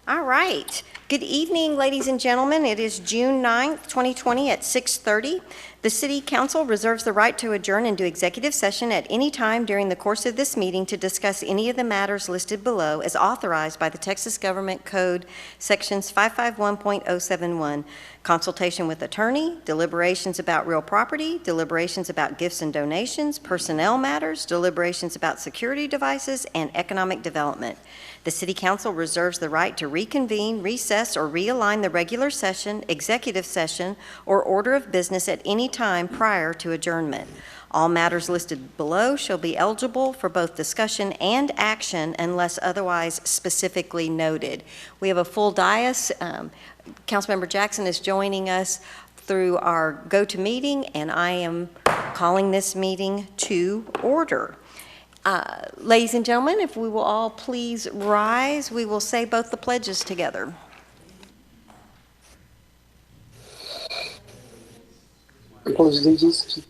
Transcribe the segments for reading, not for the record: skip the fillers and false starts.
All right. Good evening, ladies and gentlemen. It is June 9th, 2020 at 6:30. The City Council reserves the right to adjourn into executive session at any time during the course of this meeting to discuss any of the matters listed below as authorized by the Texas Government Code Sections 551.071, consultation with attorney, deliberations about real property, deliberations about gifts and donations, personnel matters, deliberations about security devices, and economic development. The City Council reserves the right to reconvene, recess, or realign the regular session, executive session, or order of business at any time prior to adjournment. All matters listed below shall be eligible for both discussion and action unless otherwise specifically noted. We have a full dais. Councilmember Jackson is joining us through our go-to-meeting, and I am calling this meeting to order. Ladies and gentlemen, if we will all please rise, we will say both the pledges together. I pledge allegiance to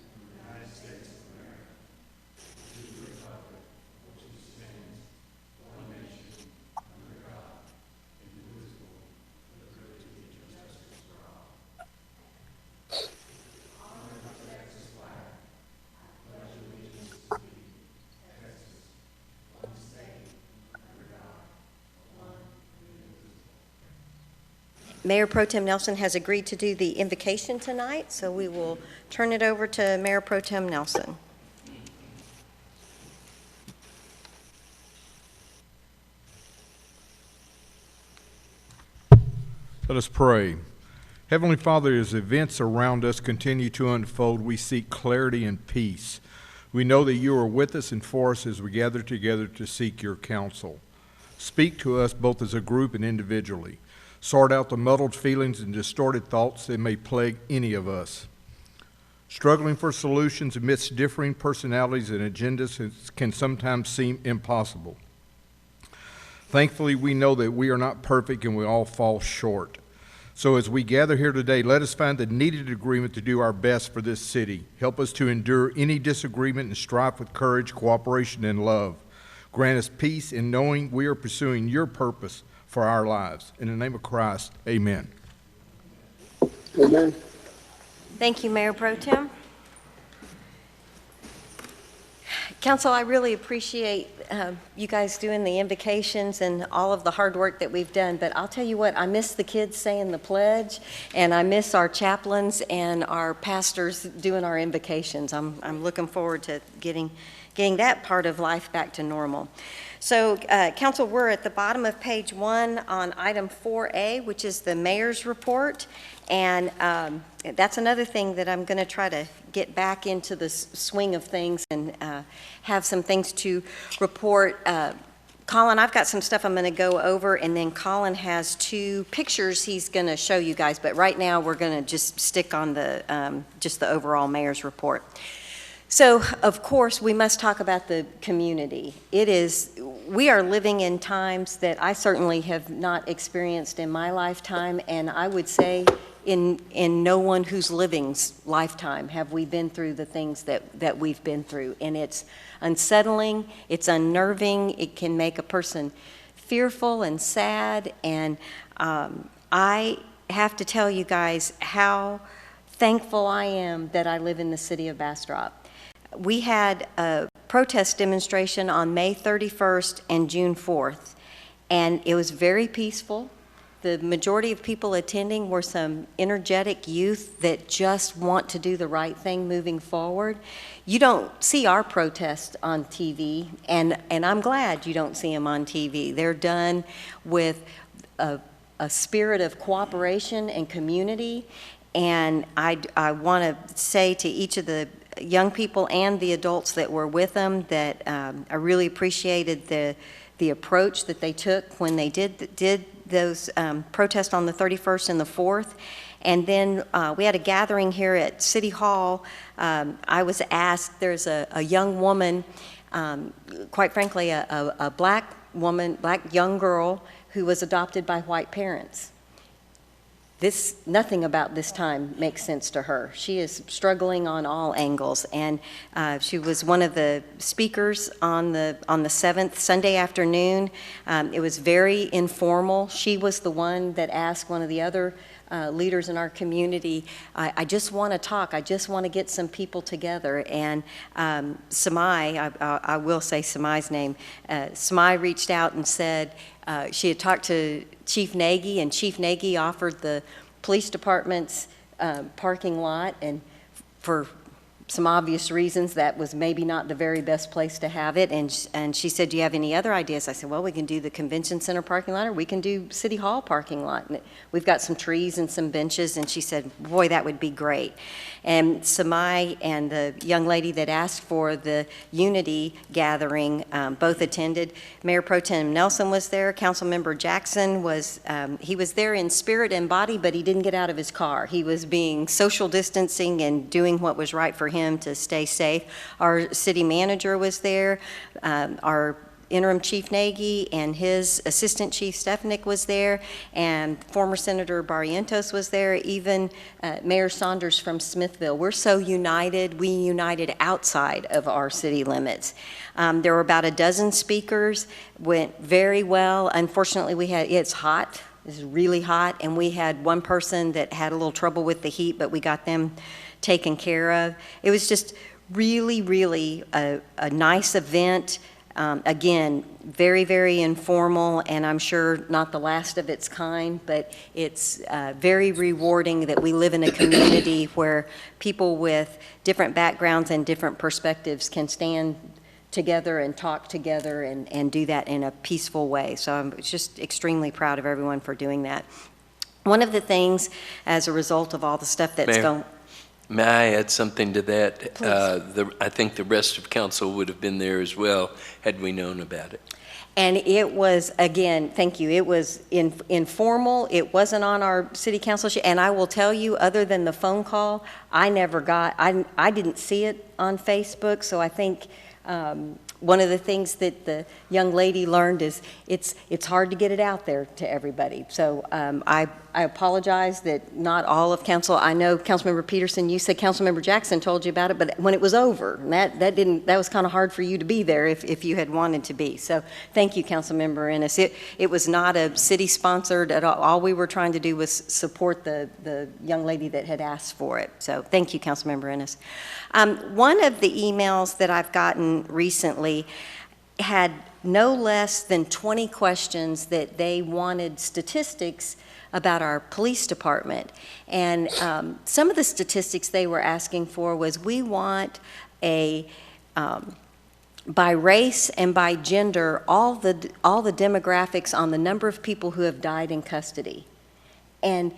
Mayor Pro Tem Nelson has agreed to do the invocation tonight, so we will turn it over to Mayor Pro Tem Nelson. Let us pray. Heavenly Father, as events around us continue to unfold, we seek clarity and peace. We know that you are with us and for us as we gather together to seek your counsel. Speak to us both as a group and individually. Sort out the muddled feelings and distorted thoughts that may plague any of us. Struggling for solutions amidst differing personalities and agendas can sometimes seem impossible. Thankfully, we know that we are not perfect and we all fall short. So as we gather here today, let us find the needed agreement to do our best for this city. Help us to endure any disagreement and strive with courage, cooperation, and love. Grant us peace in knowing we are pursuing your purpose for our lives. In the name of Christ, amen. Amen. Thank you, Mayor Pro Tem. Council, I really appreciate you guys doing the invocations and all of the hard work that we've done, but I'll tell you what, I miss the kids saying the pledge, and I miss our chaplains and our pastors doing our invocations. I'm looking forward to getting that part of life back to normal. So, Council, we're at the bottom of page 1 on item 4A, which is the mayor's report. And that's another thing that I'm going to try to get back into the swing of things and have some things to report. Colin, I've got some stuff I'm going to go over, and then Colin has 2 pictures he's going to show you guys. But right now, we're going to just stick on the just the overall mayor's report. So, of course, we must talk about the community. We are living in times that I certainly have not experienced in my lifetime, and I would say in no one who's living's lifetime have we been through the things that we've been through. And it's unsettling, it's unnerving, it can make a person fearful and sad, and I have to tell you guys how thankful I am that I live in the city of Bastrop. We had a protest demonstration on May 31st and June 4th, and it was very peaceful. The majority of people attending were some energetic youth that just want to do the right thing moving forward. You don't see our protests on TV, and I'm glad you don't see them on TV. They're done with a spirit of cooperation and community, and I want to say to each of the young people and the adults that were with them that I really appreciated the approach that they took when they did those protests on the 31st and the 4th. And then we had a gathering here at City Hall. I was asked, there's a young woman, quite frankly, a black woman, black young girl who was adopted by white parents. nothing about this time makes sense to her. She is struggling on all angles, and she was one of the speakers on the 7th, Sunday afternoon. It was very informal. She was the one that asked one of the other leaders in our community, I just want to talk, I just want to get some people together. And Samai, I will say Samai's name, Samai reached out and said she had talked to Chief Nagy, and Chief Nagy offered the police department's parking lot, and for some obvious reasons that was maybe not the very best place to have it. And she said, do you have any other ideas? I said, well, we can do the convention center parking lot, or we can do City Hall parking lot. And we've got some trees and some benches. And she said, boy, that would be great. And Samai and the young lady that asked for the unity gathering both attended. Mayor Pro Tem Nelson was there. Councilmember Jackson was, he was there in spirit and body, but he didn't get out of his car. He was being social distancing and doing what was right for him to stay safe. Our city manager was there. Our interim Chief Nagy and his assistant Chief Stefanik was there, and former Senator Barrientos was there, even Mayor Saunders from Smithville. We're so united. We united outside of our city limits. There were about a dozen speakers, went very well. Unfortunately, it's hot. It's really hot, and we had one person that had a little trouble with the heat, but we got them taken care of. It was just really, really a nice event. Again, very, very informal, and I'm sure not the last of its kind, but it's very rewarding that we live in a community where people with different backgrounds and different perspectives can stand together and talk together and do that in a peaceful way. So I'm just extremely proud of everyone for doing that. One of the things, as a result of all the stuff that's going... May I add something to that? Please. I think the rest of council would have been there as well had we known about it. And it was, again, thank you, it was informal. It wasn't on our city council sheet. And I will tell you, other than the phone call, I didn't see it on Facebook. So I think one of the things that the young lady learned is it's hard to get it out there to everybody. So I apologize that not all of council, I know Councilmember Peterson, you said Councilmember Jackson told you about it, but when it was over, and that was kind of hard for you to be there if you had wanted to be. So thank you, Councilmember Ennis. It was not a city sponsored at all. All we were trying to do was support the young lady that had asked for it. So thank you, Councilmember Ennis. One of the emails that I've gotten recently had no less than 20 questions that they wanted statistics about our police department. And some of the statistics they were asking for was, we want by race and by gender, all the demographics on the number of people who have died in custody. And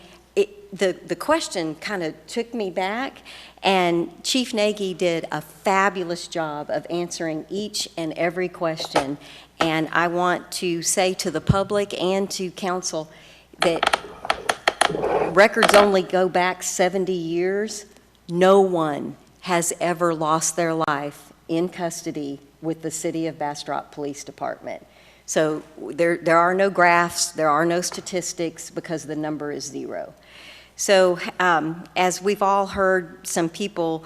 the question kind of took me back, and Chief Nagy did a fabulous job of answering each and every question. And I want to say to the public and to council that records only go back 70 years. No one has ever lost their life in custody with the City of Bastrop Police Department. So there are no graphs, there are no statistics, because the number is 0. So as we've all heard some people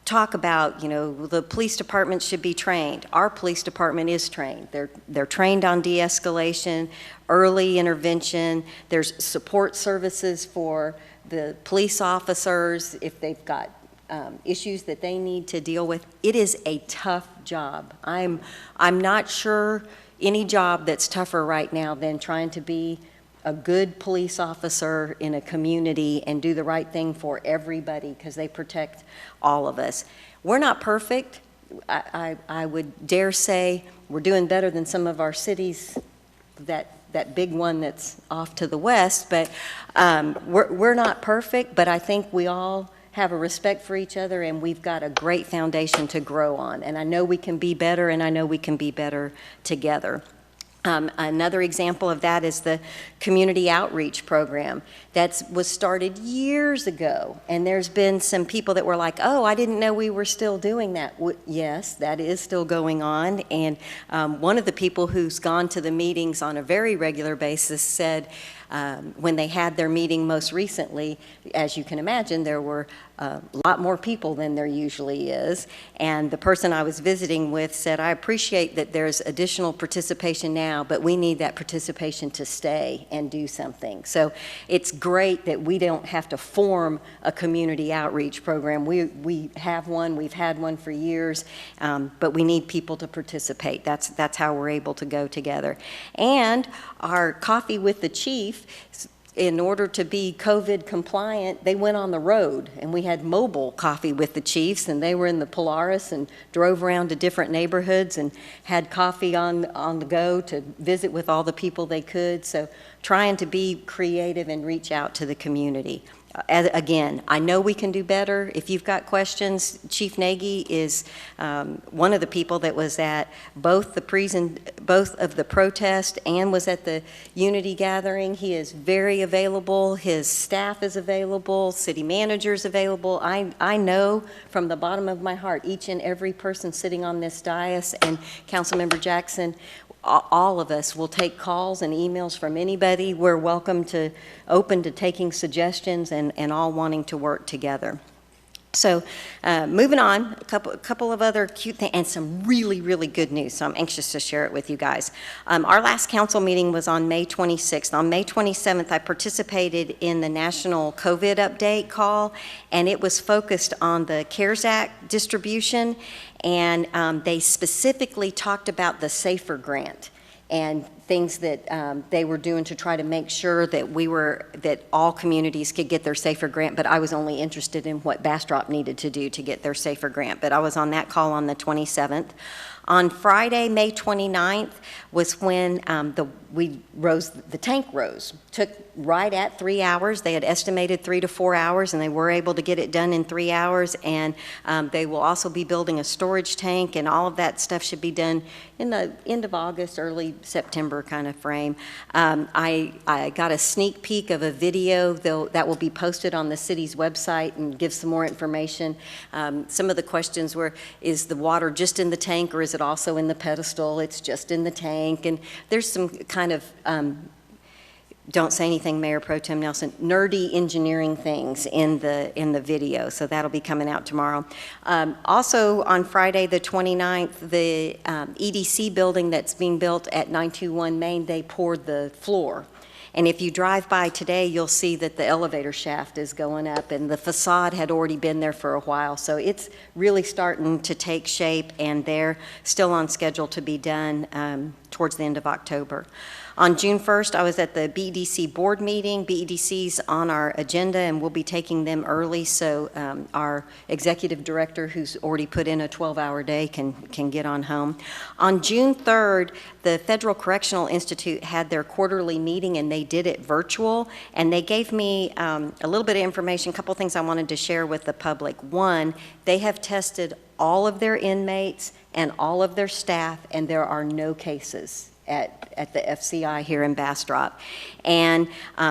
talk about, the police department should be trained. Our police department is trained. They're trained on de-escalation, early intervention. There's support services for the police officers if they've got issues that they need to deal with. It is a tough job. I'm not sure any job that's tougher right now than trying to be a good police officer in a community and do the right thing for everybody, because they protect all of us. We're not perfect. I would dare say we're doing better than some of our cities, that big one that's off to the west, but we're not perfect, but I think we all have a respect for each other, and we've got a great foundation to grow on. And I know we can be better, and I know we can be better together. Another example of that is the community outreach program that was started years ago. And there's been some people that were like, oh, I didn't know we were still doing that. Yes, that is still going on. And one of the people who's gone to the meetings on a very regular basis said, when they had their meeting most recently, as you can imagine, there were a lot more people than there usually is. And the person I was visiting with said, I appreciate that there's additional participation now, but we need that participation to stay and do something. So it's great that we don't have to form a community outreach program. We have one, we've had one for years, but we need people to participate. That's how we're able to go together. And our Coffee with the Chief, in order to be COVID compliant, they went on the road, and we had mobile Coffee with the Chiefs, and they were in the Polaris and drove around to different neighborhoods and had coffee on the go to visit with all the people they could. So trying to be creative and reach out to the community. Again, I know we can do better. If you've got questions, Chief Nagy is one of the people that was at both of the protest and was at the unity gathering. He is very available. His staff is available. City manager is available. I know from the bottom of my heart, each and every person sitting on this dais, and Councilmember Jackson, all of us will take calls and emails from anybody. We're open to taking suggestions and all wanting to work together. So moving on, a couple of other cute things and some really, really good news. So I'm anxious to share it with you guys. Our last council meeting was on May 26th. On May 27th, I participated in the national COVID update call, and it was focused on the CARES Act distribution, and they specifically talked about the SAFER grant and things that they were doing to try to make sure that all communities could get their SAFER grant, but I was only interested in what Bastrop needed to do to get their SAFER grant. But I was on that call on the 27th. On Friday, May 29th, was when the tank rose. Took right at 3 hours. They had estimated 3 to 4 hours, and they were able to get it done in 3 hours. And they will also be building a storage tank, and all of that stuff should be done in the end of August, early September kind of frame. I got a sneak peek of a video that will be posted on the city's website and give some more information. Some of the questions were, is the water just in the tank, or is it also in the pedestal? It's just in the tank. And there's some kind of don't say anything, Mayor Pro Tem Nelson, nerdy engineering things in the video, so that'll be coming out tomorrow. Also on Friday the 29th, the EDC building that's being built at 921 Main, they poured the floor. And if you drive by today, you'll see that the elevator shaft is going up, and the facade had already been there for a while. So it's really starting to take shape, and they're still on schedule to be done towards the end of October. On June 1st, I was at the BEDC board meeting. BEDC's on our agenda, and we'll be taking them early, so our executive director, who's already put in a 12-hour day, can get on home. On June 3rd, the Federal Correctional Institute had their quarterly meeting, and they did it virtual, and they gave me a little bit of information, a couple things I wanted to share with the public. One, they have tested all of their inmates and all of their staff, and there are no cases at the FCI here in Bastrop. And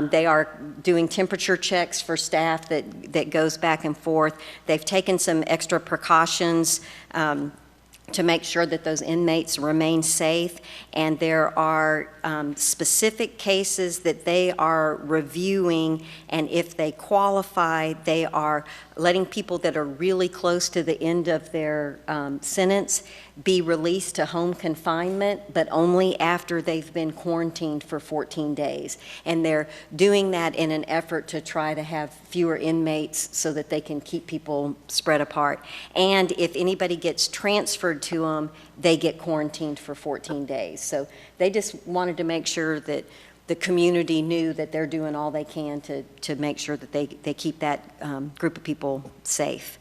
they are doing temperature checks for staff that goes back and forth. They've taken some extra precautions to make sure that those inmates remain safe, and there are specific cases that they are reviewing, and if they qualify, they are letting people that are really close to the end of their sentence be released to home confinement, but only after they've been quarantined for 14 days. And they're doing that in an effort to try to have fewer inmates so that they can keep people spread apart. And if anybody gets transferred to them, they get quarantined for 14 days. So they just wanted to make sure that the community knew that they're doing all they can to make sure that they keep that group of people safe.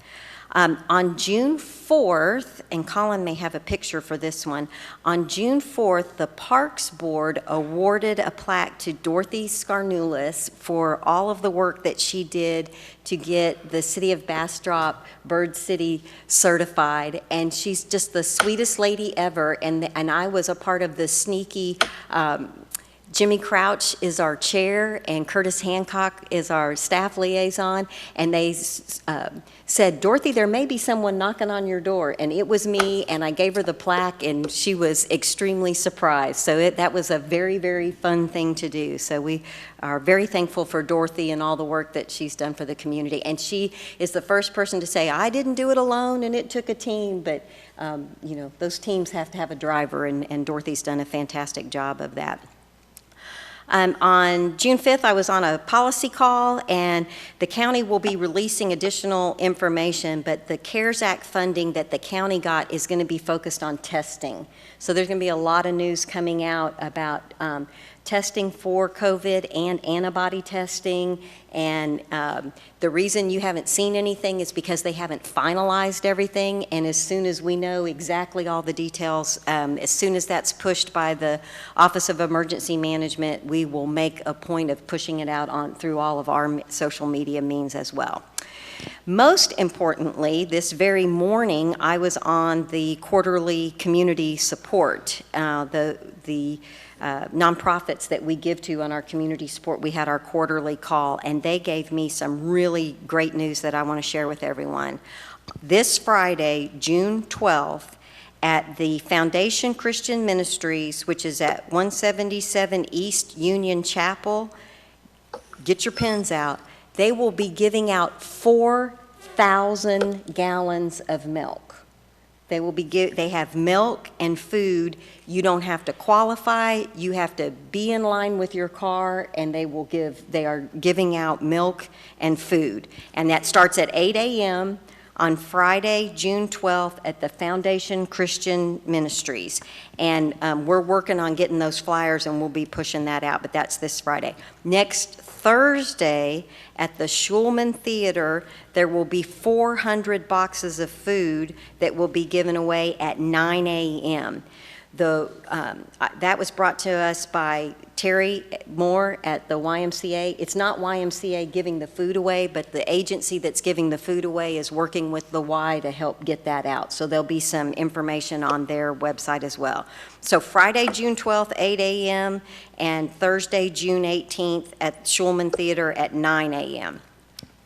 On June 4th, and Colin may have a picture for this one, on June 4th, the Parks Board awarded a plaque to Dorothy Scarnulis for all of the work that she did to get the city of Bastrop Bird City certified, and she's just the sweetest lady ever, and I was a part of the sneaky, Jimmy Crouch is our chair, and Curtis Hancock is our staff liaison, and they said, Dorothy, there may be someone knocking on your door, and it was me, and I gave her the plaque, and she was extremely surprised. So that was a very, very fun thing to do. So we are very thankful for Dorothy and all the work that she's done for the community, and she is the first person to say, I didn't do it alone, and it took a team, but you know, those teams have to have a driver, and Dorothy's done a fantastic job of that. On June 5th, I was on a policy call, and the county will be releasing additional information, but the CARES Act funding that the county got is going to be focused on testing. So there's going to be a lot of news coming out about testing for COVID and antibody testing, and the reason you haven't seen anything is because they haven't finalized everything, and as soon as we know exactly all the details, as soon as that's pushed by the Office of Emergency Management, we will make a point of pushing it out through all of our social media means as well. Most importantly, this very morning, I was on the quarterly community support, the nonprofits that we give to on our community support. We had our quarterly call, and they gave me some really great news that I want to share with everyone. This Friday, June 12th, at the Foundation Christian Ministries, which is at 177 East Union Chapel, get your pens out, they will be giving out 4,000 gallons of milk. They have milk and food. You don't have to qualify. You have to be in line with your car, and they are giving out milk and food. And that starts at 8 a.m. on Friday, June 12th at the Foundation Christian Ministries. And we're working on getting those flyers, and we'll be pushing that out, but that's this Friday. Next Thursday at the Schulman Theater, there will be 400 boxes of food that will be given away at 9 a.m. That was brought to us by Terry Moore at the YMCA. It's not YMCA giving the food away, but the agency that's giving the food away is working with the Y to help get that out. So there'll be some information on their website as well. So Friday, June 12th, 8 a.m., and Thursday, June 18th at Schulman Theater at 9 a.m.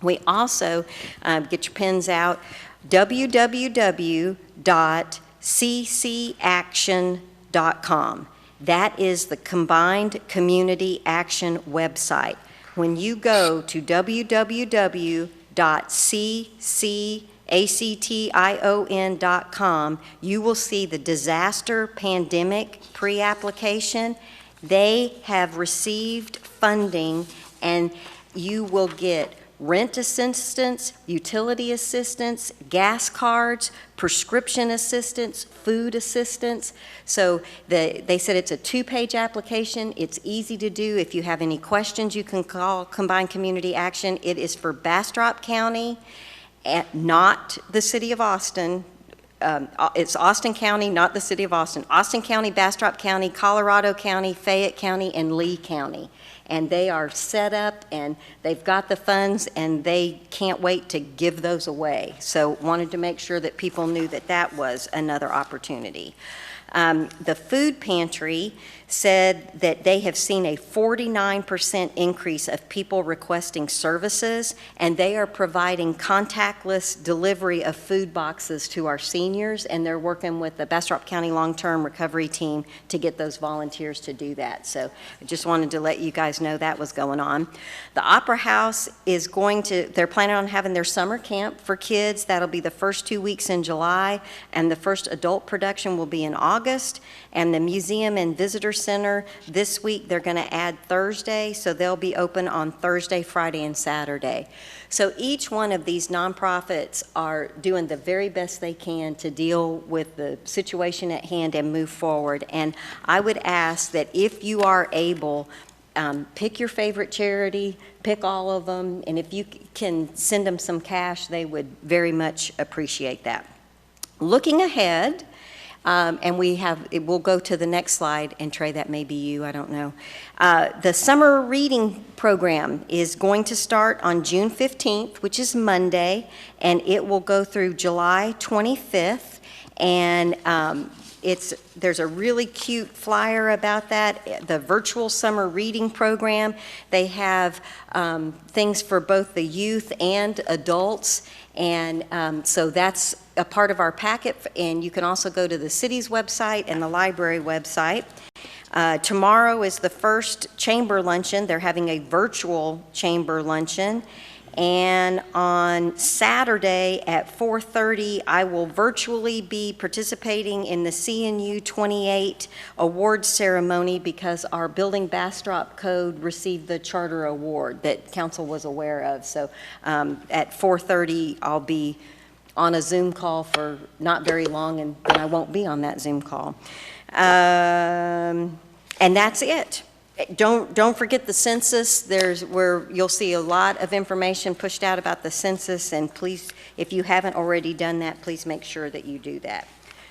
We also, get your pens out, www.ccaction.com. That is the Combined Community Action website. When you go to www.ccaction.com, you will see the disaster pandemic pre-application. They have received funding, and you will get rent assistance, utility assistance, gas cards, prescription assistance, food assistance. So they said it's a 2-page application. It's easy to do. If you have any questions, you can call Combined Community Action. It is for Bastrop County, not the city of Austin. It's Austin County, not the city of Austin. Austin County, Bastrop County, Colorado County, Fayette County, and Lee County. And they are set up, and they've got the funds, and they can't wait to give those away. So wanted to make sure that people knew that that was another opportunity. The food pantry said that they have seen a 49% increase of people requesting services, and they are providing contactless delivery of food boxes to our seniors, and they're working with the Bastrop County Long-Term Recovery Team to get those volunteers to do that. So I just wanted to let you guys know that was going on. The Opera House is they're planning on having their summer camp for kids. That'll be the first 2 weeks in July, and the first adult production will be in August. And the Museum and Visitor Center, this week they're going to add Thursday, so they'll be open on Thursday, Friday, and Saturday. So each one of these nonprofits are doing the very best they can to deal with the situation at hand and move forward. And I would ask that if you are able, pick your favorite charity, pick all of them, and if you can send them some cash, they would very much appreciate that. Looking ahead, and we'll go to the next slide, and Trey, that may be you, I don't know. The summer reading program is going to start on June 15th, which is Monday, and it will go through July 25th, and there's a really cute flyer about that, the virtual summer reading program. They have things for both the youth and adults, and so that's a part of our packet, and you can also go to the city's website and the library website. Tomorrow is the first chamber luncheon. They're having a virtual chamber luncheon. And on Saturday at 4:30, I will virtually be participating in the CNU 28 award ceremony because our building Bastrop code received the charter award that council was aware of. So at 4:30, I'll be on a Zoom call for not very long, and then I won't be on that Zoom call. And that's it. Don't forget the census. There's where you'll see a lot of information pushed out about the census, and please, if you haven't already done that, please make sure that you do that.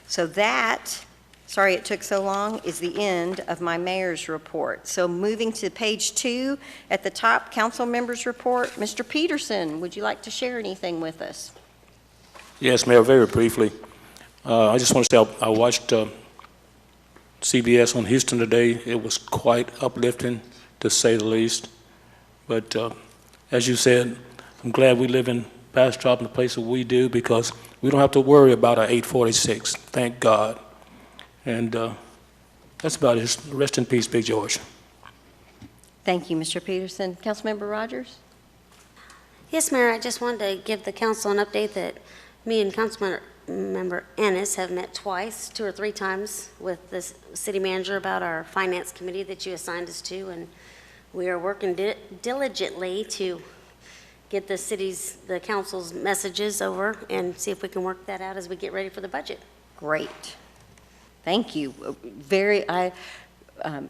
So that, sorry it took so long, is the end of my mayor's report. So moving to page 2 at the top, council members report. Mr. Peterson, would you like to share anything with us? Yes, Mayor, very briefly. I just want to say I watched CBS on Houston today. It was quite uplifting, to say the least. But as you said, I'm glad we live in Bastrop in the place that we do, because we don't have to worry about our 846. Thank God. And that's about it. Rest in peace, Big George. Thank you, Mr. Peterson. Councilmember Rogers? Yes, Mayor, I just wanted to give the council an update that me and Councilmember Ennis have met twice, 2 or 3 times, with the city manager about our finance committee that you assigned us to, and we are working diligently to get the council's messages over and see if we can work that out as we get ready for the budget. Great. Thank you.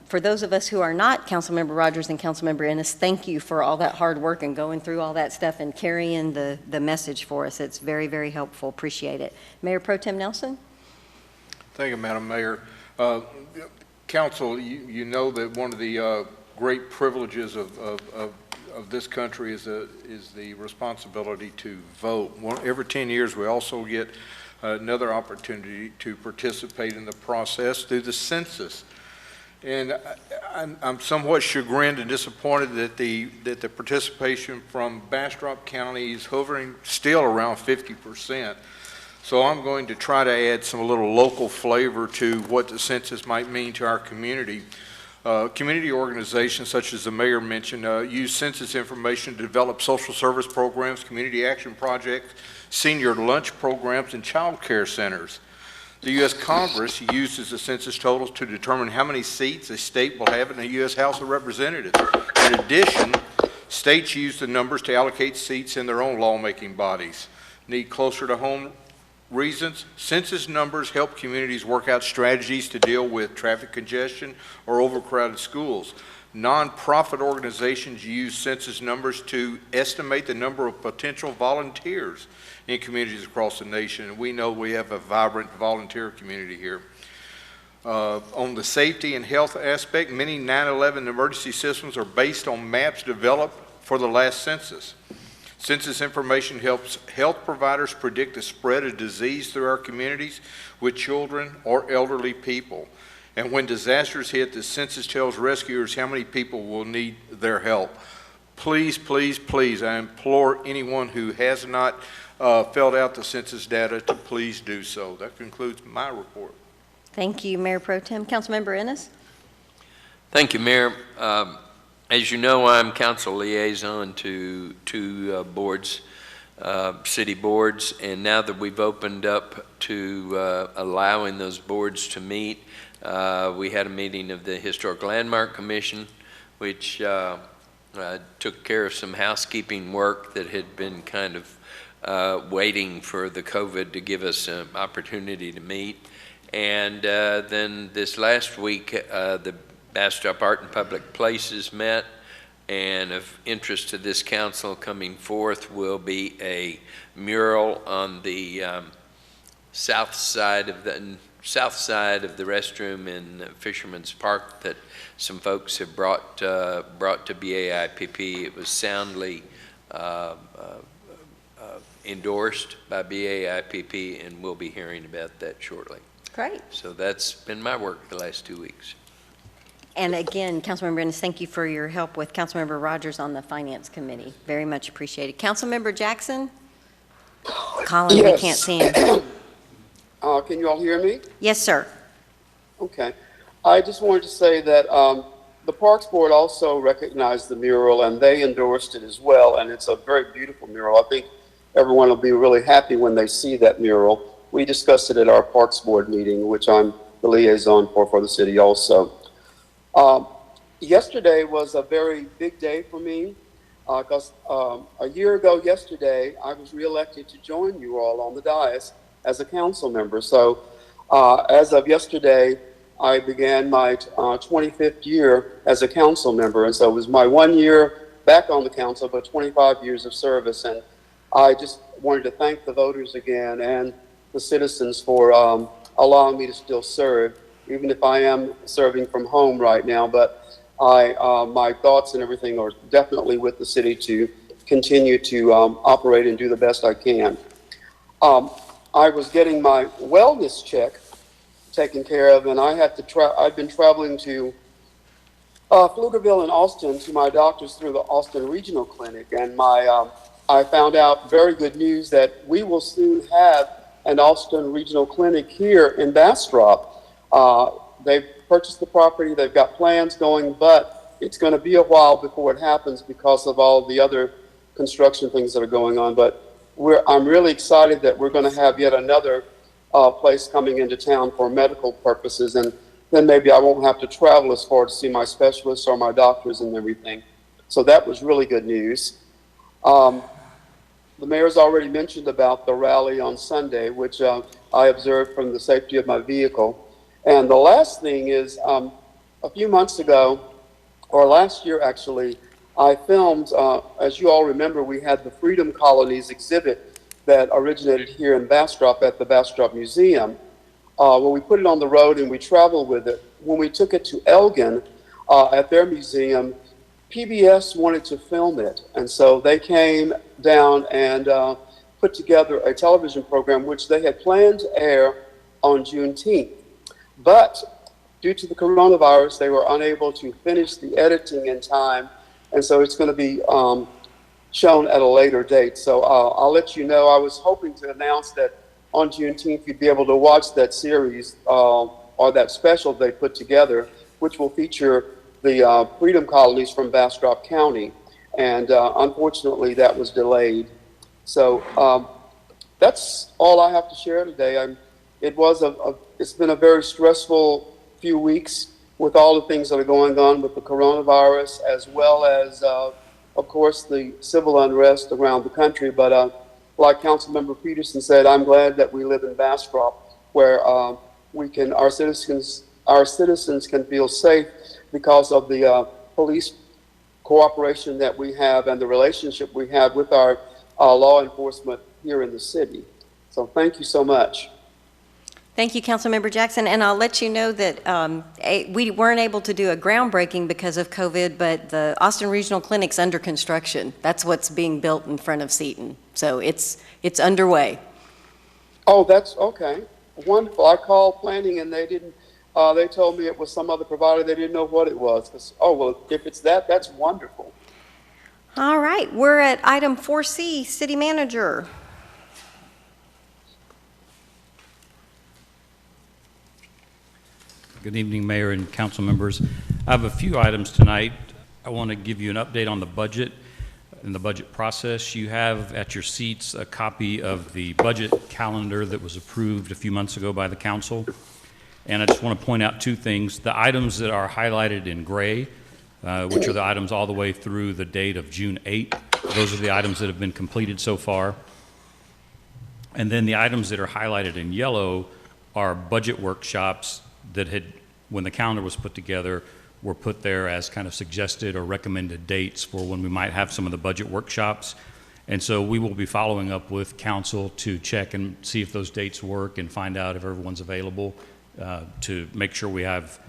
For those of us who are not Councilmember Rogers and Councilmember Ennis, thank you for all that hard work and going through all that stuff and carrying the message for us. It's very, very helpful. Appreciate it. Mayor Pro Tem Nelson? Thank you, Madam Mayor. Council, you know that one of the great privileges of this country is the responsibility to vote. Every 10 years, we also get another opportunity to participate in the process through the census. And I'm somewhat chagrined and disappointed that the participation from Bastrop County is hovering still around 50%. So I'm going to try to add a little local flavor to what the census might mean to our community. Community organizations, such as the mayor mentioned, use census information to develop social service programs, community action projects, senior lunch programs, and child care centers. The U.S. Congress uses the census totals to determine how many seats a state will have in the U.S. House of Representatives. In addition, states use the numbers to allocate seats in their own lawmaking bodies. Need closer to home reasons? Census numbers help communities work out strategies to deal with traffic congestion or overcrowded schools. Nonprofit organizations use census numbers to estimate the number of potential volunteers in communities across the nation. And we know we have a vibrant volunteer community here. On the safety and health aspect, many 9/11 emergency systems are based on maps developed for the last census. Census information helps health providers predict the spread of disease through our communities with children or elderly people. And when disasters hit, the census tells rescuers how many people will need their help. Please, please, please, I implore anyone who has not filled out the census data to please do so. That concludes my report. Thank you, Mayor Pro Tem. Councilmember Ennis? Thank you, Mayor. As you know, I'm council liaison to two boards, city boards, and now that we've opened up to allowing those boards to meet, we had a meeting of the Historic Landmark Commission, which took care of some housekeeping work that had been kind of waiting for the COVID to give us an opportunity to meet. And then this last week, the Bastrop Art and Public Places met, and of interest to this council coming forth will be a mural on the south side of the restroom in Fisherman's Park that some folks have brought to BAIPP. It was soundly endorsed by BAIPP, and we'll be hearing about that shortly. Great. So that's been my work the last 2 weeks. And again, Councilmember Ennis, thank you for your help with Councilmember Rogers on the Finance Committee. Very much appreciated. Councilmember Jackson? Colin, we can't see him. Can you all hear me? Yes, sir. Okay. I just wanted to say that the Parks Board also recognized the mural, and they endorsed it as well, and it's a very beautiful mural. I think everyone will be really happy when they see that mural. We discussed it at our Parks Board meeting, which I'm the liaison for the city also. Yesterday was a very big day for me because a year ago yesterday, I was reelected to join you all on the dais as a council member. So as of yesterday, I began my 25th year as a council member. And so it was my 1 year back on the council, but 25 years of service. And I just wanted to thank the voters again and the citizens for allowing me to still serve, even if I am serving from home right now. But my thoughts and everything are definitely with the city to continue to operate and do the best I can. I was getting my wellness check taken care of, and I had to I've been traveling to Pflugerville and Austin to my doctors through the Austin Regional Clinic, and I found out very good news that we will soon have an Austin Regional Clinic here in Bastrop. They've purchased the property, they've got plans going, but it's going to be a while before it happens because of all the other construction things that are going on. But I'm really excited that we're going to have yet another place coming into town for medical purposes, and then maybe I won't have to travel as far to see my specialists or my doctors and everything. So that was really good news. The mayor's already mentioned about the rally on Sunday, which I observed from the safety of my vehicle. And the last thing is, a few months ago, or last year actually, I filmed, as you all remember, we had the Freedom Colonies exhibit that originated here in Bastrop at the Bastrop Museum. When we put it on the road and we traveled with it, when we took it to Elgin at their museum, PBS wanted to film it. And so they came down and put together a television program which they had planned to air on Juneteenth. But due to the coronavirus, they were unable to finish the editing in time. And so it's going to be shown at a later date. So I'll let you know. I was hoping to announce that on Juneteenth you'd be able to watch that series or that special they put together, which will feature the Freedom Colonies from Bastrop County. And unfortunately that was delayed. So that's all I have to share today. It's been a very stressful few weeks with all the things that are going on with the coronavirus, as well as of course, the civil unrest around the country. But like Councilmember Peterson said, I'm glad that we live in Bastrop, where our citizens can feel safe because of the police cooperation that we have and the relationship we have with our law enforcement here in the city. So thank you so much. Thank you, Councilmember Jackson, and I'll let you know that we weren't able to do a groundbreaking because of COVID, but the Austin Regional Clinic's under construction. That's what's being built in front of Seton, so it's underway. Oh, that's okay. Wonderful. I called planning and they didn't. They told me it was some other provider. They didn't know what it was. Oh well, if it's that, that's wonderful. All right, we're at item 4C, City Manager. Good evening, Mayor and council members. I have a few items tonight. I want to give you an update on the budget and the budget process. You have at your seats a copy of the budget calendar that was approved a few months ago by the council. And I just want to point out two things. The items that are highlighted in gray, which are the items all the way through the date of June 8th, those are the items that have been completed so far. And then the items that are highlighted in yellow are budget workshops that had, when the calendar was put together, were put there as kind of suggested or recommended dates for when we might have some of the budget workshops. And so we will be following up with council to check and see if those dates work and find out if everyone's available, to make sure we have,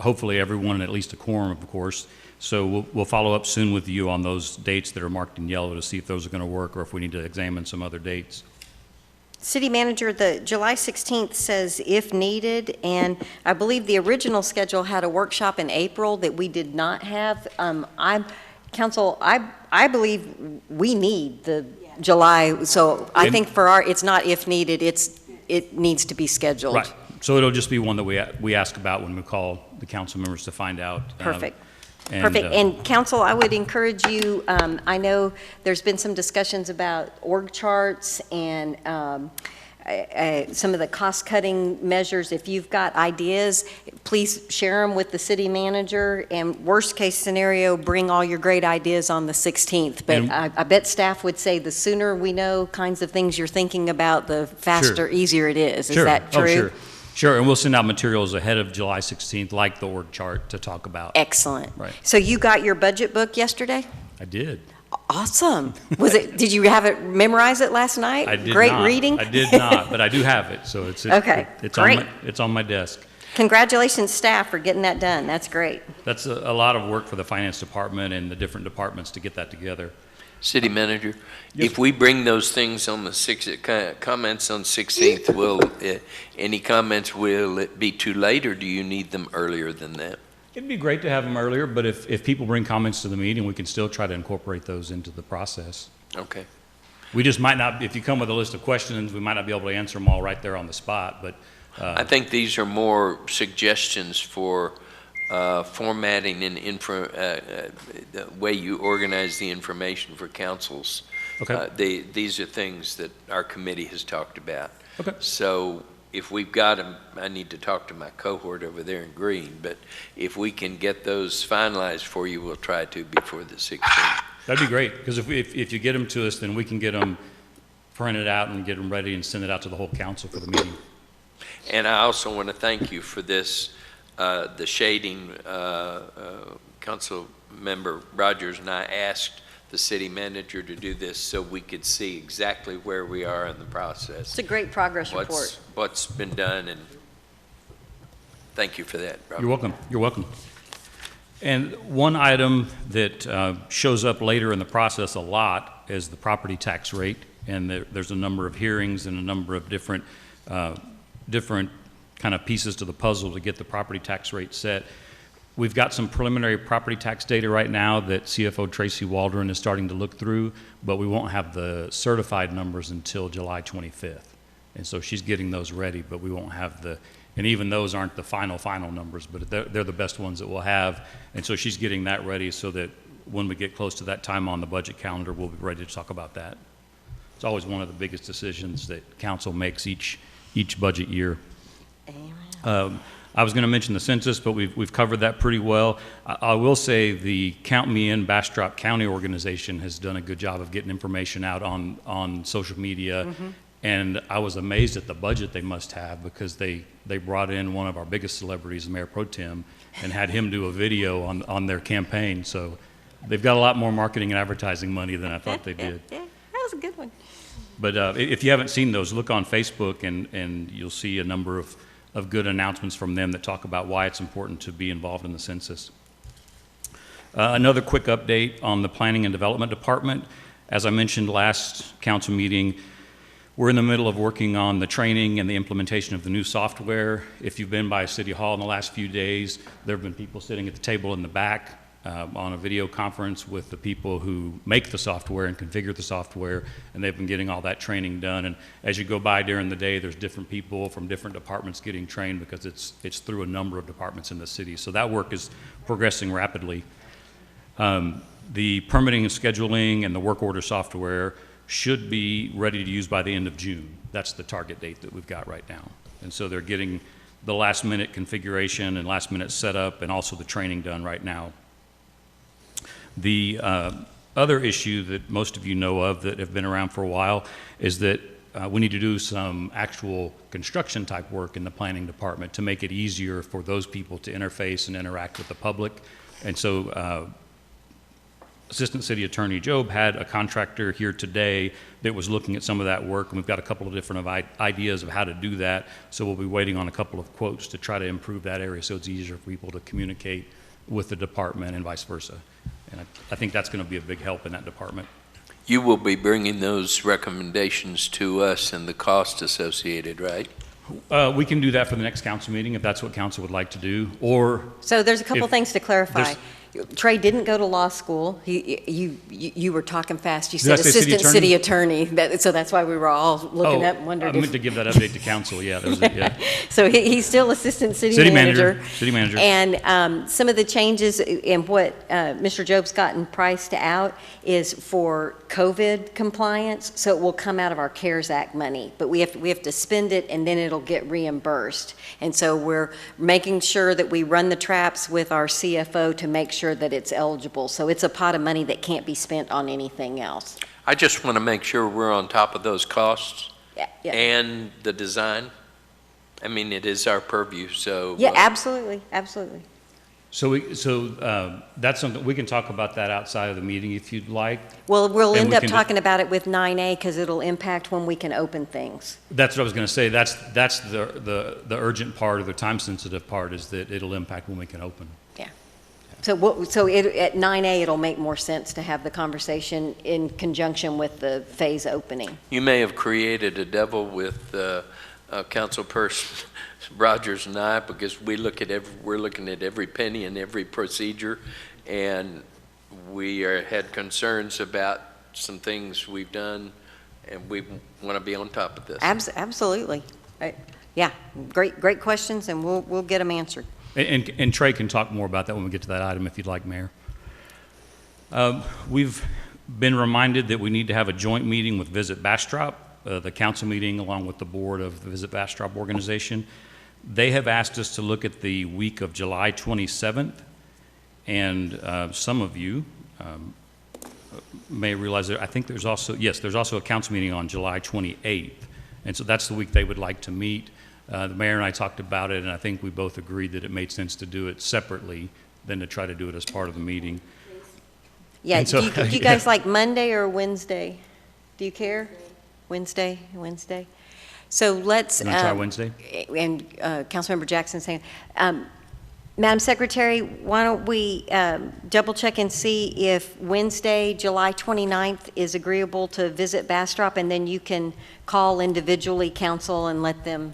hopefully everyone, at least a quorum, of course. So we'll follow up soon with you on those dates that are marked in yellow to see if those are going to work or if we need to examine some other dates. City Manager, the July 16th says if needed, and I believe the original schedule had a workshop in April that we did not have. Council, I believe we need the July, so I think for our, it's not if needed, it needs to be scheduled. Right. So it'll just be one that we ask about when we call the council members to find out. Perfect. Perfect. And council, I would encourage you, I know there's been some discussions about org charts and some of the cost-cutting measures. If you've got ideas, please share them with the city manager, and worst-case scenario, bring all your great ideas on the 16th. But I bet staff would say the sooner we know kinds of things you're thinking about, the faster, easier it is. Is that true? Oh, sure. Sure, and we'll send out materials ahead of July 16th, like the org chart, to talk about. Excellent. Right. So you got your budget book yesterday? I did. Awesome. Was it? Did you have it, memorize it last night? I did Great not. reading? I did not, but I do have it, so it's Okay, it's great. it's on my desk. Congratulations, staff, for getting that done. That's great. That's a lot of work for the finance department and the different departments to get that together. City Manager, Yes, if we bring those things on the comments on 16th, will any comments, will it be too late, or do you need them earlier than that? It'd be great to have them earlier, but if people bring comments to the meeting, we can still try to incorporate those into the process. Okay. We just might not, if you come with a list of questions, we might not be able to answer them all right there on the spot, but. I think these are more suggestions for formatting and the way you organize the information for councils. Okay. These are things that our committee has talked about. Okay. So if we've got them, I need to talk to my cohort over there in green, but if we can get those finalized for you, we'll try to before the 16th. That'd be great, because if you get them to us, then we can get them printed out and get them ready and send it out to the whole council for the meeting. And I also want to thank you for this, the shading. Council Member Rogers and I asked the city manager to do this so we could see exactly where we are in the process. It's a great progress report. What's been done, and thank you for that, Robert. You're welcome. You're welcome. And one item that shows up later in the process a lot is the property tax rate. And there's a number of hearings and a number of different kind of pieces to the puzzle to get the property tax rate set. We've got some preliminary property tax data right now that CFO Tracy Waldron is starting to look through, but we won't have the certified numbers until July 25th. And so she's getting those ready, but we won't have and even those aren't the final numbers, but they're the best ones that we'll have. And so she's getting that ready so that when we get close to that time on the budget calendar, we'll be ready to talk about that. It's always one of the biggest decisions that council makes each budget year. Amen. I was going to mention the census, but we've covered that pretty well. I will say the Count Me In Bastrop County organization has done a good job of getting information out on social media. Mm-hmm. And I was amazed at the budget they must have, because they brought in one of our biggest celebrities, Mayor Pro Tem, and had him do a video on their campaign. So they've got a lot more marketing and advertising money than I thought they did. Yeah, that was a good one. But if you haven't seen those, look on Facebook and you'll see a number of good announcements from them that talk about why it's important to be involved in the census. Another quick update on the Planning and Development Department. As I mentioned last council meeting, we're in the middle of working on the training and the implementation of the new software. If you've been by City Hall in the last few days, there have been people sitting at the table in the back on a video conference with the people who make the software and configure the software, and they've been getting all that training done. And as you go by during the day, there's different people from different departments getting trained, because it's through a number of departments in the city. So that work is progressing rapidly. The permitting and scheduling and the work order software should be ready to use by the end of June. That's the target date that we've got right now. And so they're getting the last minute configuration and last minute setup and also the training done right now. The other issue that most of you know of that have been around for a while is that we need to do some actual construction type work in the planning department to make it easier for those people to interface and interact with the public. And so Assistant City Attorney Job had a contractor here today that was looking at some of that work, and we've got a couple of different ideas of how to do that. So we'll be waiting on a couple of quotes to try to improve that area so it's easier for people to communicate with the department and vice versa. And I think that's going to be a big help in that department. You will be bringing those recommendations to us and the cost associated, right? We can do that for the next council meeting if that's what council would like to do, or So there's a couple If things to clarify. there's- Trey didn't go to law school. You were talking fast. You Did I said say city assistant city attorney. So that's why we were all looking up and I wondered meant if. to give that update to council, yeah. That was it, yeah. So he's still assistant city City manager. manager, city manager. And some of the changes in what Mr. Job's gotten priced out is for COVID compliance, so it will come out of our CARES Act money. But we have to spend it, and then it'll get reimbursed. And so we're making sure that we run the traps with our CFO to make sure that it's eligible. So it's a pot of money that can't be spent on anything else. I just want to make sure we're on top of those costs Yeah. and the design. I mean, it is our purview, so. Yeah, absolutely, absolutely. So that's something, we can talk about that outside of the meeting if you'd like. Well, we'll And end we up can talking about it with 9A because it'll impact when we can open things. That's what I was going to say. That's the urgent part or the time-sensitive part is that it'll impact when we can open. So at 9A, it'll make more sense to have the conversation in conjunction with the phase opening. You may have created a devil with Councilperson Rogers and I, because we're looking at every penny and every procedure, and we had concerns about some things we've done, and we want to be on top of this. Absolutely. Yeah, great questions, and we'll get them answered. And Trey can talk more about that when we get to that item if you'd like, Mayor. We've been reminded that we need to have a joint meeting with Visit Bastrop, the council meeting along with the board of the Visit Bastrop organization. They have asked us to look at the week of July 27th, and some of you may realize that I think there's also a council meeting on July 28th, and so that's the week they would like to meet. The mayor and I talked about it, and I think we both agreed that it made sense to do it separately than to try to do it as part of the meeting. Yeah, And so- do you guys like Monday or Wednesday? Do you care? Wednesday. So let's. You want to try Wednesday? And Councilmember Jackson saying, Madam Secretary, why don't we double check and see if Wednesday, July 29th is agreeable to Visit Bastrop, and then you can call individually council and let them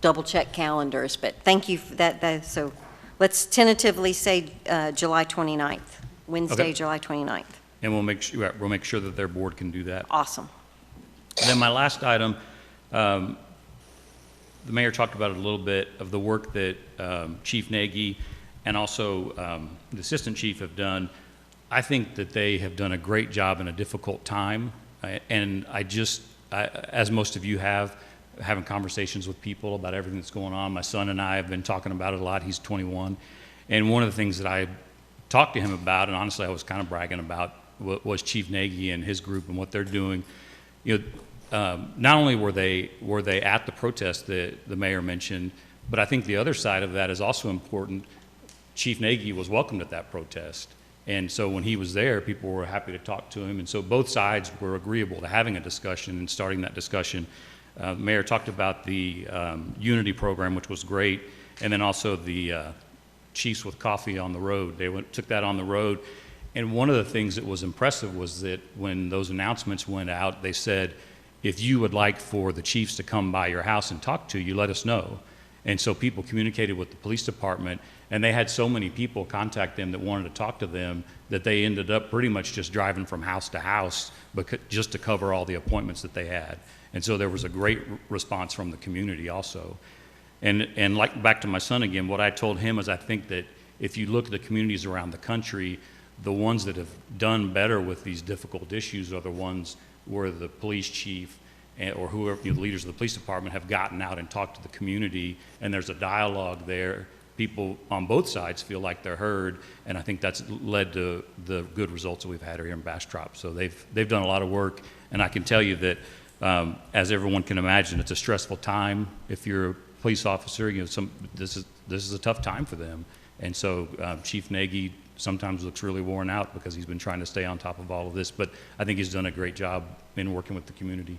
double check calendars. But thank you for that. So let's tentatively say July 29th, Wednesday, Okay. July 29th. And we'll make sure that their board can do that. Awesome. And then my last item, the mayor talked about it a little bit of the work that Chief Nagy and also the assistant chief have done. I think that they have done a great job in a difficult time. And as most of you have, having conversations with people about everything that's going on. My son and I have been talking about it a lot. He's 21. And one of the things that I talked to him about, and honestly I was kind of bragging about, was Chief Nagy and his group and what they're doing. You know, not only were they at the protest that the mayor mentioned, but I think the other side of that is also important. Chief Nagy was welcomed at that protest. And so when he was there, people were happy to talk to him. And so both sides were agreeable to having a discussion and starting that discussion. The mayor talked about the Unity program, which was great, and then also the Chiefs with Coffee on the road. They took that on the road. And one of the things that was impressive was that when those announcements went out, they said, if you would like for the chiefs to come by your house and talk to you, let us know. And so people communicated with the police department, and they had so many people contact them that wanted to talk to them that they ended up pretty much just driving from house to house just to cover all the appointments that they had. And so there was a great response from the community also. And like back to my son again, what I told him is I think that if you look at the communities around the country, the ones that have done better with these difficult issues are the ones where the police chief or whoever, the leaders of the police department have gotten out and talked to the community, and there's a dialogue there. People on both sides feel like they're heard, and I think that's led to the good results that we've had here in Bastrop. So they've done a lot of work, and I can tell you that As everyone can imagine, it's a stressful time. If you're a police officer, this is a tough time for them. And so Chief Nagy sometimes looks really worn out because he's been trying to stay on top of all of this. But I think he's done a great job in working with the community.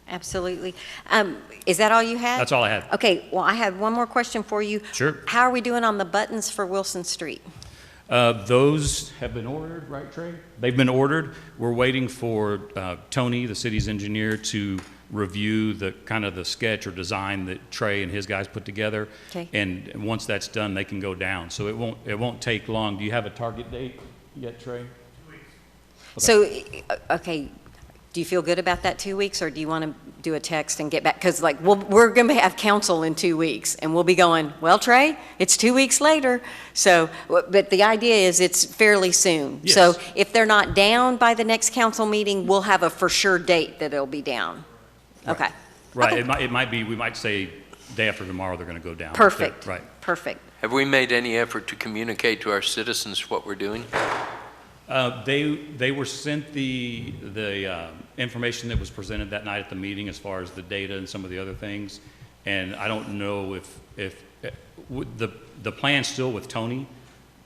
Absolutely. Is that all you had? That's all I had. Okay, well, I had one more question for you. Sure. How are we doing on the buttons for Wilson Street? Those have been ordered, right, Trey? They've been ordered. We're waiting for Tony, the city's engineer, to review the kind of the sketch or design that Trey and his guys put together. Okay. And once that's done, they can go down. So it won't take long. Do you have a target date yet, Trey? 2 weeks. So, okay, do you feel good about that 2 weeks, or do you want to do a text and get back? Because like we're going to have council in 2 weeks, and we'll be going, well, Trey, it's 2 weeks later. So, but the idea is it's fairly soon. Yes. So if they're not down by the next council meeting, we'll have a for sure date that it'll be down. Okay. Right. Okay. It might be, we might say day after tomorrow they're going to go down. Perfect. Right. Perfect. Have we made any effort to communicate to our citizens what we're doing? They were sent the information that was presented that night at the meeting as far as the data and some of the other things, and I don't know if the plan's still with Tony,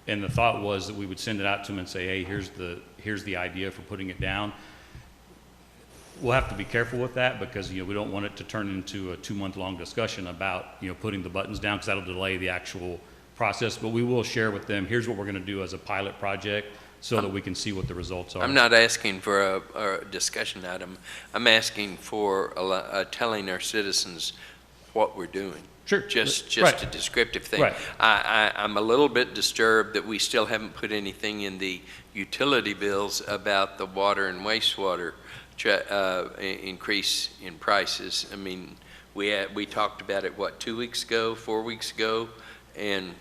and the thought was that we would send it out to him and say, hey, here's the idea for putting it down. We'll have to be careful with that because we don't want it to turn into a 2-month-long discussion about putting the buttons down, because that'll delay the actual process. But we will share with them, here's what we're going to do as a pilot project, so that we can see what the results are. I'm not asking for a discussion item. I'm asking for telling our citizens what we're doing. Sure. Just Right. a descriptive thing. Right. I'm a little bit disturbed that we still haven't put anything in the utility bills about the water and wastewater increase in prices. I mean, we talked about it, 2 weeks ago, 4 weeks ago, and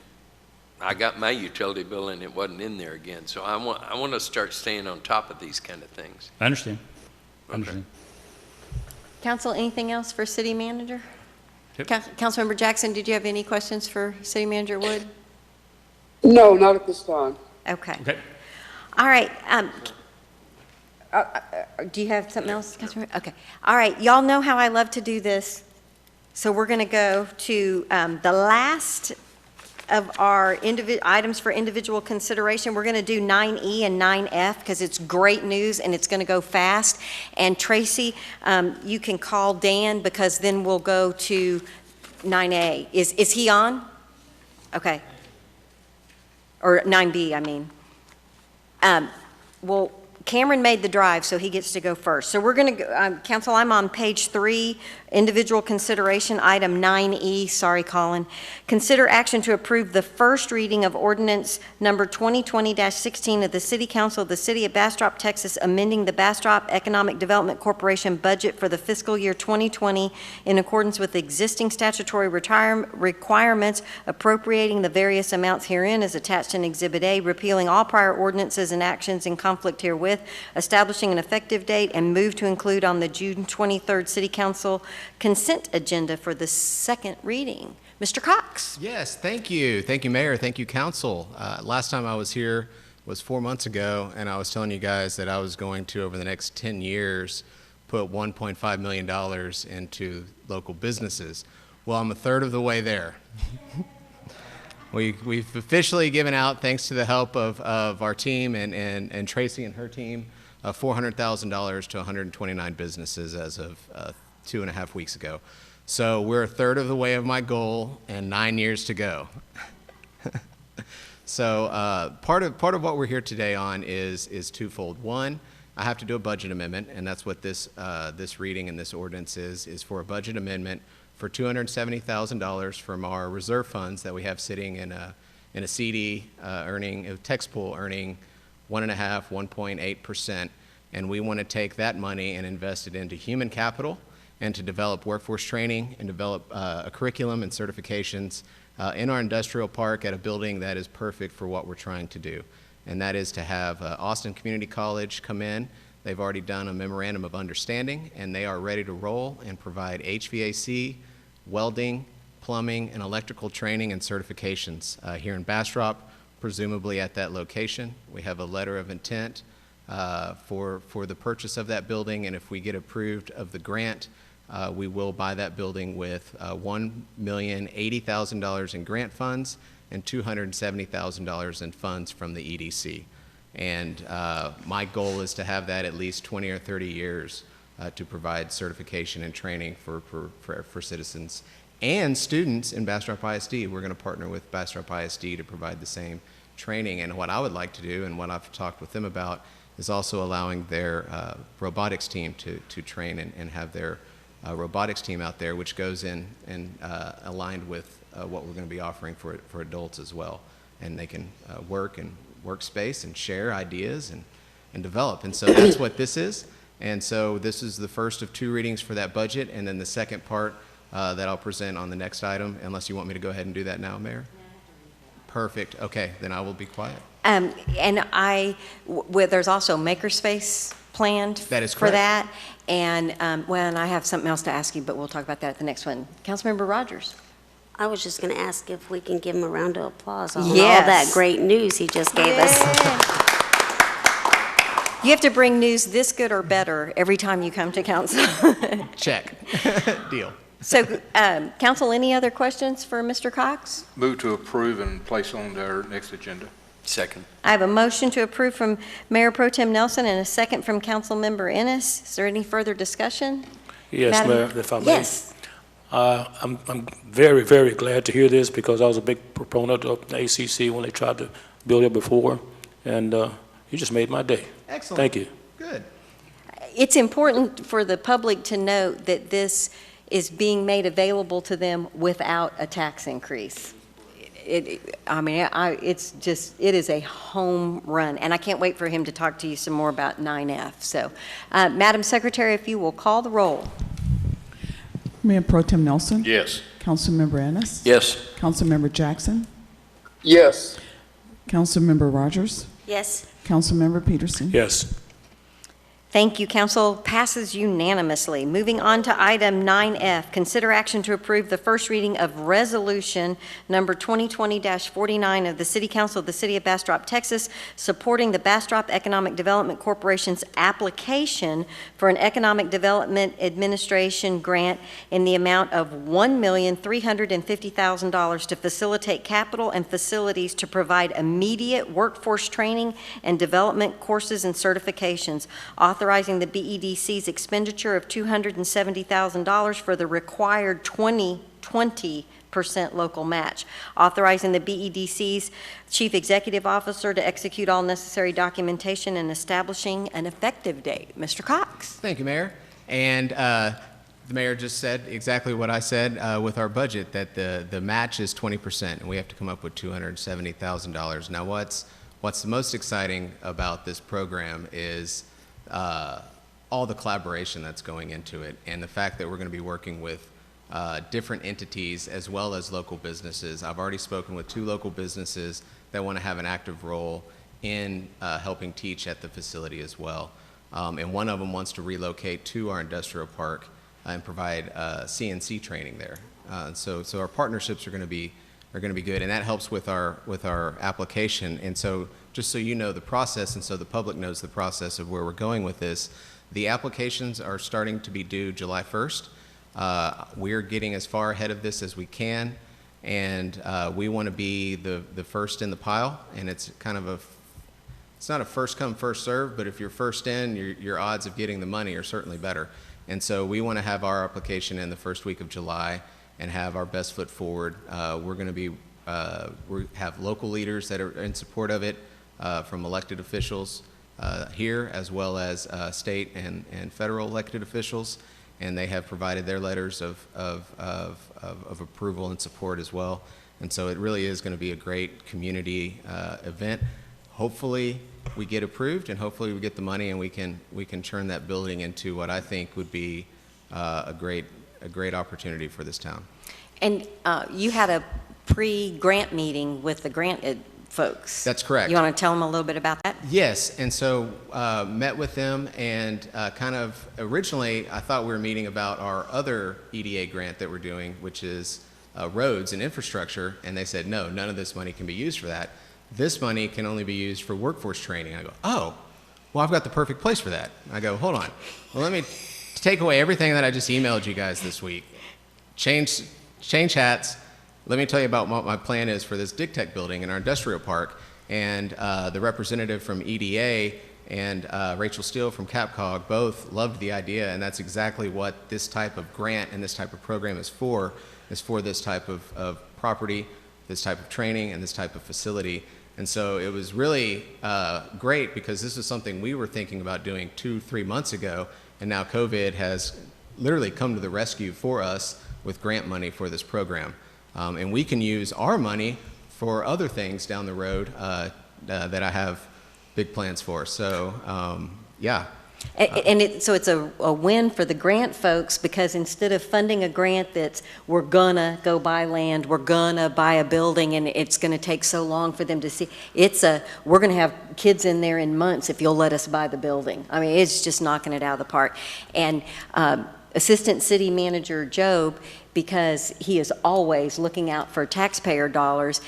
I got my utility bill and it wasn't in there again. So I want to start staying on top of these kind of things. I understand. I Okay. understand. Council, anything else for city manager? Yep. Councilmember Jackson, did you have any questions for city manager Wood? No, not at this time. Okay. Okay. All right. Do you have something else, Councilmember? Okay. All right. Y'all know how I love to do this. So we're going to go to the last of our items for individual consideration. We're going to do 9E and 9F because it's great news and it's going to go fast. And Tracy, you can call Dan because then we'll go to 9A. Is he on? Okay. Or 9B, I mean. Well, Cameron made the drive, so he gets to go first. So we're going to go, Council, I'm on page 3, individual consideration, item 9E. Sorry, Colin. Consider action to approve the first reading of ordinance number 2020-16 of the City Council of the City of Bastrop, Texas, amending the Bastrop Economic Development Corporation budget for the fiscal year 2020 in accordance with existing statutory requirements, appropriating the various amounts herein as attached in Exhibit A, repealing all prior ordinances and actions in conflict herewith, establishing an effective date, and move to include on the June 23rd City Council consent agenda for the second reading. Mr. Cox. Yes, thank you. Thank you, Mayor. Thank you, Council. Last time I was here was 4 months ago, and I was telling you guys that I was going to, over the next 10 years, put $1.5 million into local businesses. Well, I'm a third of the way there. We've officially given out, thanks to the help of our team and Tracy and her team, $400,000 to 129 businesses as of 2.5 weeks ago. So we're a third of the way of my goal and 9 years to go. So part of what we're here today on is twofold. One, I have to do a budget amendment, and that's what this reading and this ordinance is for a budget amendment for $270,000 from our reserve funds that we have sitting in a CD earning, a tax pool earning 1.8%, and we want to take that money and invest it into human capital and to develop workforce training and develop a curriculum and certifications in our industrial park at a building that is perfect for what we're trying to do. And that is to have Austin Community College come in. They've already done a memorandum of understanding, and they are ready to roll and provide HVAC, welding, plumbing, and electrical training and certifications here in Bastrop, presumably at that location. We have a letter of intent for the purchase of that building, and if we get approved of the grant, we will buy that building with $1,080,000 in grant funds and $270,000 in funds from the EDC. And my goal is to have that at least 20 or 30 years to provide certification and training for citizens and students in Bastrop ISD. We're going to partner with Bastrop ISD to provide the same training. And what I would like to do, and what I've talked with them about, is also allowing their robotics team to train and have their robotics team out there, which goes in and aligned with what we're going to be offering for adults as well. And they can work and workspace and share ideas and develop. And so that's what this is. And so this is the first of 2 readings for that budget, and then the second part that I'll present on the next item, unless you want me to go ahead and do that now, Mayor? Perfect. Okay, then I will be quiet. And there's also makerspace planned That is for correct. that. And, and I have something else to ask you, but we'll talk about that at the next one. Councilmember Rogers. I was just going to ask if we can give him a round of applause on all Yes. that great news he just gave us. You have to bring news this good or better every time you come to council. Check. Deal. So, council, any other questions for Mr. Cox? Move to approve and place on our next agenda. Second. I have a motion to approve from Mayor Pro Tem Nelson and a second from Councilmember Ennis. Is there any further discussion? Yes, Madam- Mayor, if I may. Yes. I'm very, very glad to hear this, because I was a big proponent of the ACC when they tried to build it before, and you just made my day. Excellent. Thank you. Good. It's important for the public to note that this is being made available to them without a tax increase. It is a home run, and I can't wait for him to talk to you some more about 9F. So, Madam Secretary, if you will call the roll. Mayor Pro Tem Nelson. Yes. Councilmember Ennis. Yes. Councilmember Jackson. Yes. Councilmember Rogers. Yes. Councilmember Peterson. Yes. Thank you. Council passes unanimously. Moving on to item 9F, consider action to approve the first reading of resolution number 2020-49 of the City Council of the City of Bastrop, Texas, supporting the Bastrop Economic Development Corporation's application for an Economic Development Administration grant in the amount of $1,350,000 to facilitate capital and facilities to provide immediate workforce training and development courses and certifications, authorizing the BEDC's expenditure of $270,000 for the required 20% local match, authorizing the BEDC's Chief Executive Officer to execute all necessary documentation and establishing an effective date. Mr. Cox. Thank you, Mayor. And the Mayor just said exactly what I said with our budget, that the match is 20%, and we have to come up with $270,000. Now, what's the most exciting about this program is all the collaboration that's going into it, and the fact that we're going to be working with different entities as well as local businesses. I've already spoken with 2 local businesses that want to have an active role in helping teach at the facility as well. And one of them wants to relocate to our industrial park and provide CNC training there. So our partnerships are going to be good, and that helps with our application. And so, just so you know the process, and so the public knows the process of where we're going with this, the applications are starting to be due July 1st. We're getting as far ahead of this as we can, and we want to be the first in the pile. And it's kind of it's not a first come, first serve, but if you're first in, your odds of getting the money are certainly better. And so we want to have our application in the first week of July and have our best foot forward. We're going to be we have local leaders that are in support of it, from elected officials here, as well as state and federal elected officials, and they have provided their letters of approval and support as well. And so it really is going to be a great community event. Hopefully we get approved, and hopefully we get the money, and we can turn that building into what I think would be a great opportunity for this town. And you had a pre-grant meeting with the grant folks. That's correct. You want to tell them a little bit about that? Yes, and so met with them, and kind of originally I thought we were meeting about our other EDA grant that we're doing, which is roads and infrastructure, and they said, no, none of this money can be used for that. This money can only be used for workforce training. I go, oh, well, I've got the perfect place for that. I go, hold on. Well, let me take away everything that I just emailed you guys this week. Change hats. Let me tell you about what my plan is for this Dig Tech building in our industrial park. And the representative from EDA and Rachel Steele from CapCog both loved the idea, and that's exactly what this type of grant and this type of program is for this type of property, this type of training, and this type of facility. And so it was really great because this is something we were thinking about doing 2-3 months ago, and now COVID has literally come to the rescue for us with grant money for this program. And we can use our money for other things down the road that I have big plans for. So, yeah. So it's a win for the grant folks, because instead of funding a grant that's, we're gonna go buy land, we're gonna buy a building, and it's gonna take so long for them to see, we're gonna have kids in there in months if you'll let us buy the building. I mean, it's just knocking it out of the park. And Assistant City Manager Job, because he is always looking out for taxpayer dollars,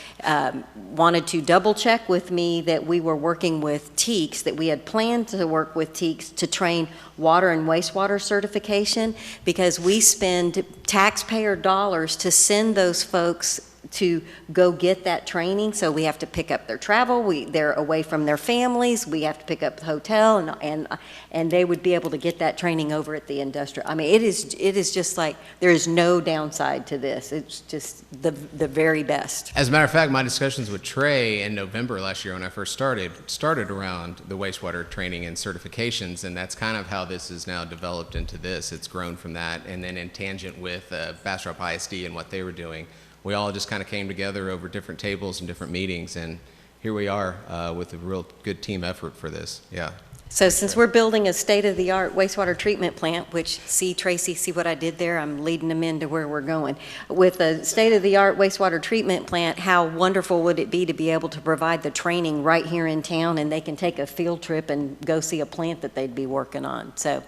wanted to double check with me that we were working with TEEX, that we had planned to work with TEEX to train water and wastewater certification, because we spend taxpayer dollars to send those folks to go get that training. So we have to pick up their travel, they're away from their families, we have to pick up the hotel, and they would be able to get that training over at the industrial. I mean, it is just like, there is no downside to this. It's just the very best. As a matter of fact, my discussions with Trey in November last year when I first started around the wastewater training and certifications, and that's kind of how this is now developed into this. It's grown from that, and then in tangent with Bastrop ISD and what they were doing. We all just kind of came together over different tables and different meetings, and here we are with a real good team effort for this. Yeah. So since we're building a state-of-the-art wastewater treatment plant, which, see, Tracy, see what I did there? I'm leading them into where we're going. With a state-of-the-art wastewater treatment plant, how wonderful would it be to be able to provide the training right here in town, and they can take a field trip and go see a plant that they'd be working on. So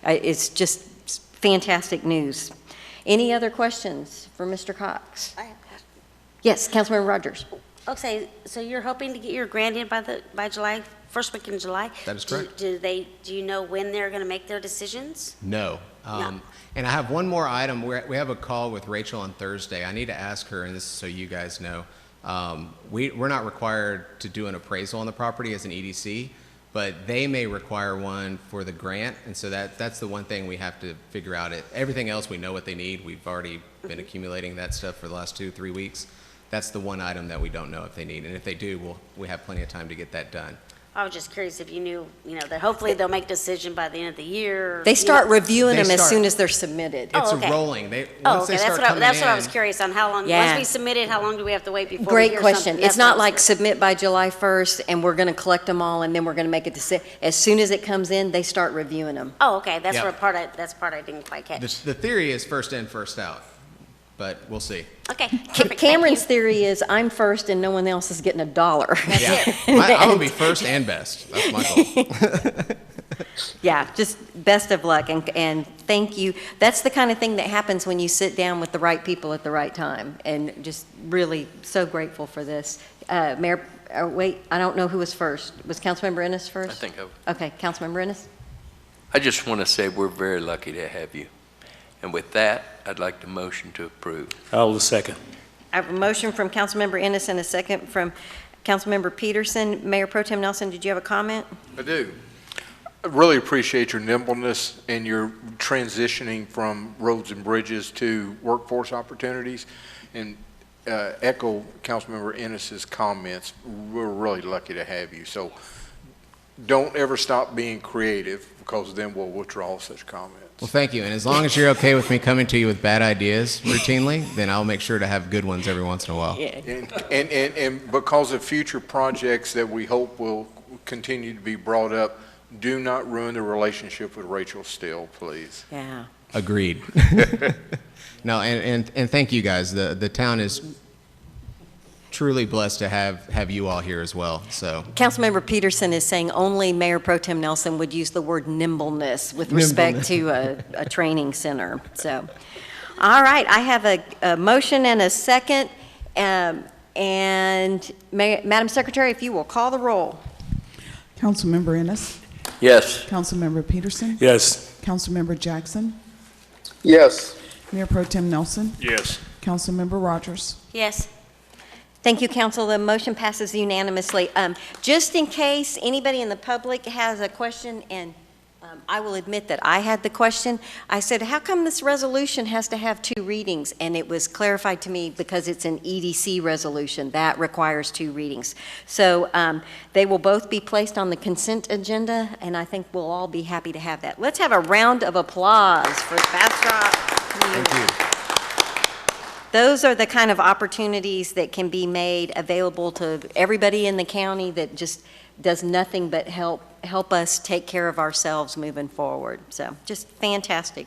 it's just fantastic news. Any other questions for Mr. Cox? I have a question. Yes, Councilmember Rogers. Okay, so you're hoping to get your grant in by July, first week in July? That is correct. Do you know when they're going to make their decisions? No. No. And I have one more item. We have a call with Rachel on Thursday. I need to ask her, and this is so you guys know, we're not required to do an appraisal on the property as an EDC, but they may require one for the grant, and so that's the one thing we have to figure out. Everything else, we know what they need. We've already been accumulating that stuff for the last 2-3 weeks. That's the one item that we don't know if they need, and if they do, we have plenty of time to get that done. I was just curious if you knew, that hopefully they'll make a decision by the end of the year. They start reviewing them as soon as they're submitted. It's okay. a rolling. That's what I was curious on. How long, Yeah. once we submit it, how long do we have to wait before we Great hear question. something? It's That's what I not was like curious. submit by July 1st and we're going to collect them all and then we're going to make a decision. As soon as it comes in, they start reviewing them. Oh, okay, that's Yeah. that's part I didn't quite catch. The theory is first in, first out, but we'll see. Okay, perfect, thank Cameron's you. theory is I'm first and no one else is getting $1. Yeah. I'm going to be first and best. That's my goal. Yeah, just best of luck and thank you. That's the kind of thing that happens when you sit down with the right people at the right time, and just really so grateful for this. Mayor, wait, I don't know who was first. Was Councilmember Ennis first? I think Okay, Councilmember Ennis? I just want to say we're very lucky to have you. And with that, I'd like to motion to approve. I'll second. I have a motion from Councilmember Ennis and a second from Councilmember Peterson. Mayor Pro Tem Nelson, did you have a comment? I do. I really appreciate your nimbleness and your transitioning from roads and bridges to workforce opportunities, and echo Councilmember Ennis's comments. We're really lucky to have you. So don't ever stop being creative, because then we'll withdraw such comments. Well, thank you. And as long as you're okay with me coming to you with bad ideas routinely, then I'll make sure to have good ones every once in a while. Yeah. And because of future projects that we hope will continue to be brought up, do not ruin the relationship with Rachel Steele, please. Yeah. Agreed. No, and thank you guys. The town is truly blessed to have you all here as well. So Councilmember Peterson is saying only Mayor Pro Tem Nelson would use the word nimbleness with respect to a training center. So, all right, I have a motion and a second. And Madam Secretary, if you will call the roll. Councilmember Ennis, Yes. Councilmember Peterson, Yes. Councilmember Jackson, Yes. Mayor Pro Tem Nelson, Yes. Councilmember Rogers. Yes. Thank you, council. The motion passes unanimously. Just in case anybody in the public has a question, and I will admit that I had the question. I said, how come this resolution has to have 2 readings? And it was clarified to me because it's an EDC resolution. That requires 2 readings. So they will both be placed on the consent agenda, and I think we'll all be happy to have that. Let's have a round of applause for Bastrop community. Thank you. Those are the kind of opportunities that can be made available to everybody in the county that just does nothing but help us take care of ourselves moving forward. So just fantastic.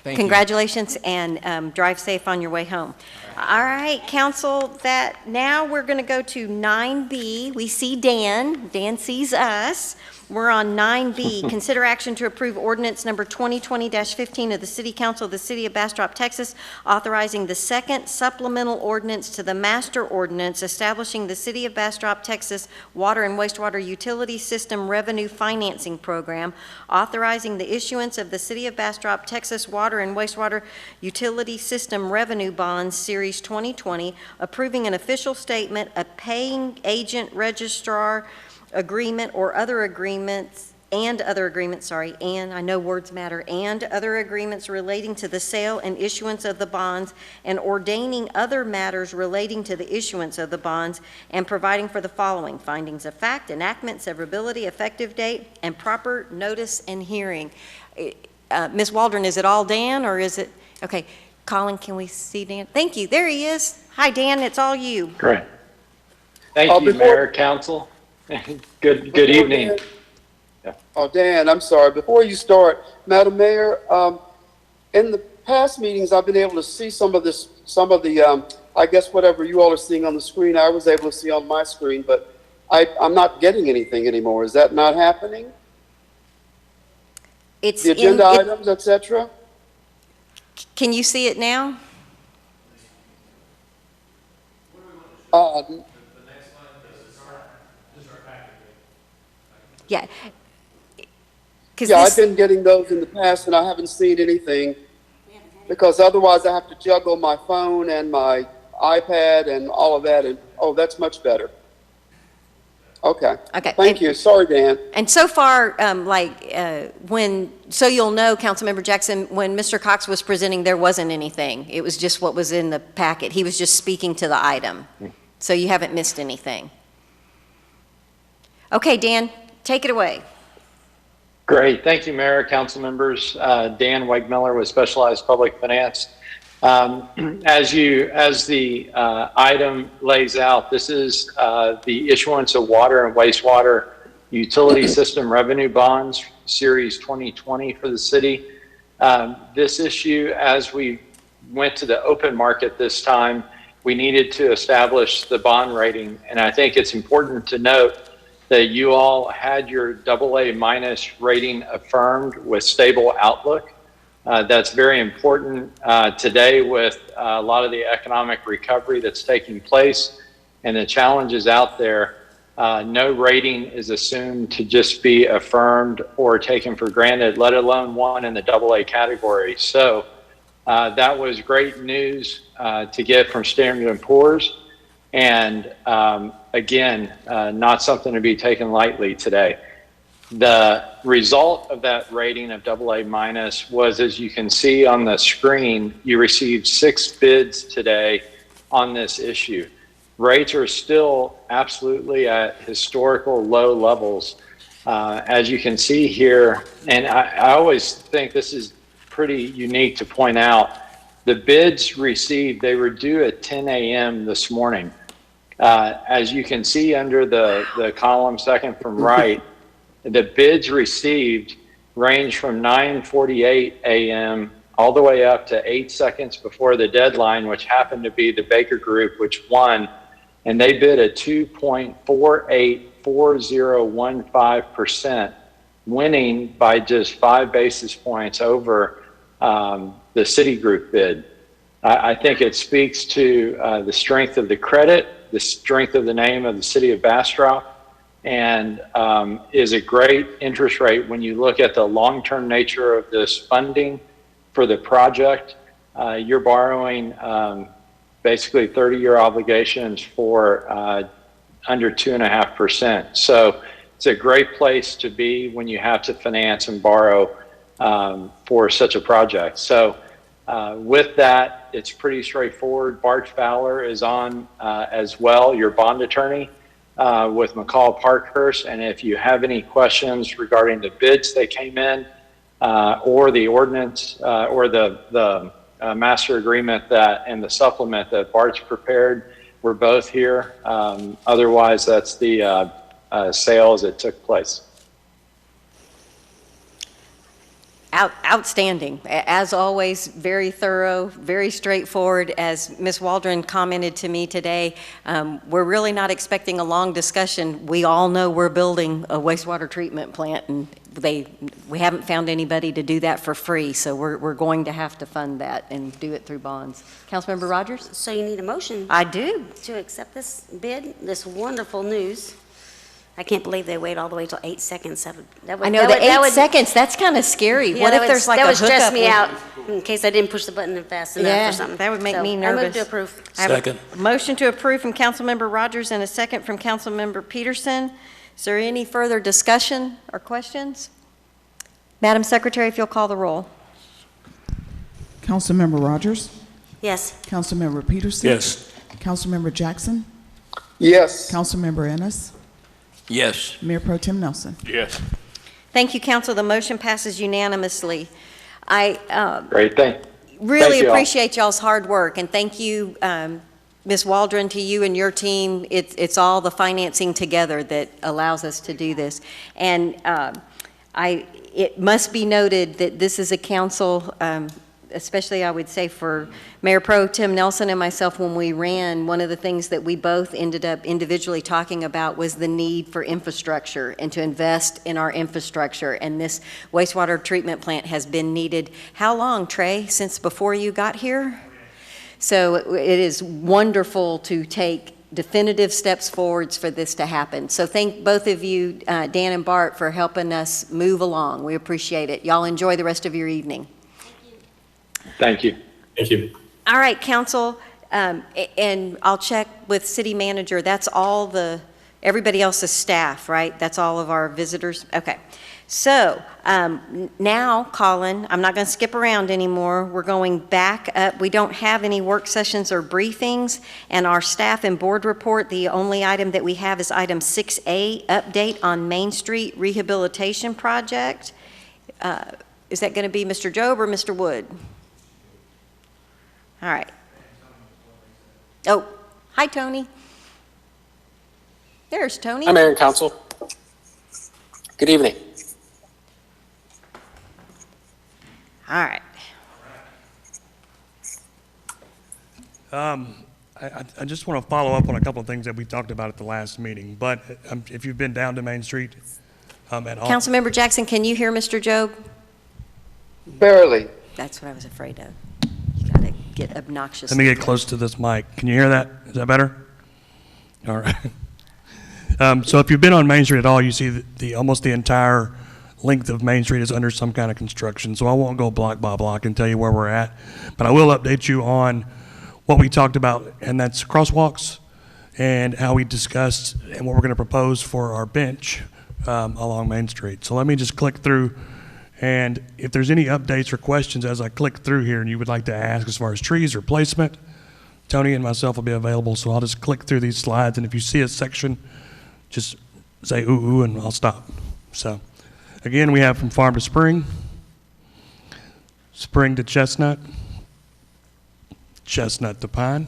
Thank you. Congratulations, and drive safe on your way home. All right, council, now we're going to go to 9B. We see Dan. Dan sees us. We're on 9B, consider action to approve ordinance number 2020-15 of the City Council of the City of Bastrop, Texas, authorizing the second supplemental ordinance to the master ordinance establishing the City of Bastrop, Texas Water and Wastewater Utility System Revenue Financing Program, authorizing the issuance of the City of Bastrop, Texas Water and Wastewater Utility System Revenue Bonds Series 2020, approving an official statement, a paying agent registrar agreement or other agreements, and I know words matter, and other agreements relating to the sale and issuance of the bonds, and ordaining other matters relating to the issuance of the bonds, and providing for the following: findings of fact, enactment, severability, effective date, and proper notice and hearing. Ms. Waldron, is it all Dan, or is it, okay, Colin, can we see Dan? Thank you, there he is. Hi, Dan, it's all you. Great. Thank you, Mayor, Council. Good evening. Oh, Dan, I'm sorry. Before you start, Madam Mayor, in the past meetings, I've been able to see some of the, I guess whatever you all are seeing on the screen, I was able to see on my screen, but I'm not getting anything anymore. Is that not happening? It's the agenda items, etc.? Can you see it now? Yeah. Yeah, I've been getting those in the past, and I haven't seen anything, because otherwise I have to juggle my phone and my iPad and all of that, and oh, that's much better. Okay. Okay. Thank you. Sorry, Dan. And so far, so you'll know, Councilmember Jackson, when Mr. Cox was presenting, there wasn't anything. It was just what was in the packet. He was just speaking to the item. So you haven't missed anything. Okay, Dan, take it away. Great. Thank you, Mayor, Council members. Dan Wegmiller with Specialized Public Finance. As the item lays out, this is the issuance of water and wastewater utility system revenue bonds, Series 2020 for the city. This issue, as we went to the open market this time, we needed to establish the bond rating. And I think it's important to note that you all had your AA- rating affirmed with stable outlook. That's very important today with a lot of the economic recovery that's taking place and the challenges out there. No rating is assumed to just be affirmed or taken for granted, let alone one in the AA category. So that was great news to get from Standard & Poor's. And again, not something to be taken lightly today. The result of that rating of AA- was, as you can see on the screen, you received 6 bids today on this issue. Rates are still absolutely at historical low levels. As you can see here, and I always think this is pretty unique to point out, the bids received, they were due at 10 a.m. this morning. As you can see under the column second from right, the bids received range from 9:48 a.m. all the way up to 8 seconds before the deadline, which happened to be the Baker Group, which won, and they bid a 2.484015%, winning by just 5 basis points over the Citigroup bid. I think it speaks to the strength of the credit, the strength of the name of the city of Bastrop, and is a great interest rate when you look at the long-term nature of this funding for the project. You're borrowing basically 30-year obligations for under 2.5%. So it's a great place to be when you have to finance and borrow for such a project. So with that, it's pretty straightforward. Bart Fowler is on as well, your bond attorney with McCall Parkhurst. And if you have any questions regarding the bids that came in or the ordinance or the master agreement that and the supplement that Bart's prepared, we're both here. Otherwise, that's the sale as it took place. Outstanding. As always, very thorough, very straightforward. As Ms. Waldron commented to me today, we're really not expecting a long discussion. We all know we're building a wastewater treatment plant, and we haven't found anybody to do that for free, so we're going to have to fund that and do it through bonds. Councilmember Rogers? So you need a motion I do. to accept this bid, this wonderful news. I can't believe they wait all the way till 8 seconds. That would, I know, the 8 seconds, that's kind of scary. Yeah, What that if would- there's like a That would hookup? stress me out in case I didn't push the button fast enough Yeah, or something. that would make me I nervous. move to approve. I have a Second. motion to approve from Councilmember Rogers and a second from Councilmember Peterson. Is there any further discussion or questions? Madam Secretary, if you'll call the roll. Councilmember Rogers? Yes. Councilmember Peterson? Yes. Councilmember Jackson? Yes. Councilmember Ennis? Yes. Mayor Pro Tem Nelson? Yes. Thank you, council. The motion passes unanimously. I Great thing. really Thank you all. appreciate y'all's hard work, and thank you, Ms. Waldron, to you and your team. It's all the financing together that allows us to do this. And it must be noted that this is a council, especially I would say for Mayor Pro Tem Nelson and myself, when we ran, one of the things that we both ended up individually talking about was the need for infrastructure and to invest in our infrastructure. And this wastewater treatment plant has been needed, how long, Trey, since before you got here? So it is wonderful to take definitive steps forwards for this to happen. So thank both of you, Dan and Bart, for helping us move along. We appreciate it. Y'all enjoy the rest of your evening. Thank you. Thank you. All right, council, and I'll check with city manager. That's all everybody else's staff, right? That's all of our visitors? Okay. So now, Colin, I'm not going to skip around anymore. We're going back up. We don't have any work sessions or briefings, and our staff and board report, the only item that we have is item 6A, update on Main Street Rehabilitation Project. Is that going to be Mr. Job or Mr. Wood? All right. Oh, hi, Tony. There's Tony. Hi, Mayor and Council. Good evening. All right. I just want to follow up on a couple of things that we talked about at the last meeting. But if you've been down to Main Street at all. Councilmember Jackson, can you hear Mr. Job? Barely. That's what I was afraid of. You got to get obnoxious. Let me get close to this mic. Can you hear that? Is that better? All right. So if you've been on Main Street at all, you see the almost the entire length of Main Street is under some kind of construction. So I won't go block by block and tell you where we're at, but I will update you on what we talked about, and that's crosswalks and how we discussed and what we're going to propose for our bench along Main Street. So let me just click through, and if there's any updates or questions as I click through here and you would like to ask as far as trees or placement, Tony and myself will be available. So I'll just click through these slides, and if you see a section, just say ooh, ooh, and I'll stop. So again, we have from farm to spring, spring to chestnut, chestnut to pine.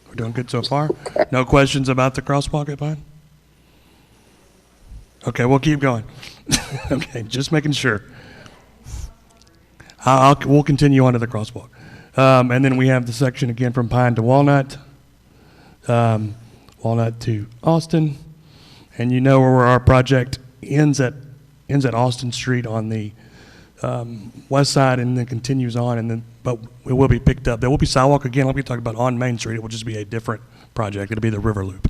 We're doing good so far. No questions about the crosswalk at Pine? Okay, we'll keep going. Okay, just making sure. We'll continue on to the crosswalk. And then we have the section again from Pine to Walnut, Walnut to Austin. And you know where our project ends at Austin Street on the west side and then continues on, but it will be picked up. There will be sidewalk again, like we talked about on Main Street. It will just be a different project. It'll be the River Loop.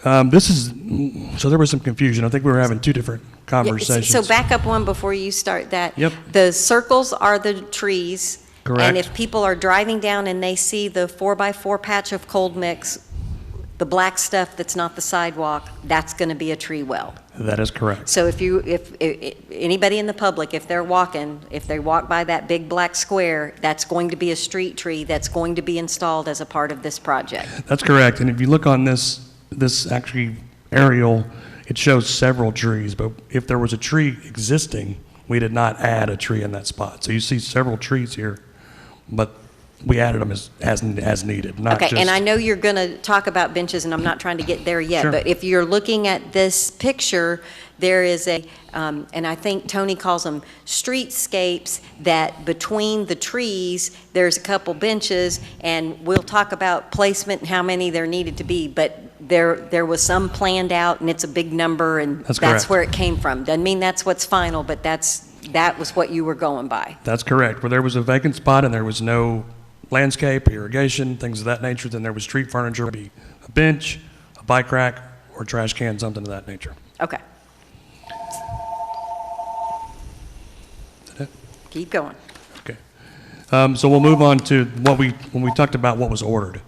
So there was some confusion. I think we were having two different Yeah, conversations. So back up one before you start that. Yep. The circles are the trees. Correct. And if people are driving down and they see the 4x4 patch of cold mix, the black stuff that's not the sidewalk, that's going to be a tree well. That is correct. So if anybody in the public, if they walk by that big black square, that's going to be a street tree that's going to be installed as a part of this project. That's correct. And if you look on this actually aerial, it shows several trees, but if there was a tree existing, we did not add a tree in that spot. So you see several trees here, but we added them as needed, not just. Okay, and I know you're going to talk about benches, and I'm not trying to get there yet, Sure. but if you're looking at this picture, there is and I think Tony calls them streetscapes, that between the trees, there's a couple benches, and we'll talk about placement and how many there needed to be, but there was some planned out, and it's a big number, and That's that's correct. where it came from. Doesn't mean that's what's final, but that was what you were going by. That's correct. Where there was a vacant spot and there was no landscape, irrigation, things of that nature, then there was street furniture, be a bench, a bike rack, or a trash can, something of that nature. Okay. Is that it? Keep going. Okay. So we'll move on to when we talked about what was ordered.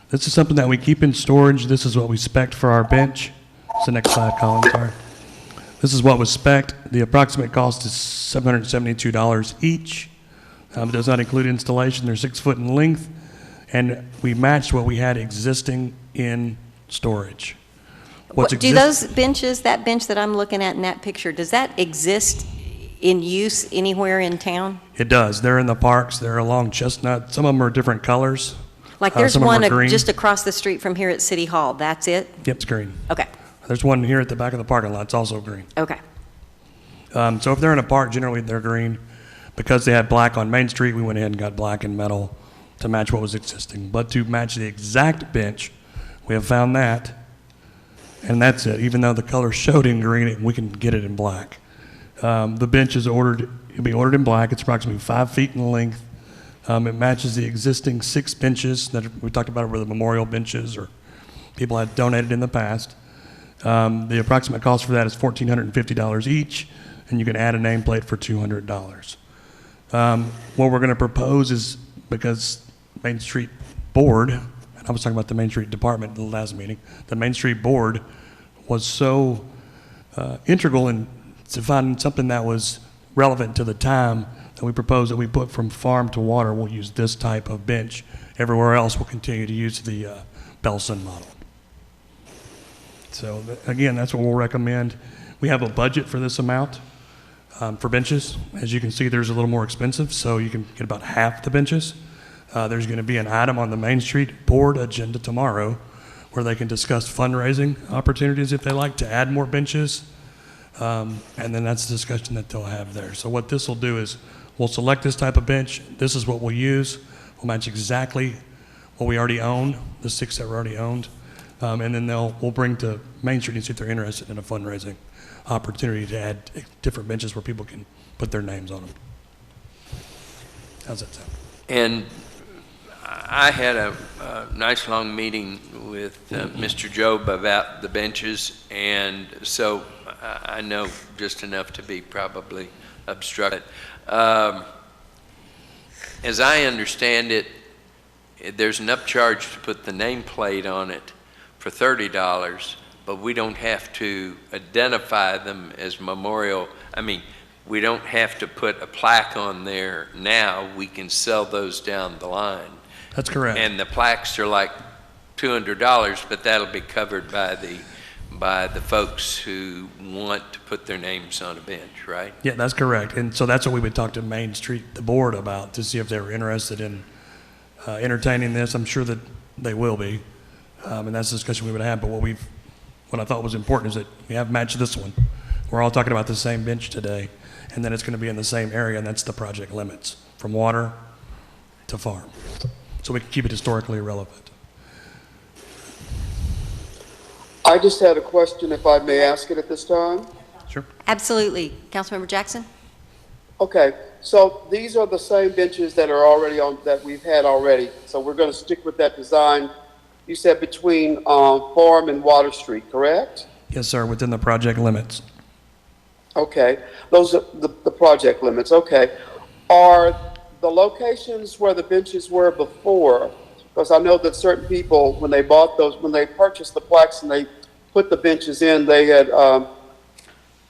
This is something that we keep in storage. This is what we spec'd for our bench. It's the next slide, Colin, sorry. This is what was spec'd. The approximate cost is $772 each. It does not include installation. They're 6 foot in length, and we matched what we had existing in storage. Do those benches, that bench that I'm looking at in that picture, does that exist in use anywhere in town? It does. They're in the parks. They're along Chestnut. Some of them are different colors. Like there's some of them one are green. just across the street from here at City Hall. That's it? Yep, it's green. Okay, There's one here at the back of the parking lot. It's also green. okay. So if they're in a park, generally they're green. Because they had black on Main Street, we went ahead and got black and metal to match what was existing. But to match the exact bench, we have found that, and that's it. Even though the color showed in green, we can get it in black. The bench is ordered, it'll be ordered in black. It's approximately 5 feet in length. It matches the existing 6 benches that we talked about were the memorial benches or people had donated in the past. The approximate cost for that is $1,450 each, and you can add a nameplate for $200. What we're going to propose is, because Main Street Board, and I was talking about the Main Street Department in the last meeting, the Main Street Board was so integral in to finding something that was relevant to the time that we propose that we put from farm to water. We'll use this type of bench. Everywhere else, we'll continue to use the Belson model. So again, that's what we'll recommend. We have a budget for this amount. For benches, as you can see, there's a little more expensive, so you can get about half the benches. There's going to be an item on the Main Street Board agenda tomorrow where they can discuss fundraising opportunities if they like to add more benches, and then that's the discussion that they'll have there. So what this will do is we'll select this type of bench. This is what we'll use. We'll match exactly what we already own, the 6 that were already owned, and then we'll bring to Main Street and see if they're interested in a fundraising opportunity to add different benches where people can put their names on them. How's that sound? And I had a nice long meeting with Mr. Job about the benches, and so I know just enough to be probably obstructed. As I understand it, there's an upcharge to put the nameplate on it for $30, but we don't have to identify them as memorial. I mean, we don't have to put a plaque on there now. We can sell those down the line. That's correct. And the plaques are like $200, but that'll be covered by the folks who want to put their names on a bench, right? Yeah, that's correct. And so that's what we would talk to Main Street, the board, about to see if they were interested in entertaining this. I'm sure that they will be, and that's the discussion we would have. But what I thought was important is that we have matched this one. We're all talking about the same bench today, and then it's going to be in the same area, and that's the project limits, from water to farm. So we can keep it historically relevant. I just had a question, if I may ask it at this time. Sure. Absolutely. Councilmember Jackson? Okay, so these are the same benches that are already on, that we've had already. So we're going to stick with that design you said between Farm and Water Street, correct? Yes, sir, within the project limits. Okay, those are the project limits, okay. Are the locations where the benches were before, because I know that certain people, when they bought those, when they purchased the plaques and they put the benches in, they had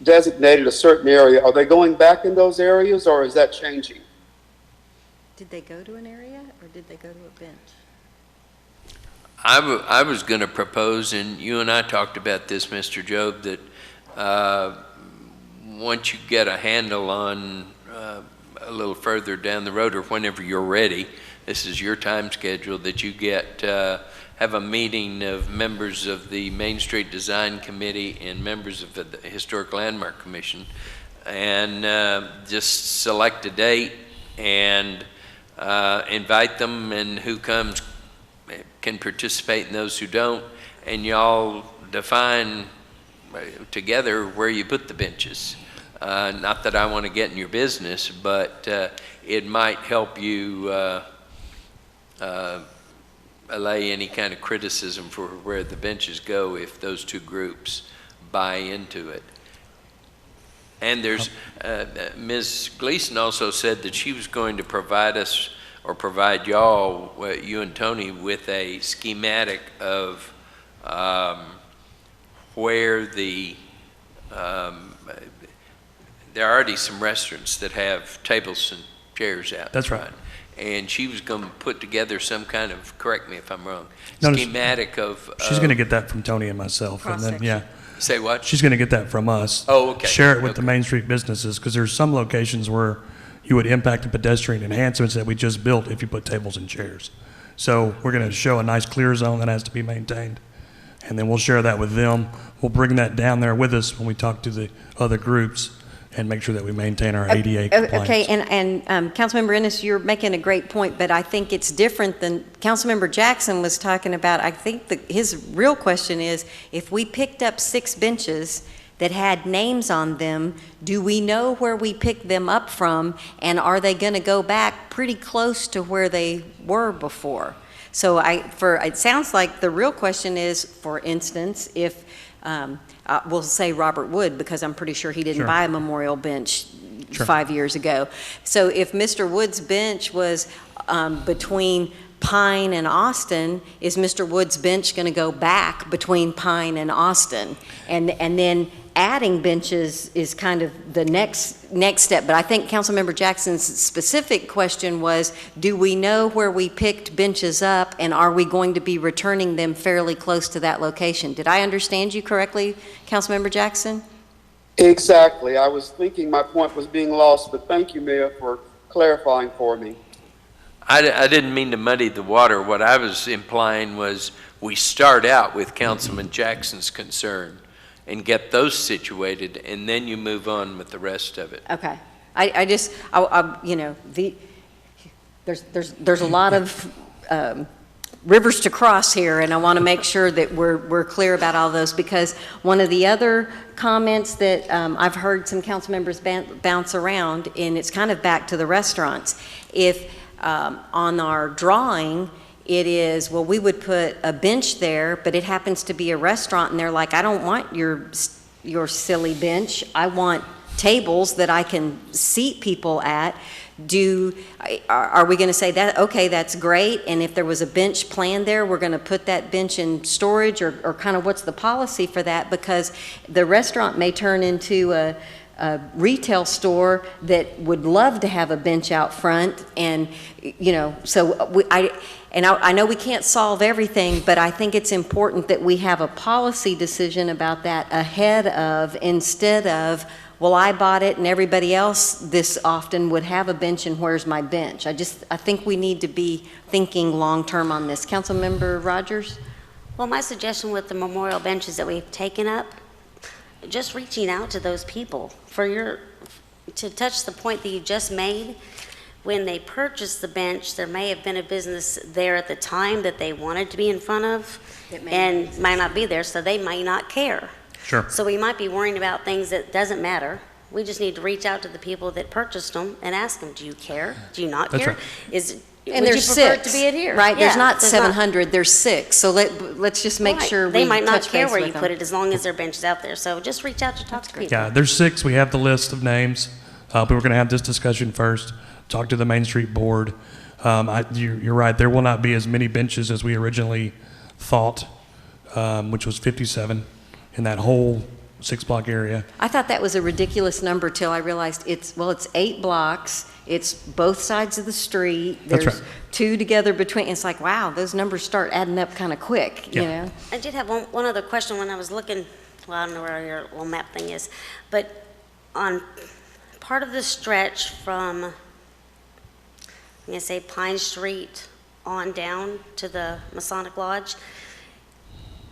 designated a certain area. Are they going back in those areas, or is that changing? Did they go to an area, or did they go to a bench? I was going to propose, and you and I talked about this, Mr. Job, that once you get a handle on a little further down the road, or whenever you're ready, this is your time schedule, that you get have a meeting of members of the Main Street Design Committee and members of the Historic Landmark Commission, and just select a date and invite them, and who comes can participate and those who don't, and y'all define together where you put the benches. Not that I want to get in your business, but it might help you allay any kind of criticism for where the benches go if those two groups buy into it. And there's, Ms. Gleason also said that she was going to provide us, or provide y'all, you and Tony, with a schematic of where the, there are already some restaurants that have tables and chairs out. That's front. right. And she was going to put together some kind of, correct me if I'm wrong, No, schematic of. She's going to get that from Tony and myself, and then, yeah. Say what? She's going to get that from us. Oh, okay. Share it with the Okay. Main Street businesses, because there's some locations where you would impact the pedestrian enhancements that we just built if you put tables and chairs. So we're going to show a nice clear zone that has to be maintained, and then we'll share that with them. We'll bring that down there with us when we talk to the other groups and make sure that we maintain our ADA compliance. Okay, and Councilmember Ennis, you're making a great point, but I think it's different than Councilmember Jackson was talking about. I think his real question is, if we picked up 6 benches that had names on them, do we know where we picked them up from, and are they going to go back pretty close to where they were before? So it sounds like the real question is, for instance, if we'll say Robert Wood, because I'm pretty sure he didn't Sure. buy a memorial bench Sure. 5 years ago. So if Mr. Wood's bench was between Pine and Austin, is Mr. Wood's bench going to go back between Pine and Austin? And then adding benches is kind of the next step. But I think Councilmember Jackson's specific question was, do we know where we picked benches up, and are we going to be returning them fairly close to that location? Did I understand you correctly, Councilmember Jackson? Exactly. I was thinking my point was being lost, but thank you, Mayor, for clarifying for me. I didn't mean to muddy the water. What I was implying was we start out with Councilman Jackson's concern and get those situated, and then you move on with the rest of it. Okay. You know, there's a lot of rivers to cross here, and I want to make sure that we're clear about all those, because one of the other comments that I've heard some council members bounce around, and it's kind of back to the restaurants. If on our drawing, it is, well, we would put a bench there, but it happens to be a restaurant, and they're like, I don't want your silly bench. I want tables that I can seat people at. Are we going to say that, okay, that's great, and if there was a bench planned there, we're going to put that bench in storage, or kind of what's the policy for that? Because the restaurant may turn into a retail store that would love to have a bench out front, and you know, so I know we can't solve everything, but I think it's important that we have a policy decision about that ahead of, instead of, well, I bought it and everybody else this often would have a bench, and where's my bench? I think we need to be thinking long-term on this. Councilmember Rogers? Well, my suggestion with the memorial benches that we've taken up, just reaching out to those people to touch the point that you just made. When they purchased the bench, there may have been a business there at the time that they wanted to be in front of, and might not be there, so they might not care. Sure. So we might be worrying about things that doesn't matter, We just need to reach out to the people that purchased them and ask them, do you care? Do you not That's care? right. And Would there's you prefer it six, to be it here? right? There's Yeah, not 700, there's six. So let's just make Right. sure we They might not touch care base where with you them. put it as long as their bench is out there. So just reach out to talk to people. Yeah, there's 6. We have the list of names, but we're going to have this discussion first. Talk to the Main Street Board. You're right, there will not be as many benches as we originally thought, which was 57 in that whole 6-block area. I thought that was a ridiculous number till I realized it's 8 blocks, it's both sides of the street. That's There's right. 2 together between, it's like, wow, those numbers start adding up kind of quick, you Yeah. know? I did have one other question when I was looking, well, I don't know where your little map thing is, but on part of the stretch from, I'm going to say Pine Street on down to the Masonic Lodge,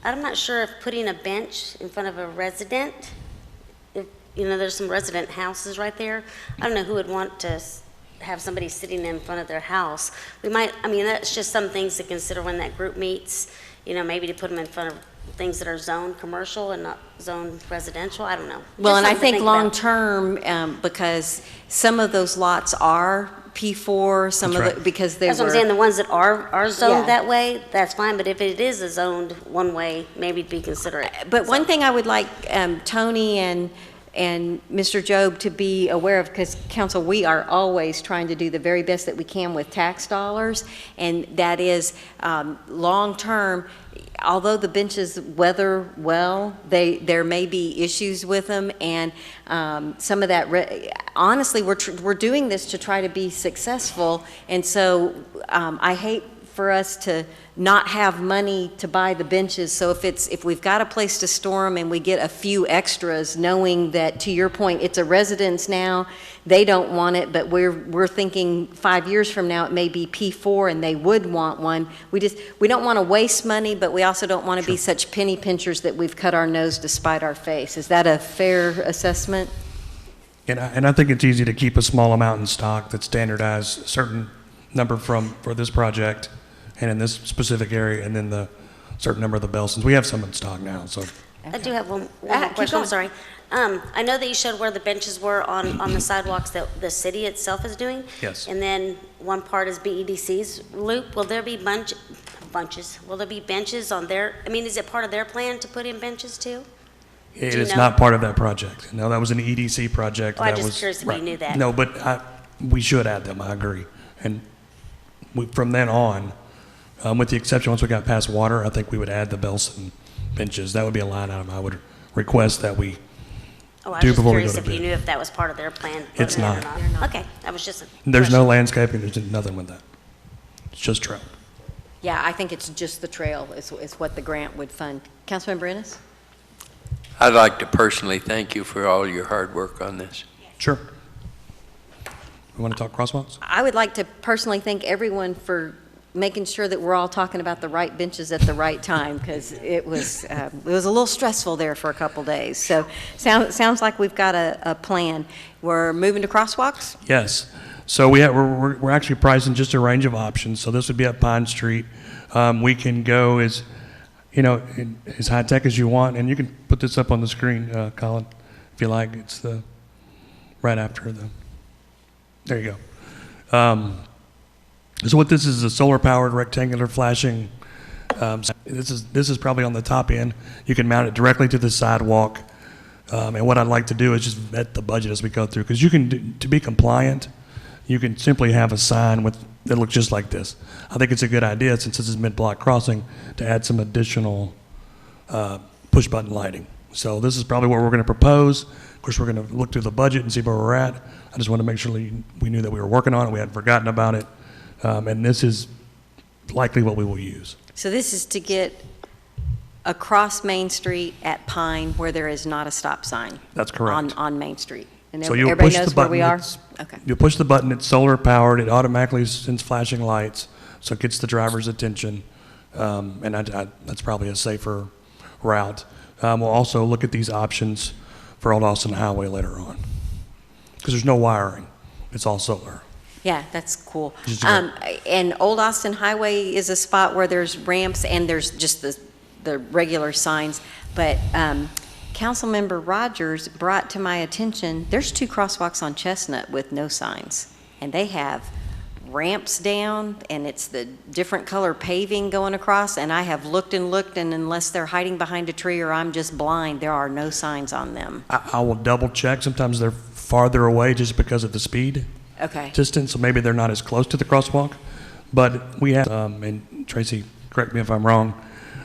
I'm not sure if putting a bench in front of a resident, if, there's some resident houses right there. I don't know who would want to have somebody sitting in front of their house. That's just some things to consider when that group meets, maybe to put them in front of things that are zoned commercial and not zoned residential. I don't know. Well, Just and I something to think long-term, because some of those lots are P4, some That's of right. the, because they That's what I'm saying, the ones that are zoned Yeah. that way, that's fine, but if it is a zoned one way, maybe be considerate. But one thing I would like Tony and Mr. Job to be aware of, because council, we are always trying to do the very best that we can with tax dollars, and that is long-term, although the benches weather well, there may be issues with them, and some of that, honestly, we're doing this to try to be successful, and so I hate for us to not have money to buy the benches. So if we've got a place to store them and we get a few extras, knowing that, to your point, it's a residence now, they don't want it, but we're thinking 5 years from now it may be P4 and they would want one. We don't want to waste money, but we also don't want to be such penny pinchers that we've cut our nose to spite our face. Is that a fair assessment? And I think it's easy to keep a small amount in stock that's standardized, a certain number for this project and in this specific area, and then the certain number of the Belsons. We have some in stock now, so. I do have one more keep question, I'm going. sorry. I know that you showed where the benches were on the sidewalks that the city itself is doing. Yes. And then one part is BEDC's loop. Will there be bunches? Will there be benches on their, is it part of their plan to put in benches too? It Do you is know? not part of that project. No, that was an EDC project. Oh, I'm That just was- curious if you right. knew that. No, but we should add them, I agree. And from then on, with the exception, once we got past water, I think we would add the Belson benches. That would be a line item I would request that we Oh, I was do just before we curious go to if you bid. knew if that was part of their plan. It's putting it not. or not. Okay, that was just a There's no question. landscaping, there's nothing with that. It's just trail. Yeah, I think it's just the trail is what the grant would fund. Councilmember Ennis? I'd like to personally thank you for all your hard work on this. Sure. We want to talk crosswalks? I would like to personally thank everyone for making sure that we're all talking about the right benches at the right time, because it was a little stressful there for a couple days. So sounds like we've got a plan. We're moving to crosswalks? Yes. So we're actually pricing just a range of options. So this would be at Pine Street. We can go as high tech as you want, and you can put this up on the screen, Colin, if you like. It's right after the. There you go. So what this is a solar-powered rectangular flashing. This is probably on the top end. You can mount it directly to the sidewalk. And what I'd like to do is just vet the budget as we go through, because you can to be compliant, you can simply have a sign that looks just like this. I think it's a good idea, since this is mid-block crossing, to add some additional push-button lighting. So this is probably what we're going to propose. Of course, we're going to look through the budget and see where we're at. I just want to make sure we knew that we were working on it, we hadn't forgotten about it, and this is likely what we will use. So this is to get across Main Street at Pine where there is not a stop sign. That's correct. On Main Street. And So you'll everybody push the knows where button. we are? It's- Okay. You push the button, it's solar powered, it automatically sends flashing lights, so it gets the driver's attention, and that's probably a safer route. We'll also look at these options for Old Austin Highway later on, because there's no wiring, it's all solar. Yeah, that's cool. Just do And Old Austin Highway is a spot where there's ramps and there's just the regular signs. But Councilmember Rogers brought to my attention, there's 2 crosswalks on Chestnut with no signs, and they have ramps down, and it's the different color paving going across, and I have looked, and unless they're hiding behind a tree or I'm just blind, there are no signs on them. I will double check. Sometimes they're farther away just because of the speed Okay. distance, so maybe they're not as close to the crosswalk. But we have, and Tracy, correct me if I'm wrong,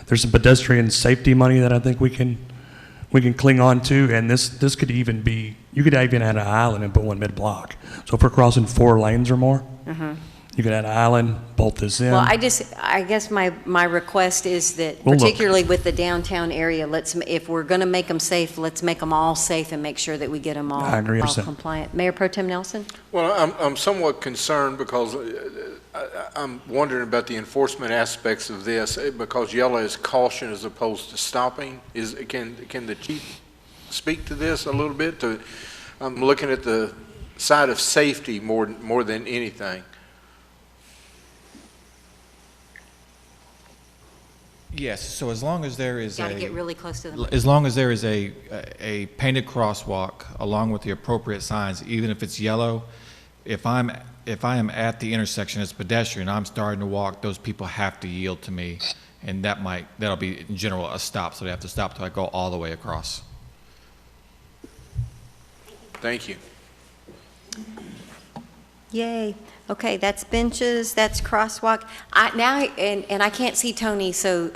there's some pedestrian safety money that I think we can cling on to, and this could even be, you could even add an island and put one mid-block. So if we're crossing 4 lanes or more, you could add an island, bolt this in. Well, I guess my request is that, We'll look. particularly with the downtown area, if we're going to make them safe, let's make them all safe and make sure that we get them all I agree, all 100%. compliant. Mayor Pro Tem Nelson? Well, I'm somewhat concerned because I'm wondering about the enforcement aspects of this, because yellow is caution as opposed to stopping. Can the chief speak to this a little bit? I'm looking at the side of safety more than anything. Yes, so as long as there is Got to get really close to them. as long as there is a painted crosswalk along with the appropriate signs, even if it's yellow, if I am at the intersection as a pedestrian, I'm starting to walk, those people have to yield to me, and that'll be in general a stop, so they have to stop till I go all the way across. Thank you. Yay. Okay, that's benches, that's crosswalk. And I can't see Tony, so,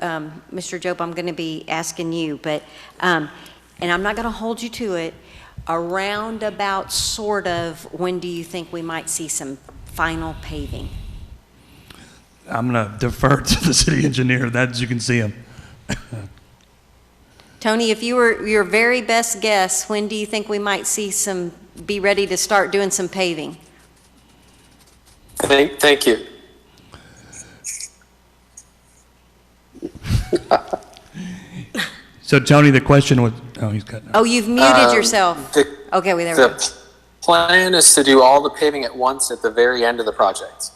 Mr. Jobe, I'm going to be asking you, but, and I'm not going to hold you to it, around about sort of, when do you think we might see some final paving? I'm going to defer to the city engineer, that as you can see him. Tony, if you were your very best guess, when do you think we might be ready to start doing some paving? Thank you. So Tony, the question was, oh, he's got. Oh, you've muted yourself. Okay, there we go. The plan is to do all the paving at once at the very end of the project.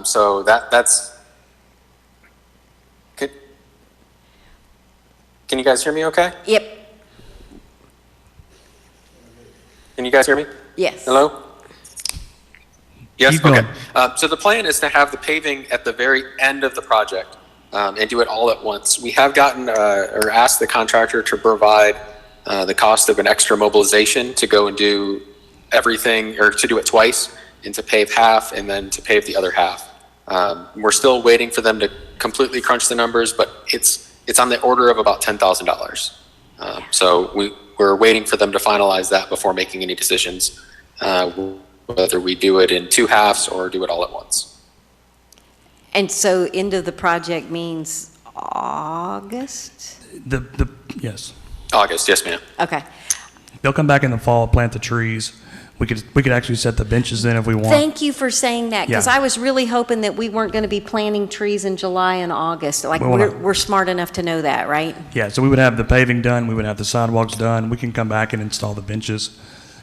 So that's good. Can you guys hear me okay? Yep. Can you guys hear me? Yes. Hello? Yes, Keep going. okay. So the plan is to have the paving at the very end of the project and do it all at once. We have gotten or asked the contractor to provide the cost of an extra mobilization to go and do everything, or to do it twice, and to pave half and then to pave the other half. We're still waiting for them to completely crunch the numbers, but it's on the order of about $10,000. So we're waiting for them to finalize that before making any decisions, whether we do it in 2 halves or do it all at once. And so end of the project means August? Yes. August, yes, ma'am. Okay. They'll come back in the fall, plant the trees. We could actually set the benches in if we want. Thank you for saying that, because Yeah. I was really hoping that we weren't going to be planting trees in July and August. Like, We wanna- we're smart enough to know that, right? Yeah, so we would have the paving done, we would have the sidewalks done, we can come back and install the benches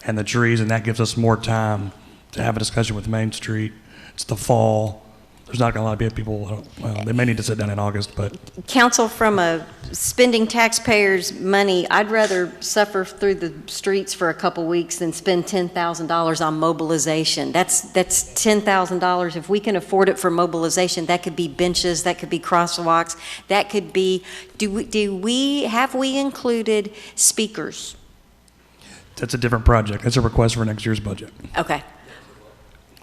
and the trees, and that gives us more time to have a discussion with Main Street. It's the fall. There's not going to be people, well, they may need to sit down in August, but Council, from a spending taxpayers' money, I'd rather suffer through the streets for a couple weeks than spend $10,000 on mobilization. That's $10,000. If we can afford it for mobilization, that could be benches, that could be crosswalks, that could be, have we included speakers? that's a different project. That's a request for next year's budget. Okay.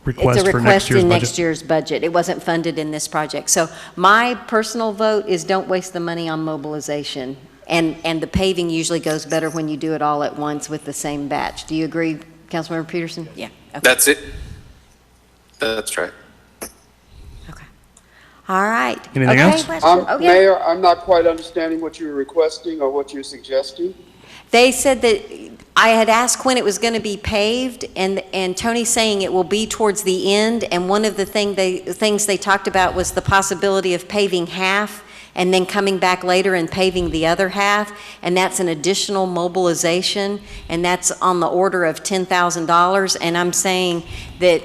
Request It's a for next request year's in budget. next year's budget. It wasn't funded in this project. So my personal vote is don't waste the money on mobilization. And the paving usually goes better when you do it all at once with the same batch. Do you agree, Councilmember Peterson? Yeah. Okay. That's it. That's right. Okay. All right. Anything Okay, else? question. Oh, yeah. Mayor, I'm not quite understanding what you're requesting or what you're suggesting. They said that I had asked when it was going to be paved, and Tony's saying it will be towards the end, and one of the things they talked about was the possibility of paving half and then coming back later and paving the other half, and that's an additional mobilization, and that's on the order of $10,000, and I'm saying that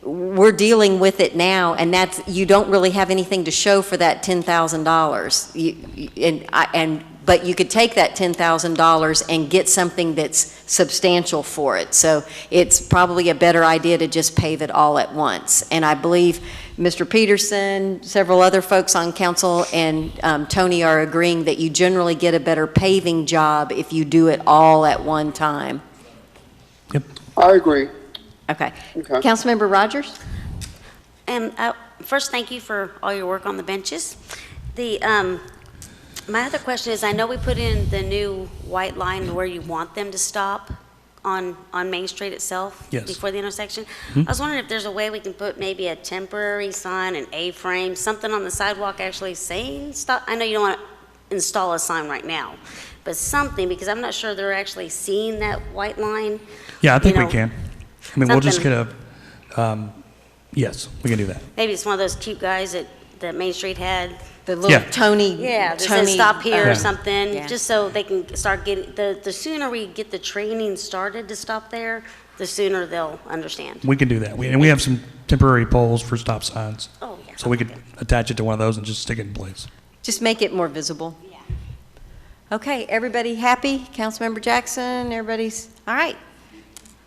we're dealing with it now, and you don't really have anything to show for that $10,000. And but you could take that $10,000 and get something that's substantial for it. So it's probably a better idea to just pave it all at once. And I believe Mr. Peterson, several other folks on council, and Tony are agreeing that you generally get a better paving job if you do it all at one time. Yep. I agree. Okay. Okay. Councilmember Rogers? And first, thank you for all your work on the benches. My other question is, I know we put in the new white line where you want them to stop on Main Street itself. Yes. Before the intersection. I was wondering if there's a way we can put maybe a temporary sign, an A-frame, something on the sidewalk actually saying stop. I know you don't want to install a sign right now, but something, because I'm not sure they're actually seeing that white line. Yeah, I think You we know, can. I mean, we'll just something- get a, yes, we can do that. Maybe it's one of those cute guys that Main Street had. The little Yeah. Tony. Yeah, that Tony, says stop here Yeah. or something, Yeah. just so they can start getting, the sooner we get the training started to stop there, the sooner they'll understand. We can do that. And we have some temporary poles for stop signs. Oh, yeah. So we could attach it to one of those and just stick it in place. Just make it more visible. Yeah. Okay, everybody happy? Councilmember Jackson, everybody's, all right.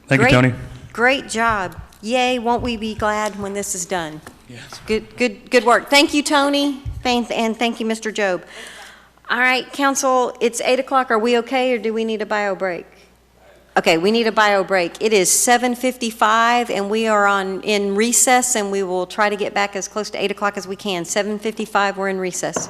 Thank you, Great- Tony. Great job. Yay, won't we be glad when this is done? Yes. Good work. Thank you, Tony, and thank you, Mr. Job. All right, council, it's 8 o'clock. Are we okay, or do we need a bio break? Okay, we need a bio break. It is 7:55, and we are in recess, and we will try to get back as close to 8 o'clock as we can. 7:55, we're in recess.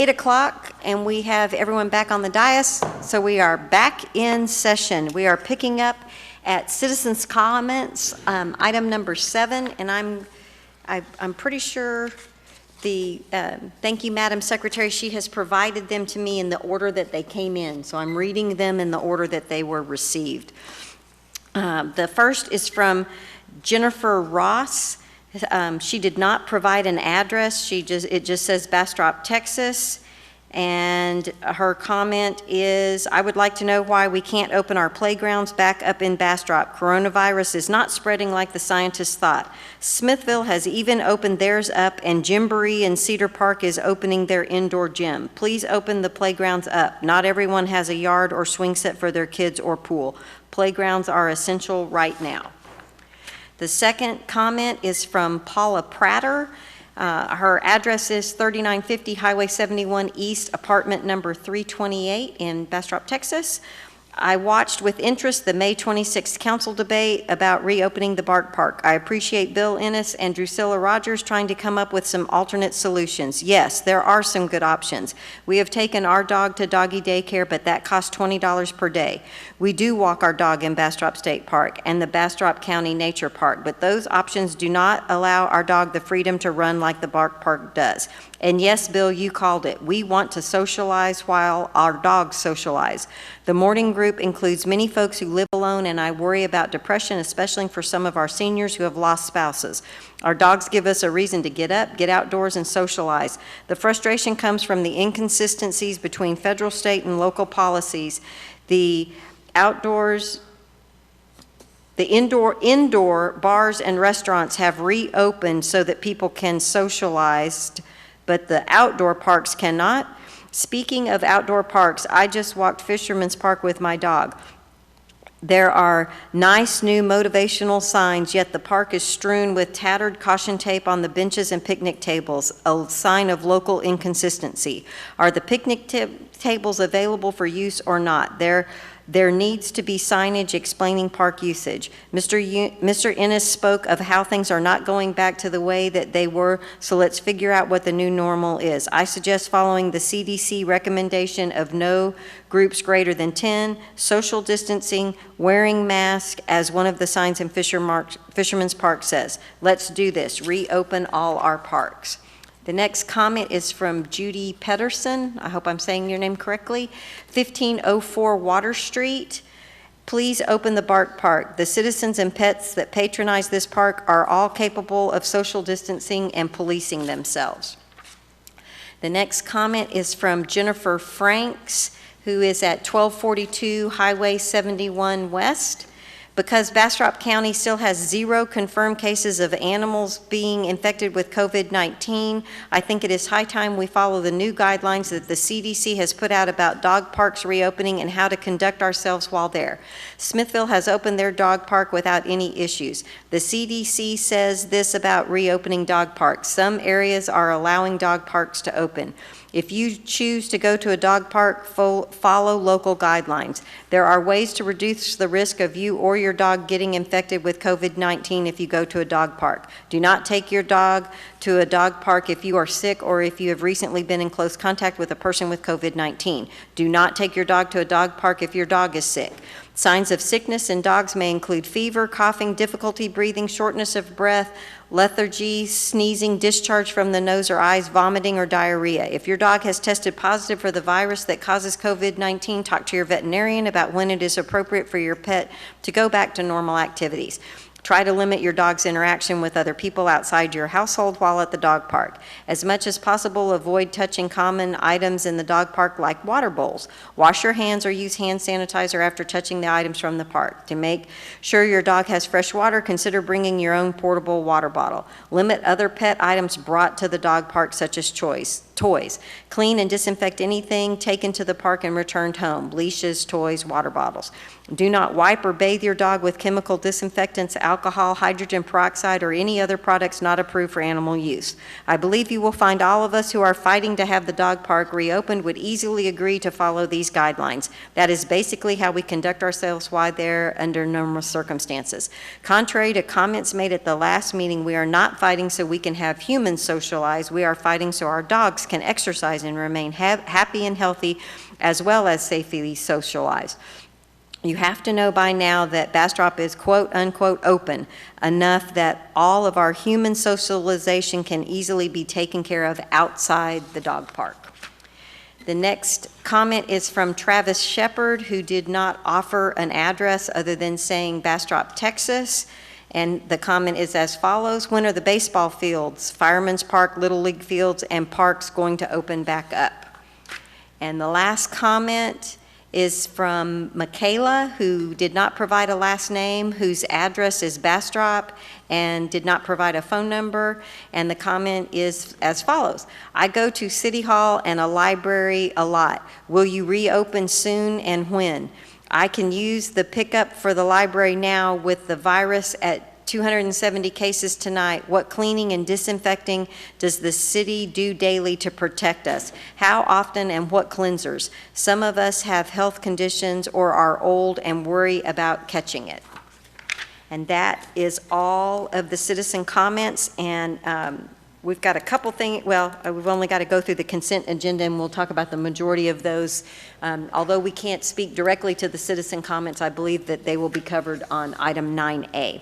Eight o'clock, and we have everyone back on the dais, so we are back in session. We are picking up at citizens' comments, item number 7, and I'm pretty sure thank you, Madam Secretary, she has provided them to me in the order that they came in, so I'm reading them in the order that they were received. The first is from Jennifer Ross. She did not provide an address. It just says Bastrop, Texas. And her comment is, I would like to know why we can't open our playgrounds back up in Bastrop. Coronavirus is not spreading like the scientists thought. Smithville has even opened theirs up, and Gymboree in Cedar Park is opening their indoor gym. Please open the playgrounds up. Not everyone has a yard or swing set for their kids or pool. Playgrounds are essential right now. The second comment is from Paula Prater. Her address is 3950 Highway 71 East, apartment number 328 in Bastrop, Texas. I watched with interest the May 26th council debate about reopening the Bark Park. I appreciate Bill Ennis and Drusilla Rogers trying to come up with some alternate solutions. Yes, there are some good options. We have taken our dog to doggy daycare, but that costs $20 per day. We do walk our dog in Bastrop State Park and the Bastrop County Nature Park, but those options do not allow our dog the freedom to run like the Bark Park does. And yes, Bill, you called it. We want to socialize while our dogs socialize. The morning group includes many folks who live alone, and I worry about depression, especially for some of our seniors who have lost spouses. Our dogs give us a reason to get up, get outdoors, and socialize. The frustration comes from the inconsistencies between federal, state, and local policies. The indoor bars and restaurants have reopened so that people can socialize, but the outdoor parks cannot. Speaking of outdoor parks, I just walked Fisherman's Park with my dog. There are nice new motivational signs, yet the park is strewn with tattered caution tape on the benches and picnic tables, a sign of local inconsistency. Are the picnic tables available for use or not? There needs to be signage explaining park usage. Mr. Ennis spoke of how things are not going back to the way that they were, so let's figure out what the new normal is. I suggest following the CDC recommendation of no groups greater than 10, social distancing, wearing masks, as one of the signs in Fisherman's Park says. Let's do this, reopen all our parks. The next comment is from Judy Pedersen. I hope I'm saying your name correctly. 1504 Water Street. Please open the Bark Park. The citizens and pets that patronize this park are all capable of social distancing and policing themselves. The next comment is from Jennifer Franks, who is at 1242 Highway 71 West. Because Bastrop County still has 0 confirmed cases of animals being infected with COVID-19, I think it is high time we follow the new guidelines that the CDC has put out about dog parks reopening and how to conduct ourselves while there. Smithville has opened their dog park without any issues. The CDC says this about reopening dog parks. Some areas are allowing dog parks to open. If you choose to go to a dog park, follow local guidelines. There are ways to reduce the risk of you or your dog getting infected with COVID-19 if you go to a dog park. Do not take your dog to a dog park if you are sick or if you have recently been in close contact with a person with COVID-19. Do not take your dog to a dog park if your dog is sick. Signs of sickness in dogs may include fever, coughing, difficulty breathing, shortness of breath, lethargy, sneezing, discharge from the nose or eyes, vomiting, or diarrhea. If your dog has tested positive for the virus that causes COVID-19, talk to your veterinarian about when it is appropriate for your pet to go back to normal activities. Try to limit your dog's interaction with other people outside your household while at the dog park. As much as possible, avoid touching common items in the dog park like water bowls. Wash your hands or use hand sanitizer after touching the items from the park. To make sure your dog has fresh water, consider bringing your own portable water bottle. Limit other pet items brought to the dog park, such as toys. Clean and disinfect anything taken to the park and returned home. Leashes, toys, water bottles. Do not wipe or bathe your dog with chemical disinfectants, alcohol, hydrogen peroxide, or any other products not approved for animal use. I believe you will find all of us who are fighting to have the dog park reopened would easily agree to follow these guidelines. That is basically how we conduct ourselves while there under normal circumstances. Contrary to comments made at the last meeting, we are not fighting so we can have humans socialize. We are fighting so our dogs can exercise and remain happy and healthy, as well as safely socialize. You have to know by now that Bastrop is quote unquote open enough that all of our human socialization can easily be taken care of outside the dog park. The next comment is from Travis Shepard, who did not offer an address other than saying Bastrop, Texas. And the comment is as follows: when are the baseball fields, Fireman's Park, Little League fields, and parks going to open back up? And the last comment is from Michaela, who did not provide a last name, whose address is Bastrop, and did not provide a phone number. And the comment is as follows: I go to City Hall and a library a lot. Will you reopen soon, and when? I can use the pickup for the library now with the virus at 270 cases tonight. What cleaning and disinfecting does the city do daily to protect us? How often and what cleansers? Some of us have health conditions or are old and worry about catching it. And that is all of the citizen comments. And we've got a couple things, we've only got to go through the consent agenda, and we'll talk about the majority of those. Although we can't speak directly to the citizen comments, I believe that they will be covered on item 9A.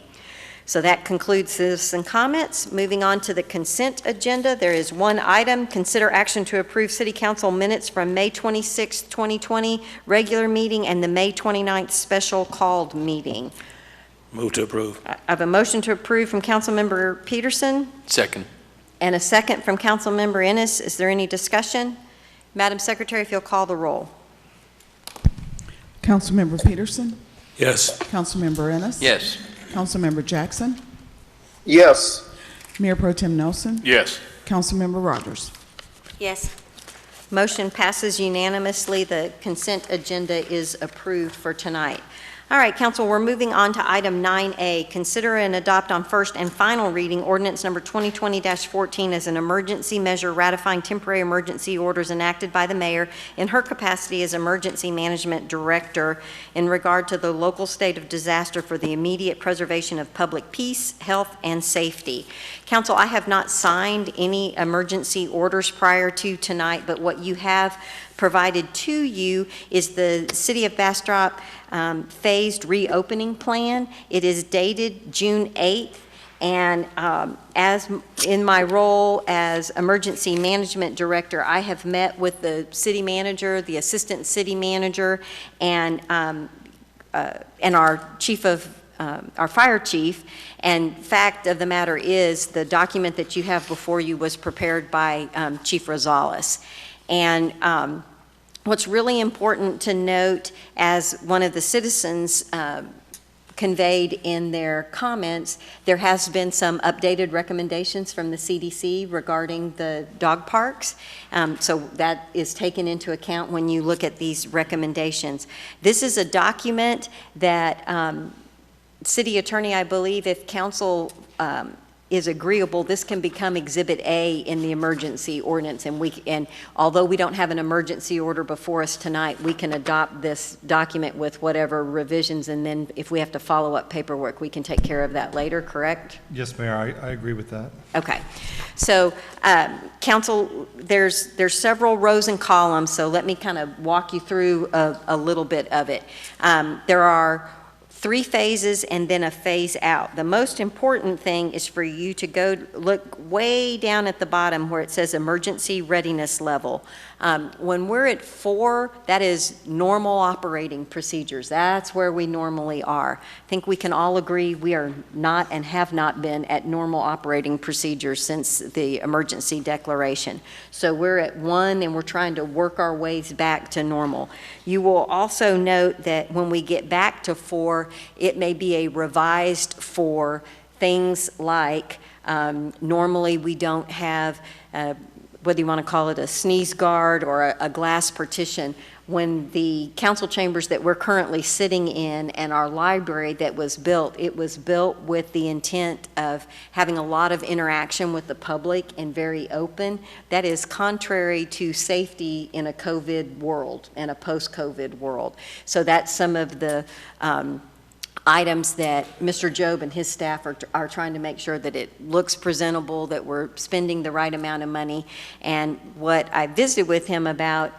So that concludes citizen comments. Moving on to the consent agenda, there is one item: consider action to approve City Council minutes from May 26, 2020 regular meeting and the May 29th special called meeting. Move to approve. I have a motion to approve from Councilmember Peterson Second. and a second from Councilmember Ennis. Is there any discussion? Madam Secretary, if you'll call the roll. Councilmember Peterson, Yes. Councilmember Ennis. Yes. Councilmember Jackson, Yes. Mayor Pro Tem Nelson, Yes. Councilmember Rogers. Yes. Motion passes unanimously. The consent agenda is approved for tonight. All right, Council, we're moving on to item 9A. Consider and adopt on first and final reading ordinance number 2020-14 as an emergency measure ratifying temporary emergency orders enacted by the mayor in her capacity as emergency management director in regard to the local state of disaster for the immediate preservation of public peace, health, and safety. Council, I have not signed any emergency orders prior to tonight, but what you have provided to you is the City of Bastrop phased reopening plan. It is dated June 8th, and as in my role as emergency management director, I have met with the city manager, the assistant city manager, and and our fire chief. And fact of the matter is, the document that you have before you was prepared by Chief Rosales. And what's really important to note, as one of the citizens conveyed in their comments, there has been some updated recommendations from the CDC regarding the dog parks. So that is taken into account when you look at these recommendations. This is a document that City Attorney, I believe, if council is agreeable, this can become Exhibit A in the emergency ordinance. And although we don't have an emergency order before us tonight, we can adopt this document with whatever revisions, and then if we have to follow up paperwork, we can take care of that later, correct? Yes, Mayor, I agree with that. Okay. So, council, there's several rows and columns, so let me kind of walk you through a little bit of it. There are 3 phases and then a phase out. The most important thing is for you to go look way down at the bottom where it says emergency readiness level. When we're at 4, that is normal operating procedures. That's where we normally are. I think we can all agree we are not and have not been at normal operating procedures since the emergency declaration. So we're at 1 and we're trying to work our ways back to normal. You will also note that when we get back to 4, it may be a revised 4, things like normally we don't have whether you want to call it a sneeze guard or a glass partition. When the council chambers that we're currently sitting in and our library that was built, it was built with the intent of having a lot of interaction with the public and very open. That is contrary to safety in a COVID world and a post-COVID world. So that's some of the items that Mr. Job and his staff are trying to make sure that it looks presentable, that we're spending the right amount of money. And what I visited with him about,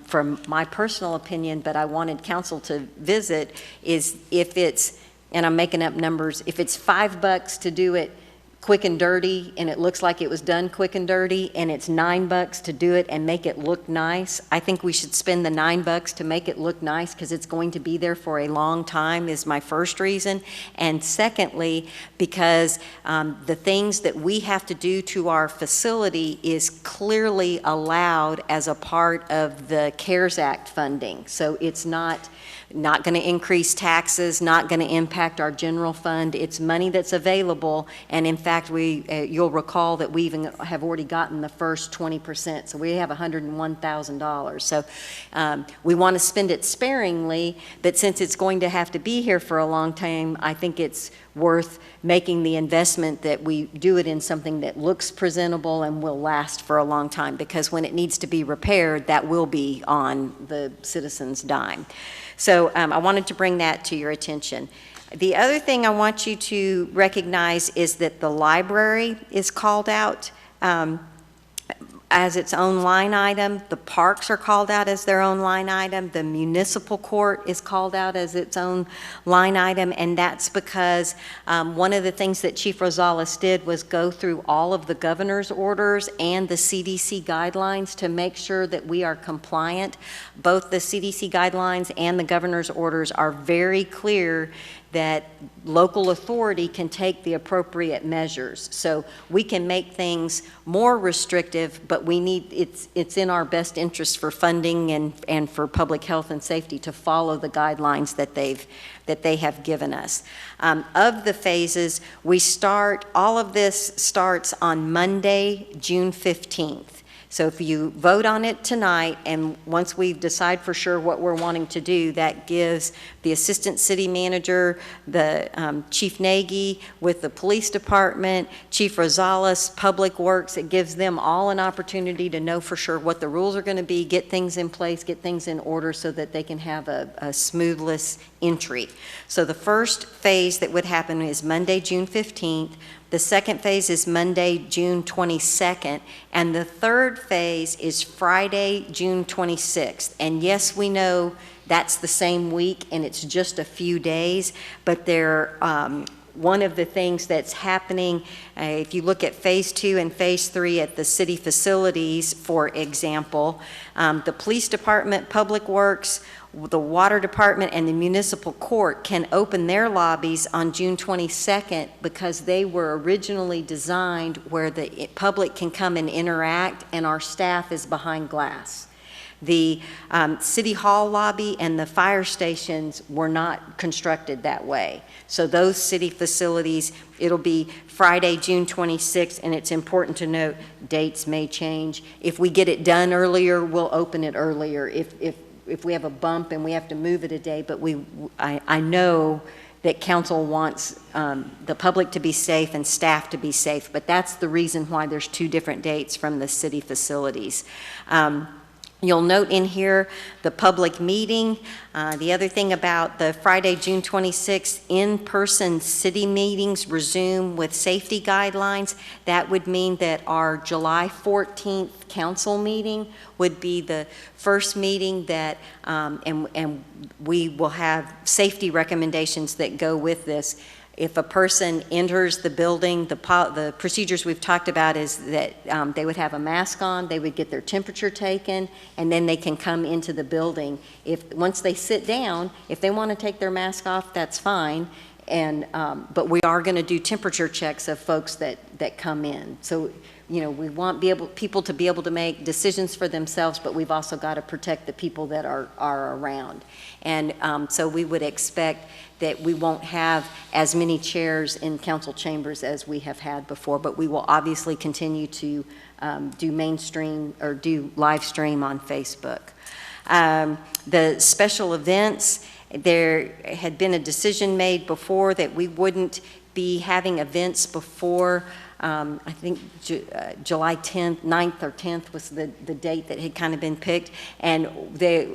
from my personal opinion, but I wanted council to visit, is if it's, and I'm making up numbers, if it's $5 to do it quick and dirty, and it looks like it was done quick and dirty, and it's $9 to do it and make it look nice, I think we should spend the $9 to make it look nice, because it's going to be there for a long time, is my first reason. And secondly, because the things that we have to do to our facility is clearly allowed as a part of the CARES Act funding. So it's not going to increase taxes, not going to impact our general fund. It's money that's available, and in fact, you'll recall that we even have already gotten the first 20%, so we have $101,000. So we want to spend it sparingly, but since it's going to have to be here for a long time, I think it's worth making the investment that we do it in something that looks presentable and will last for a long time, because when it needs to be repaired, that will be on the citizens' dime. So I wanted to bring that to your attention. The other thing I want you to recognize is that the library is called out as its own line item. The parks are called out as their own line item. The municipal court is called out as its own line item, and that's because one of the things that Chief Rosales did was go through all of the governor's orders and the CDC guidelines to make sure that we are compliant. Both the CDC guidelines and the governor's orders are very clear that local authority can take the appropriate measures. So we can make things more restrictive, but we need, it's in our best interest for funding and for public health and safety to follow the guidelines that they have given us. Of the phases, all of this starts on Monday, June 15th. So if you vote on it tonight, and once we decide for sure what we're wanting to do, that gives the assistant city manager, the Chief Nagy with the police department, Chief Rosales, Public Works, it gives them all an opportunity to know for sure what the rules are going to be, get things in place, get things in order so that they can have a smoothless entry. So the first phase that would happen is Monday, June 15th. The second phase is Monday, June 22nd, and the third phase is Friday, June 26th. And yes, we know that's the same week and it's just a few days, but one of the things that's happening, if you look at Phase 2 and Phase 3 at the city facilities, for example, the police department, Public Works, the water department, and the municipal court can open their lobbies on June 22nd because they were originally designed where the public can come and interact and our staff is behind glass. The City Hall lobby and the fire stations were not constructed that way. So those city facilities, it'll be Friday, June 26th, and it's important to note dates may change. If we get it done earlier, we'll open it earlier. If we have a bump and we have to move it a day, but I know that council wants the public to be safe and staff to be safe, but that's the reason why there's two different dates from the city facilities. You'll note in here the public meeting. The other thing about the Friday, June 26th, in-person city meetings resume with safety guidelines. That would mean that our July 14th council meeting would be the first meeting that, and we will have safety recommendations that go with this. If a person enters the building, the procedures we've talked about is that they would have a mask on, they would get their temperature taken, and then they can come into the building. Once they sit down, if they want to take their mask off, that's fine. But we are going to do temperature checks of folks that come in. So, you know, we want people to be able to make decisions for themselves, but we've also got to protect the people that are around. And so we would expect that we won't have as many chairs in council chambers as we have had before, but we will obviously continue to do mainstream or do live stream on Facebook. The special events, there had been a decision made before that we wouldn't be having events before I think July 10th, 9th or 10th was the date that had kind of been picked. And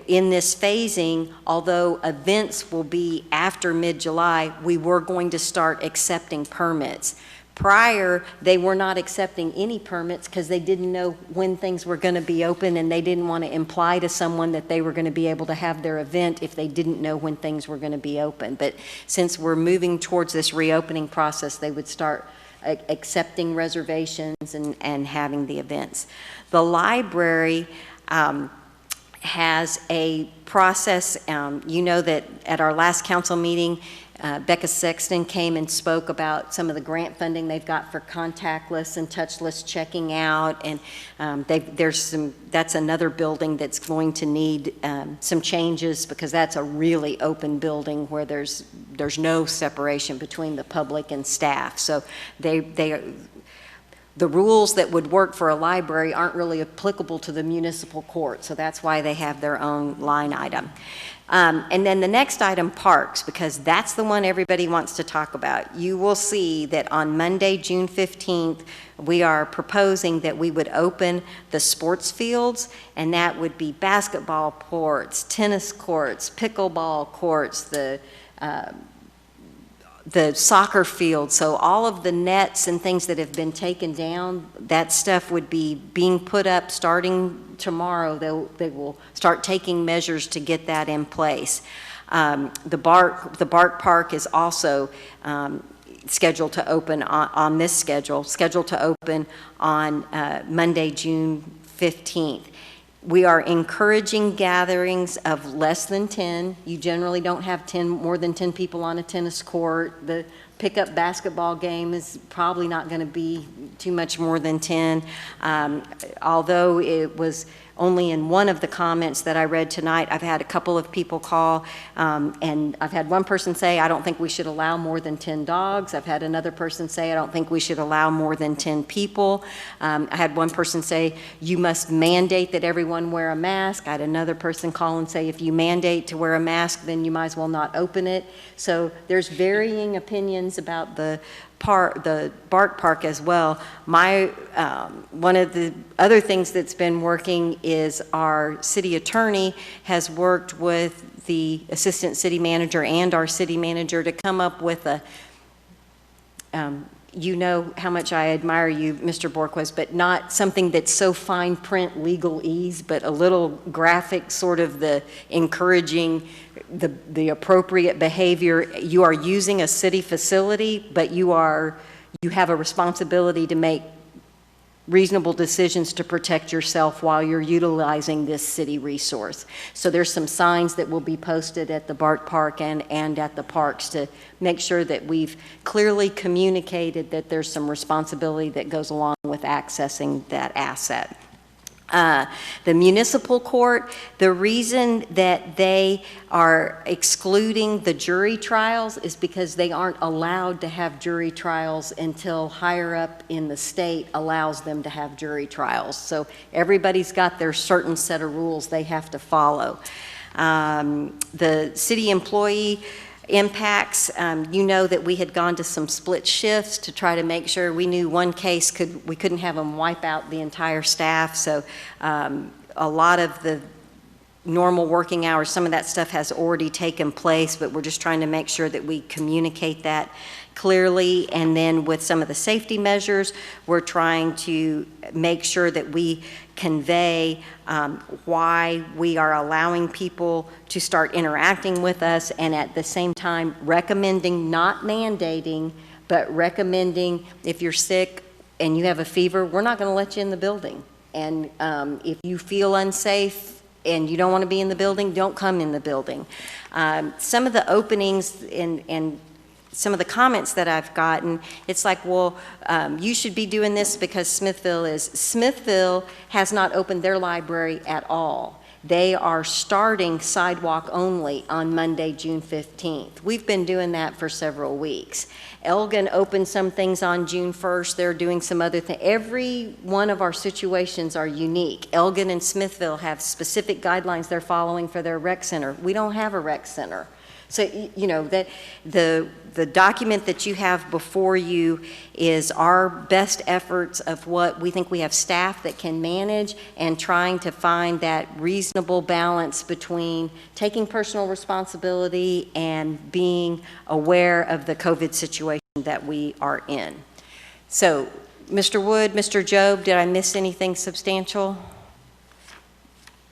in this phasing, although events will be after mid-July, we were going to start accepting permits. Prior, they were not accepting any permits because they didn't know when things were going to be open, and they didn't want to imply to someone that they were going to be able to have their event if they didn't know when things were going to be open. But since we're moving towards this reopening process, they would start accepting reservations and having the events. The library has a process. You know that at our last council meeting, Becca Sexton came and spoke about some of the grant funding they've got for contactless and touchless checking out, and that's another building that's going to need some changes because that's a really open building where there's no separation between the public and staff. So the rules that would work for a library aren't really applicable to the municipal court, so that's why they have their own line item. And then the next item, parks, because that's the one everybody wants to talk about. You will see that on Monday, June 15th, we are proposing that we would open the sports fields, and that would be basketball courts, tennis courts, pickleball courts, the soccer field. So all of the nets and things that have been taken down, that stuff would be being put up starting tomorrow. They will start taking measures to get that in place. The Bark Park is also scheduled to open on this schedule, scheduled to open on Monday, June 15th. We are encouraging gatherings of less than 10. You generally don't have more than 10 people on a tennis court. The pickup basketball game is probably not going to be too much more than 10. Although it was only in one of the comments that I read tonight, I've had a couple of people call, and I've had one person say, I don't think we should allow more than 10 dogs. I've had another person say, I don't think we should allow more than 10 people. I had one person say, you must mandate that everyone wear a mask. I had another person call and say, if you mandate to wear a mask, then you might as well not open it. So there's varying opinions about the Bark Park as well. One of the other things that's been working is our city attorney has worked with the assistant city manager and our city manager to come up with you know how much I admire you, Mr. Borquez, but not something that's so fine print legalese, but a little graphic, sort of the encouraging the appropriate behavior. You are using a city facility, but you have a responsibility to make reasonable decisions to protect yourself while you're utilizing this city resource. So there's some signs that will be posted at the BART Park and at the parks to make sure that we've clearly communicated that there's some responsibility that goes along with accessing that asset. The municipal court, the reason that they are excluding the jury trials is because they aren't allowed to have jury trials until higher up in the state allows them to have jury trials. So everybody's got their certain set of rules they have to follow. The city employee impacts, you know that we had gone to some split shifts to try to make sure we knew one case we couldn't have them wipe out the entire staff. So a lot of the normal working hours, some of that stuff has already taken place, but we're just trying to make sure that we communicate that clearly. And then with some of the safety measures, we're trying to make sure that we convey why we are allowing people to start interacting with us, and at the same time recommending, not mandating, but recommending if you're sick and you have a fever, we're not going to let you in the building. And if you feel unsafe and you don't want to be in the building, don't come in the building. Some of the openings and some of the comments that I've gotten, it's like, well, you should be doing this because Smithville has not opened their library at all. They are starting sidewalk only on Monday, June 15th. We've been doing that for several weeks. Elgin opened some things on June 1st. They're doing some other things. Every one of our situations are unique. Elgin and Smithville have specific guidelines they're following for their rec center. We don't have a rec center. So, you know, that the document that you have before you is our best efforts of what we think we have staff that can manage, and trying to find that reasonable balance between taking personal responsibility and being aware of the COVID situation that we are in. So, Mr. Wood, Mr. Job, did I miss anything substantial?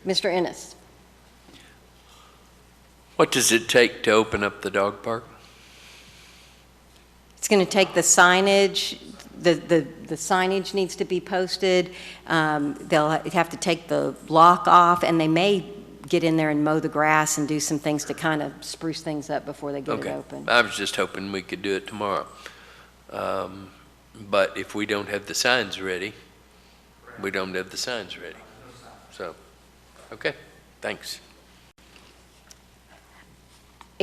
Mr. Ennis. What does it take to open up the dog park? It's going to take the signage. The signage needs to be posted. They'll have to take the lock off, and they may get in there and mow the grass and do some things to kind of spruce things up before they get it open. I was just hoping we could do it tomorrow. But if we don't have the signs ready, we don't have the signs ready. So, okay, thanks.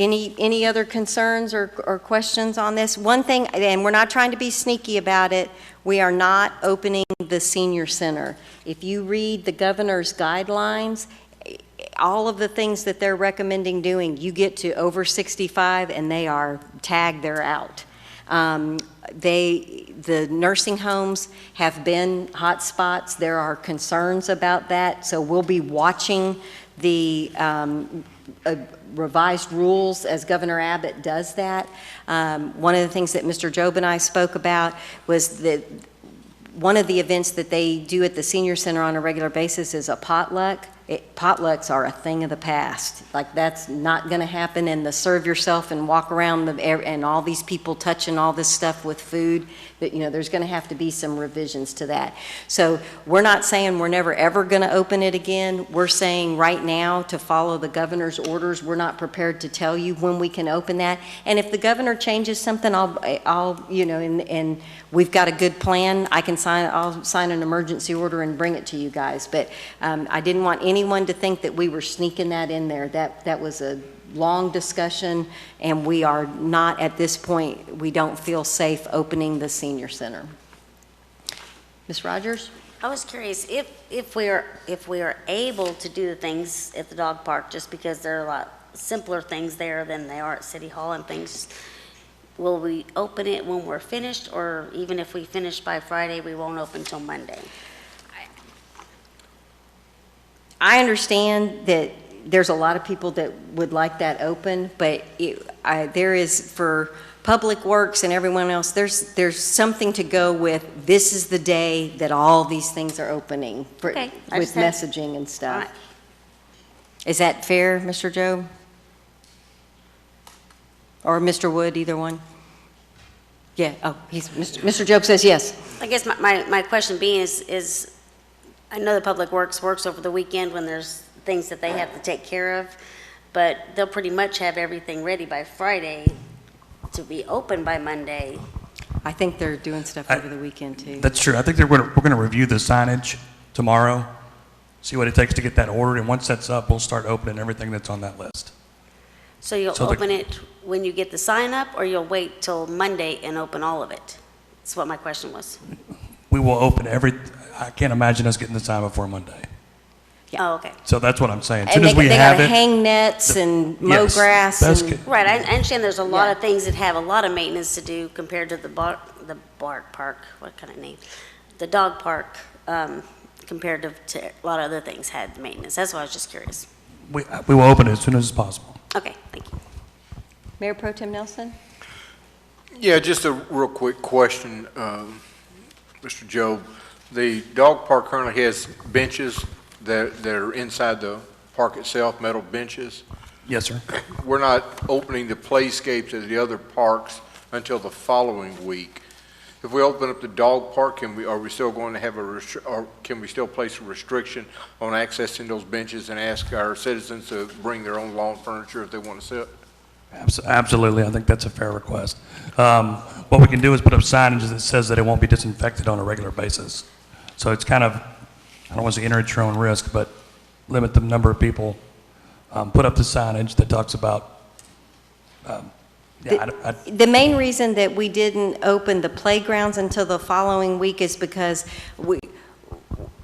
Any other concerns or questions on this? One thing, and we're not trying to be sneaky about it, we are not opening the senior center. If you read the governor's guidelines, all of the things that they're recommending doing, you get to over 65 and they are tagged, they're out. The nursing homes have been hot spots. There are concerns about that, so we'll be watching the revised rules as Governor Abbott does that. One of the things that Mr. Job and I spoke about was that one of the events that they do at the senior center on a regular basis is a potluck. Potlucks are a thing of the past. Like, that's not going to happen, and the serve yourself and walk around and all these people touching all this stuff with food, that, you know, there's going to have to be some revisions to that. So we're not saying we're never ever going to open it again. We're saying right now, to follow the governor's orders, we're not prepared to tell you when we can open that. And if the governor changes something, I'll you know, and we've got a good plan, I'll sign an emergency order and bring it to you guys. But I didn't want anyone to think that we were sneaking that in there. That was a long discussion, and we are not, at this point, we don't feel safe opening the senior center. Ms. Rogers? I was curious if we are able to do the things at the dog park, just because there are a lot simpler things there than they are at City Hall and things. Will we open it when we're finished, or even if we finish by Friday, we won't open until Monday? I understand that there's a lot of people that would like that open, but there is, for Public Works and everyone else, there's something to go with, this is the day that all these things are opening for, Okay, with messaging and stuff. All right. Is that fair, Mr. Job? Or Mr. Wood, either one? Yeah, oh, Mr. Job says yes. I guess my question being is, I know the Public Works works over the weekend when there's things that they have to take care of, but they'll pretty much have everything ready by Friday to be open by Monday. I think they're doing stuff over the weekend, too. That's true. I think we're going to review the signage tomorrow, see what it takes to get that ordered, and once that's up, we'll start opening everything that's on that list. So you'll So open it when you get the sign up, or you'll wait till Monday and open all of it? That's what my question was. We will open I can't imagine us getting the sign before Monday. Oh, okay. So that's what I'm saying. As And soon as we they have gotta it. hang nets and mow Yes, grass that's and. good. Right, I understand there's a lot Yeah. of things that have a lot of maintenance to do compared to the bark park, what kind of name? The dog park, compared to a lot of other things had maintenance. That's why I was just curious. We will open it as soon as possible. Okay, thank you. Mayor Pro Tem Nelson? Yeah, just a real quick question, Mr. Job. The dog park currently has benches that are inside the park itself, metal benches. Yes, sir. We're not opening the playscapes at the other parks until the following week. If we open up the dog park, are we still going to have or can we still place a restriction on accessing those benches and ask our citizens to bring their own lawn furniture if they want to sit? Absolutely. I think that's a fair request. What we can do is put up signage that says that it won't be disinfected on a regular basis. So it's kind of, I don't want to say enter at your own risk, but limit the number of people. Put up the signage that talks about, The main reason that we didn't open the playgrounds until the following week is because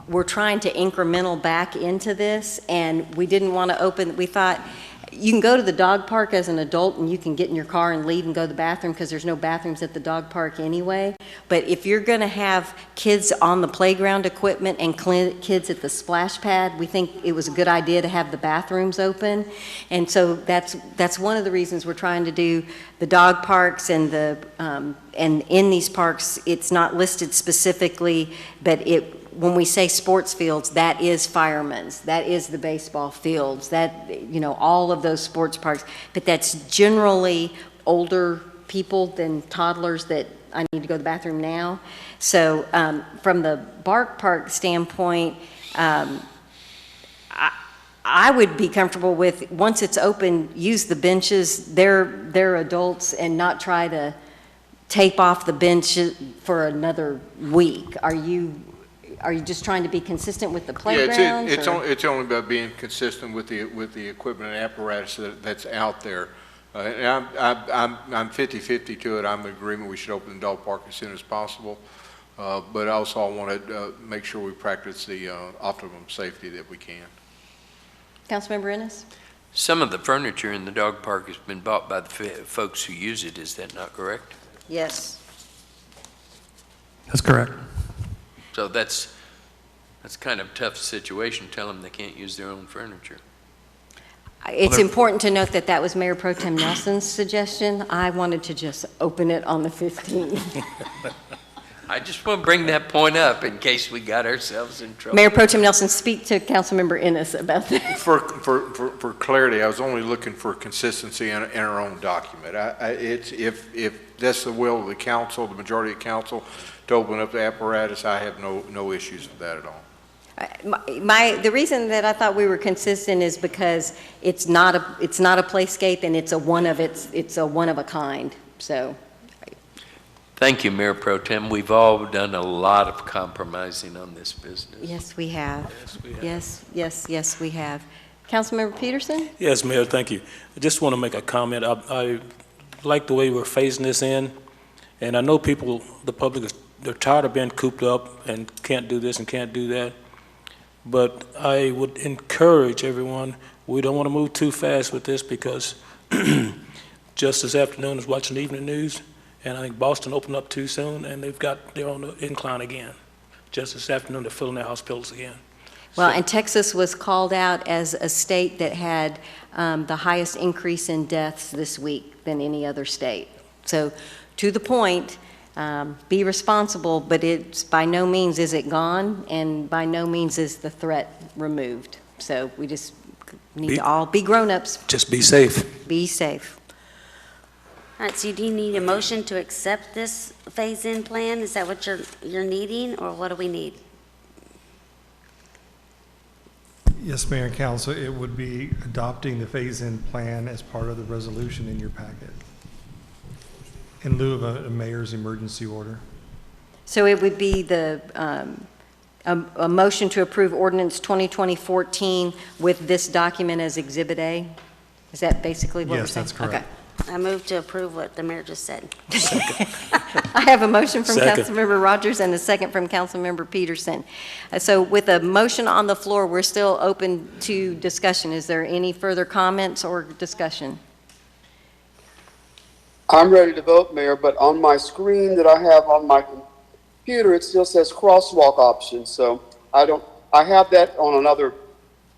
we're trying to incremental back into this, and we didn't want to open, we thought, you can go to the dog park as an adult and you can get in your car and leave and go to the bathroom because there's no bathrooms at the dog park anyway. But if you're going to have kids on the playground equipment and kids at the splash pad, we think it was a good idea to have the bathrooms open. And so that's one of the reasons we're trying to do the dog parks and and in these parks, it's not listed specifically, but when we say sports fields, that is firemen's, that is the baseball fields, that, all of those sports parks. But that's generally older people than toddlers that I need to go to the bathroom now. So from the Bark Park standpoint, I would be comfortable with, once it's open, use the benches, they're adults, and not try to tape off the bench for another week. Are you just trying to be consistent with the playgrounds? Yeah, it's only about being consistent with the equipment and apparatus that's out there. And I'm 50-50 to it. I'm in agreement we should open the dog park as soon as possible. But also I want to make sure we practice the optimum safety that we can. Councilmember Ennis? Some of the furniture in the dog park has been bought by the folks who use it. Is that not correct? Yes. that's correct. So that's kind of a tough situation. Tell them they can't use their own furniture. It's important to note that was Mayor Pro Tem Nelson's suggestion. I wanted to just open it on the 15th. I just want to bring that point up in case we got ourselves in trouble. Mayor Pro Tem Nelson, speak to Councilmember Ennis about that. For clarity, I was only looking for consistency in our own document. If that's the will of the council, the majority of council, to open up the apparatus, I have no issues with that at all. The reason that I thought we were consistent is because it's not a playscape, and it's a one of a kind. So. Thank you, Mayor Pro Tem. We've all done a lot of compromising on this business. Yes, we have. Yes, we have. Yes, we have. Councilmember Peterson? Yes, Mayor, thank you. I just want to make a comment. I like the way we're phasing this in, and I know people, the public, they're tired of being cooped up and can't do this and can't do that. But I would encourage everyone, we don't want to move too fast with this because just this afternoon I was watching the evening news, and I think Boston opened up too soon, and they're on the incline again. Just this afternoon, they're filling their hospitals again. Well, and Texas was called out as a state that had the highest increase in deaths this week than any other state. So, to the point, be responsible, but it's by no means is it gone, and by no means is the threat removed. So we just need to all be grown-ups. Just be safe. Be safe. All right, so do you need a motion to accept this phase-in plan? Is that what you're needing, or what do we need? Yes, Mayor and Council, it would be adopting the phase-in plan as part of the resolution in your packet in lieu of a mayor's emergency order. So it would be the a motion to approve Ordinance 2020-14 with this document as Exhibit A? Is that basically what we're saying? Yes, that's correct. I move to approve what the mayor just said. I have a motion from Second. Councilmember Rogers and a second from Councilmember Peterson. So with a motion on the floor, we're still open to discussion. Is there any further comments or discussion? I'm ready to vote, Mayor, but on my screen that I have on my computer, it still says crosswalk options. So I have that on another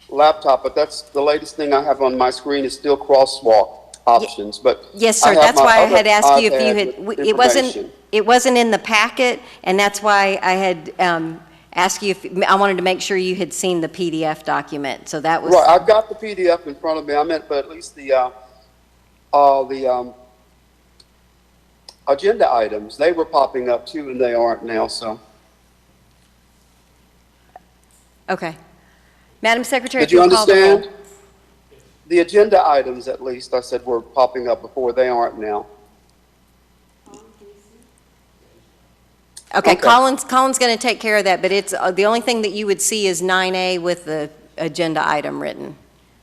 laptop, but that's the latest thing I have on my screen is still crosswalk options. But Yes, I sir. have That's my why I other had asked you if you iPad had, with it wasn't information. in the packet, and that's why I had asked you if, I wanted to make sure you had seen the PDF document. So that was. Right, I've got the PDF in front of me. I meant, but at least the agenda items, they were popping up too, and they aren't now, so. Okay. Madam Secretary, Did if you you'll call the roll. understand? The agenda items, at least, I said were popping up before, they aren't now. Okay, Okay. Colin's going to take care of that, but it's, the only thing that you would see is 9A with the agenda item written.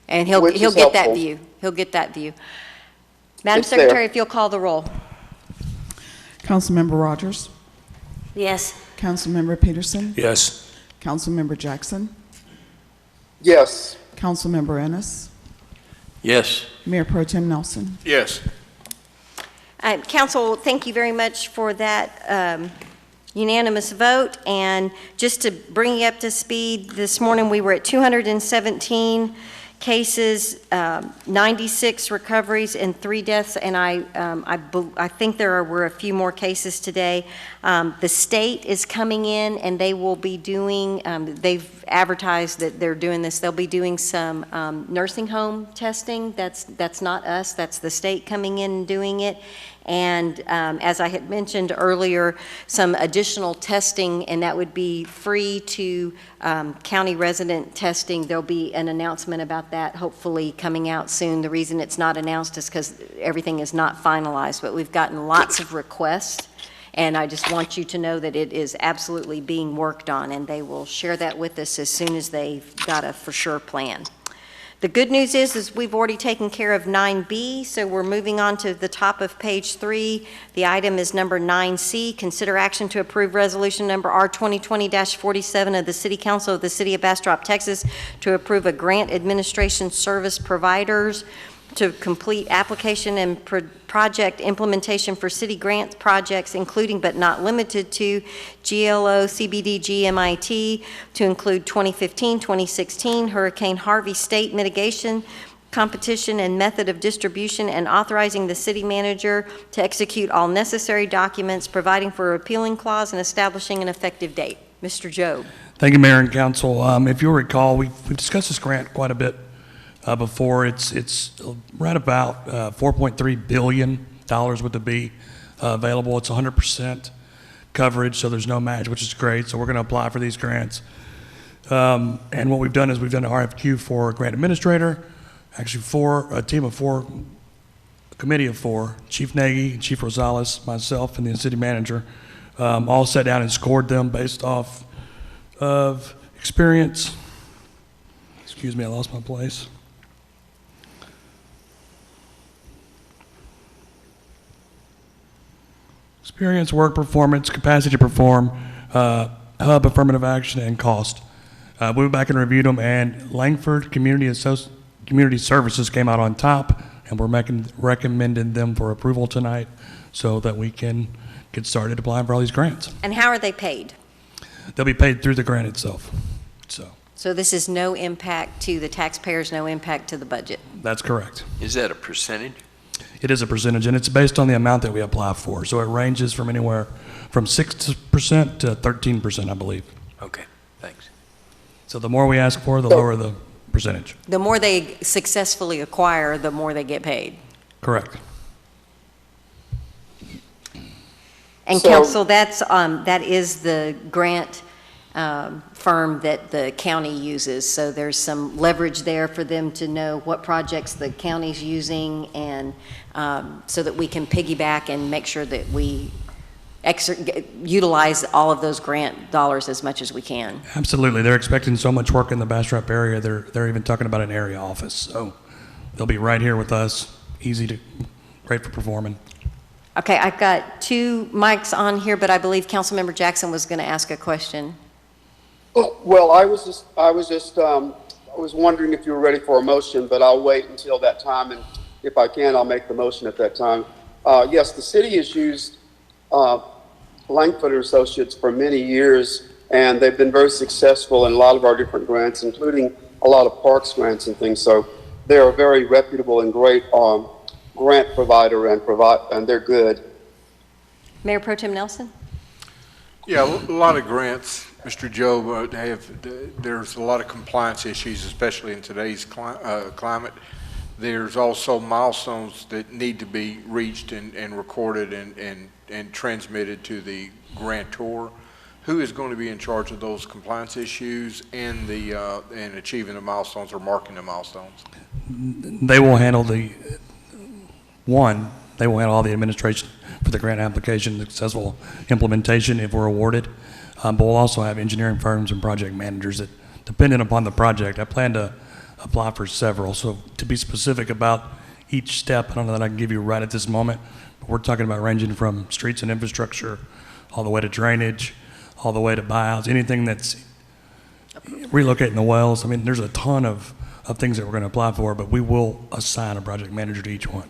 And he'll Which is get that helpful. view. He'll get that view. Madam It's there. Secretary, if you'll call the roll. Councilmember Rogers, Yes. Councilmember Peterson, Yes. Councilmember Jackson, Yes, Councilmember Ennis, Yes. Mayor Pro Tem Nelson. Yes. Council, thank you very much for that unanimous vote. And just to bring you up to speed, this morning we were at 217 cases, 96 recoveries, and 3 deaths. And I think there were a few more cases today. The state is coming in, and they will be doing, they've advertised that they're doing this. They'll be doing some nursing home testing. That's not us. That's the state coming in and doing it. And as I had mentioned earlier, some additional testing, and that would be free to county resident testing. There'll be an announcement about that hopefully coming out soon. The reason it's not announced is because everything is not finalized, but we've gotten lots of requests. And I just want you to know that it is absolutely being worked on, and they will share that with us as soon as they've got a for sure plan. The good news is we've already taken care of 9B, so we're moving on to the top of page 3. The item is number 9C, consider action to approve resolution number R 2020-47 of the City Council of the City of Bastrop, Texas, to approve a grant administration service providers to complete application and project implementation for city grant projects, including but not limited to GLO, CBDG, MIT, to include 2015, 2016 Hurricane Harvey state mitigation, competition and method of distribution, and authorizing the city manager to execute all necessary documents, providing for a repealing clause, and establishing an effective date. Mr. Jobe. Thank you, Mayor and Council. If you'll recall, we've discussed this grant quite a bit before. It's right about $4.3 billion with the B available. It's 100% coverage, so there's no match, which is great. So we're going to apply for these grants. And what we've done is we've done an RFQ for a grant administrator, actually a team of 4, a committee of 4, Chief Nagy, Chief Rosales, myself, and the city manager, all sat down and scored them based off of experience. Excuse me, I lost my place. Experience, work performance, capacity to perform, hub affirmative action, and cost. We went back and reviewed them, and Langford Community Services came out on top, and we're recommending them for approval tonight so that we can get started applying for all these grants. And how are they paid? They'll be paid through the grant itself. So this is no impact to the taxpayers, no impact to the budget. That's correct. Is that a percentage? It is a percentage, and it's based on the amount that we apply for. So it ranges from anywhere from 6% to 13%, I believe. Okay, thanks. So the more we ask for, the lower the percentage. The more they successfully acquire, the more they get paid. Correct. And So- council, that is the grant firm that the county uses. So there's some leverage there for them to know what projects the county's using, and so that we can piggyback and make sure that we utilize all of those grant dollars as much as we can. Absolutely. They're expecting so much work in the Bastrop area. They're even talking about an area office. So they'll be right here with us. Great for performing. Okay, I've got two mics on here, but I believe Councilmember Jackson was going to ask a question. Well, I was wondering if you were ready for a motion, but I'll wait until that time, and if I can, I'll make the motion at that time. Yes, the city has used Langford Associates for many years, and they've been very successful in a lot of our different grants, including a lot of parks grants and things. So they're a very reputable and great grant provider, and they're good. Mayor Pro Tem Nelson? Yeah, a lot of grants, Mr. Joe, there's a lot of compliance issues, especially in today's climate. There's also milestones that need to be reached and recorded and transmitted to the grantor. Who is going to be in charge of those compliance issues and and achieving the milestones or marking the milestones? They will handle they will handle all the administration for the grant application, successful implementation if we're awarded. But we'll also have engineering firms and project managers that, depending upon the project, I plan to apply for several. So to be specific about each step, I don't know that I can give you right at this moment, but we're talking about ranging from streets and infrastructure, all the way to drainage, all the way to buyouts, anything that's relocating the wells. I mean, there's a ton of things that we're going to apply for, but we will assign a project manager to each one.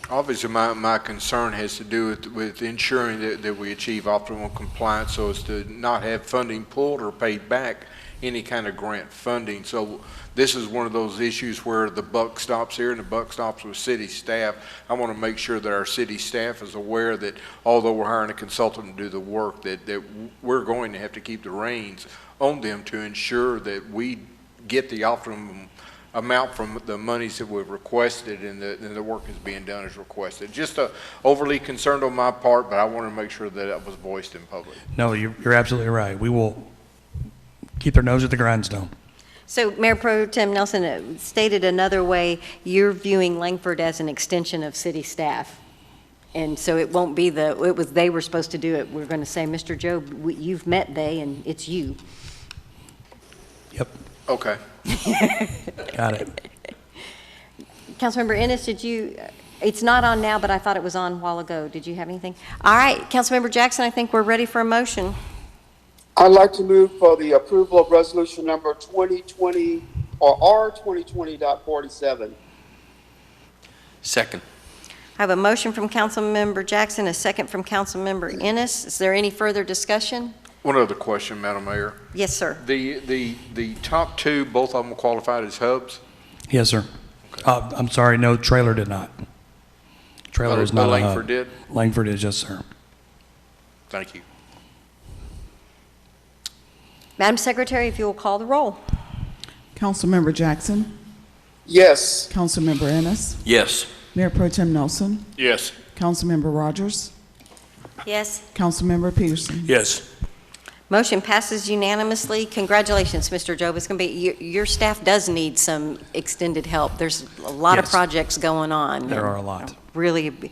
Obviously, my concern has to do with ensuring that we achieve optimal compliance so as to not have funding pulled or paid back any kind of grant funding. So this is one of those issues where the buck stops here and the buck stops with city staff. I want to make sure that our city staff is aware that although we're hiring a consultant to do the work, that we're going to have to keep the reins on them to ensure that we get the optimum amount from the monies that we've requested and the work is being done as requested. Just overly concerned on my part, but I want to make sure that it was voiced in public. No, you're absolutely right. We will keep their nose at the grindstone. So Mayor Pro Tem Nelson, stated another way, you're viewing Langford as an extension of city staff. And so it won't be they were supposed to do it. We're going to say, Mr. Joe, you've met they, and it's you. Yep. Okay. Got it. Councilmember Ennis, it's not on now, but I thought it was on a while ago. Did you have anything? All right, Councilmember Jackson, I think we're ready for a motion. I'd like to move for the approval of resolution number 2020 or R 2020.47. Second. I have a motion from Councilmember Jackson, a second from Councilmember Ennis. Is there any further discussion? One other question, Madam Mayor. Yes, sir. The top two, both of them qualified as hubs? Yes, sir. Okay. I'm sorry, no, trailer did not. Trailer is not a hub. Langford did? Langford is, yes, sir. Thank you. Madam Secretary, if you will call the roll. Councilmember Jackson, Yes. Councilmember Ennis, Yes. Mayor Pro Tem Nelson, Yes. Councilmember Rogers, Yes. Councilmember Peterson. Yes. Motion passes unanimously. Congratulations, Mr. Job. It's going to be, your staff does need some extended help. There's a lot of Yes. projects going on. There are a lot. Really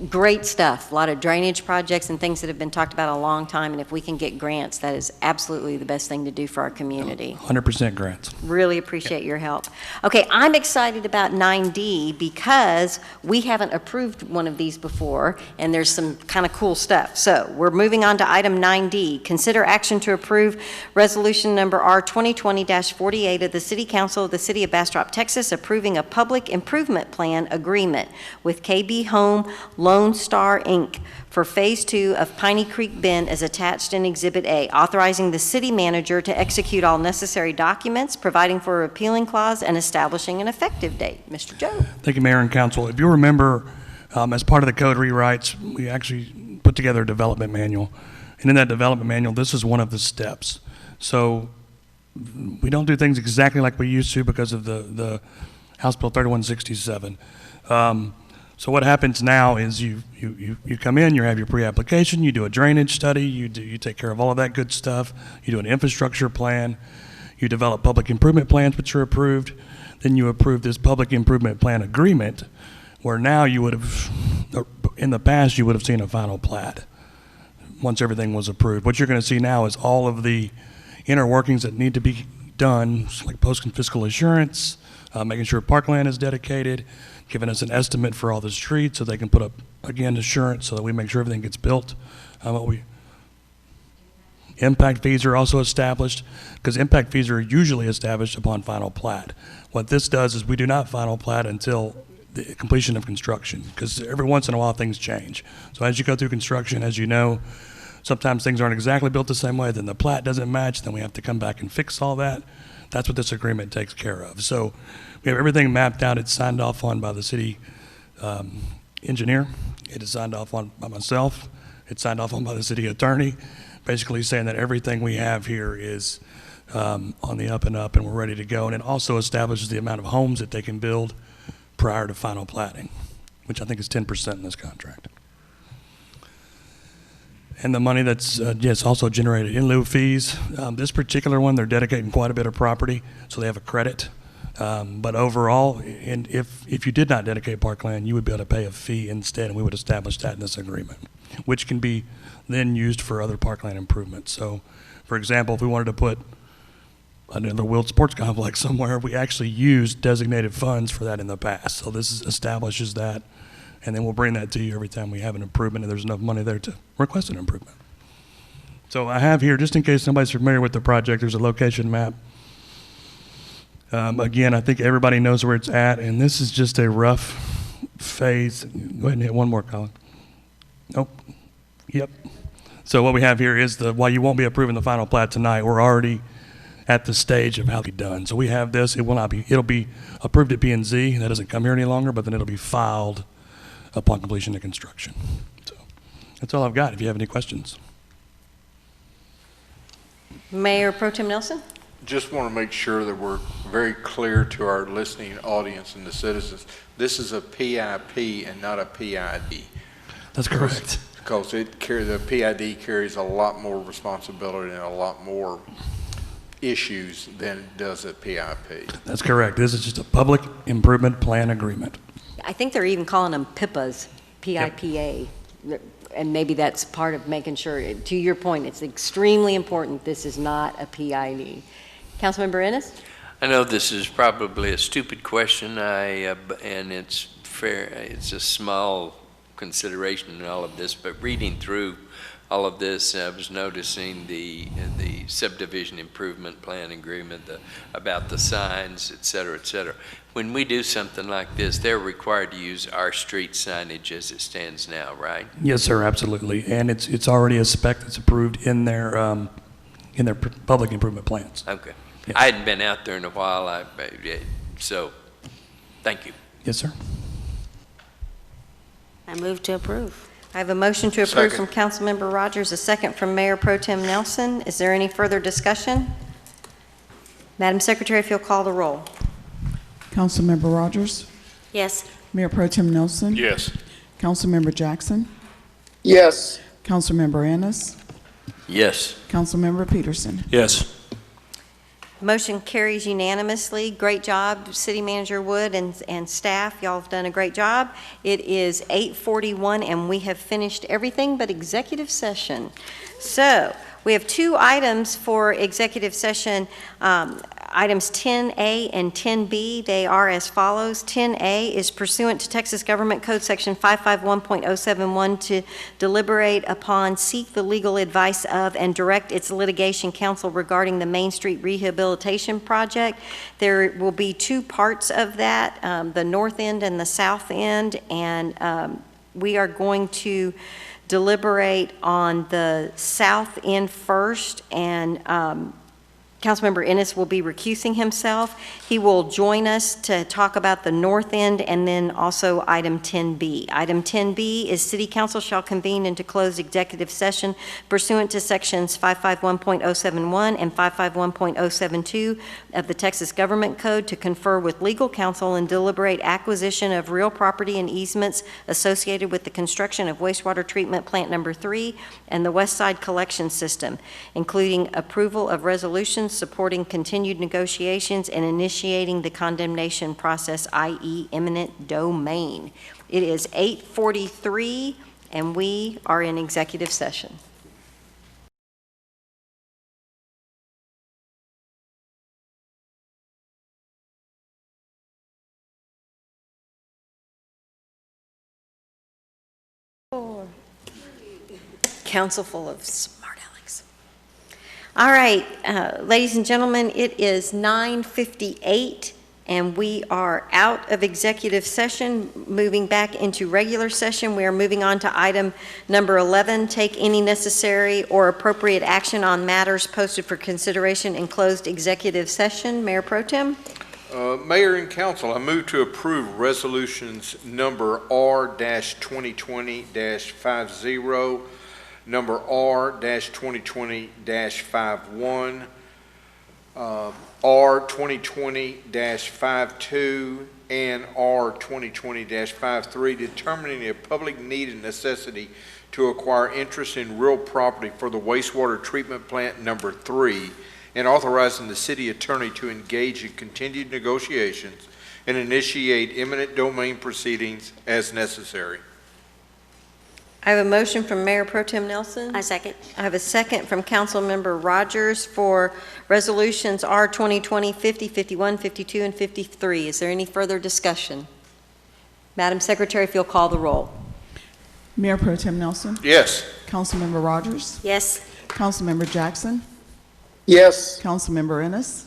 great stuff. A lot of drainage projects and things that have been talked about a long time. And if we can get grants, that is absolutely the best thing to do for our community. 100% grants. Really appreciate your help. Okay, I'm excited about 9D because we haven't approved one of these before, and there's some kind of cool stuff. So we're moving on to item 9D. Consider action to approve resolution number R 2020-48 of the City Council of the City of Bastrop, Texas, approving a public improvement plan agreement with KB KB Home Lone Star, Inc. for Phase 2 of Piney Creek Bend as attached in Exhibit A, authorizing the city manager to execute all necessary documents, providing for a repealing clause, and establishing an effective date. Mr. Joe. Thank you, Mayor and Council. If you remember, as part of the code rewrites, we actually put together a development manual. And in that development manual, this is one of the steps. So we don't do things exactly like we used to because of the House Bill 3167. So what happens now is you come in, you have your pre-application, you do a drainage study, you take care of all of that good stuff, you do an infrastructure plan, you develop public improvement plans which are approved, then you approve this public improvement plan agreement, where now you would have, in the past, you would have seen a final plat once everything was approved. What you're going to see now is all of the inner workings that need to be done, like post-fiscal assurance, making sure parkland is dedicated, giving us an estimate for all the streets so they can put up, again, assurance so that we make sure everything gets built. Impact fees are also established, because impact fees are usually established upon final plat. What this does is we do not final plat until the completion of construction, because every once in a while things change. So as you go through construction, as you know, sometimes things aren't exactly built the same way, then the plat doesn't match, then we have to come back and fix all that. That's what this agreement takes care of. So we have everything mapped out. It's signed off on by the city engineer. It is signed off on by myself. It's signed off on by the city attorney, basically saying that everything we have here is on the up and up and we're ready to go. And it also establishes the amount of homes that they can build prior to final platting, which I think is 10% in this contract. And the money that's also generated in lieu fees. This particular one, they're dedicating quite a bit of property, so they have a credit. But overall, and if you did not dedicate parkland, you would be able to pay a fee instead, and we would establish that in this agreement, which can be then used for other parkland improvements. So, for example, if we wanted to put another Wild Sports Complex somewhere, we actually used designated funds for that in the past. So this establishes that, and then we'll bring that to you every time we have an improvement and there's enough money there to request an improvement. So I have here, just in case somebody's familiar with the project, there's a location map. Again, I think everybody knows where it's at, and this is just a rough phase. Go ahead and hit one more, Colin. Nope. Yep. So what we have here is while you won't be approving the final plat tonight, we're already at the stage of how to be done. So we have this. It'll be approved at P&Z. That doesn't come here any longer, but then it'll be filed upon completion of construction. So that's all I've got. If you have any questions. Mayor Pro Tem Nelson? Just want to make sure that we're very clear to our listening audience and the citizens. This is a PIP and not a PID. That's correct. Because the PID carries a lot more responsibility and a lot more issues than it does a PIP. That's correct. This is just a public improvement plan agreement. I think they're even calling them PIPAs, PIPA. Yep. And maybe that's part of making sure, to your point, it's extremely important this is not a PID. Councilmember Ennis? I know this is probably a stupid question, and it's fair. It's a small consideration in all of this, but reading through all of this, I was noticing the subdivision improvement plan agreement, about the signs, et cetera, et cetera. When we do something like this, they're required to use our street signage as it stands now, right? Yes, sir, absolutely. And it's already a spec that's approved in their public improvement plans. Okay. Yes. I hadn't been out there in a while, so thank you. Yes, sir. I move to approve. I have a motion to approve from Councilmember Rogers, a second from Mayor Pro Tem Nelson. Is there any further discussion? Madam Secretary, if you'll call the roll. Councilmember Rogers? Yes. Mayor Pro Tem Nelson? Yes. Councilmember Jackson? Yes. Councilmember Ennis? Yes. Councilmember Peterson? Yes. Motion carries unanimously. Great job, City Manager Wood and staff. Y'all have done a great job. It is 8:41 and we have finished everything but executive session. So we have two items for executive session. items 10A and 10B. They are as follows. 10A is pursuant to Texas Government Code Section 551.071 to deliberate upon, seek the legal advice of, and direct its litigation counsel regarding the Main Street Rehabilitation Project. There will be two parts of that, the north end and the south end, and we are going to deliberate on the south end first, and Councilmember Ennis will be recusing himself. He will join us to talk about the north end and then also item 10B. Item 10B is City Council shall convene into closed executive session pursuant to sections 551.071 and 551.072 of the Texas Government Code to confer with legal counsel and deliberate acquisition of real property and easements associated with the construction of wastewater treatment plant number 3 and the West Side Collection System, including approval of resolutions supporting continued negotiations and initiating the condemnation process, i.e. eminent domain. It is 8:43, and we are in executive session. Council full of smart alecks. All right, ladies and gentlemen, it is 9:58, and we are out of executive session, moving back into regular session. We are moving on to item number 11, take any necessary or appropriate action on matters posted for consideration in closed executive session. Mayor Pro Tem. Mayor and Council, I move to approve resolutions number R-2020-50, number R-2020-51, R-2020-52, and R-2020-53, determining a public need and necessity to acquire interest in real property for the wastewater treatment plant number 3, and authorizing the city attorney to engage in continued negotiations and initiate eminent domain proceedings as necessary. I have a motion from Mayor Pro Tem Nelson. I second. I have a second from Councilmember Rogers for resolutions R 2020 50, 51, 52, and 53. Is there any further discussion? Madam Secretary, if you'll call the roll. Mayor Pro Tem Nelson. Yes. Councilmember Rogers. Yes. Councilmember Jackson. Yes. Councilmember Ennis.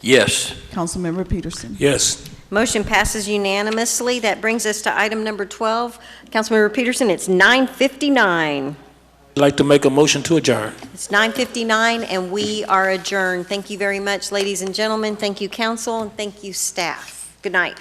Yes. Councilmember Peterson. Yes. Motion passes unanimously. That brings us to item number 12. Councilmember Peterson, it's 9:59. I'd like to make a motion to adjourn. It's 9:59, and we are adjourned. Thank you very much, ladies and gentlemen. Thank you, council, and thank you, staff. Good night.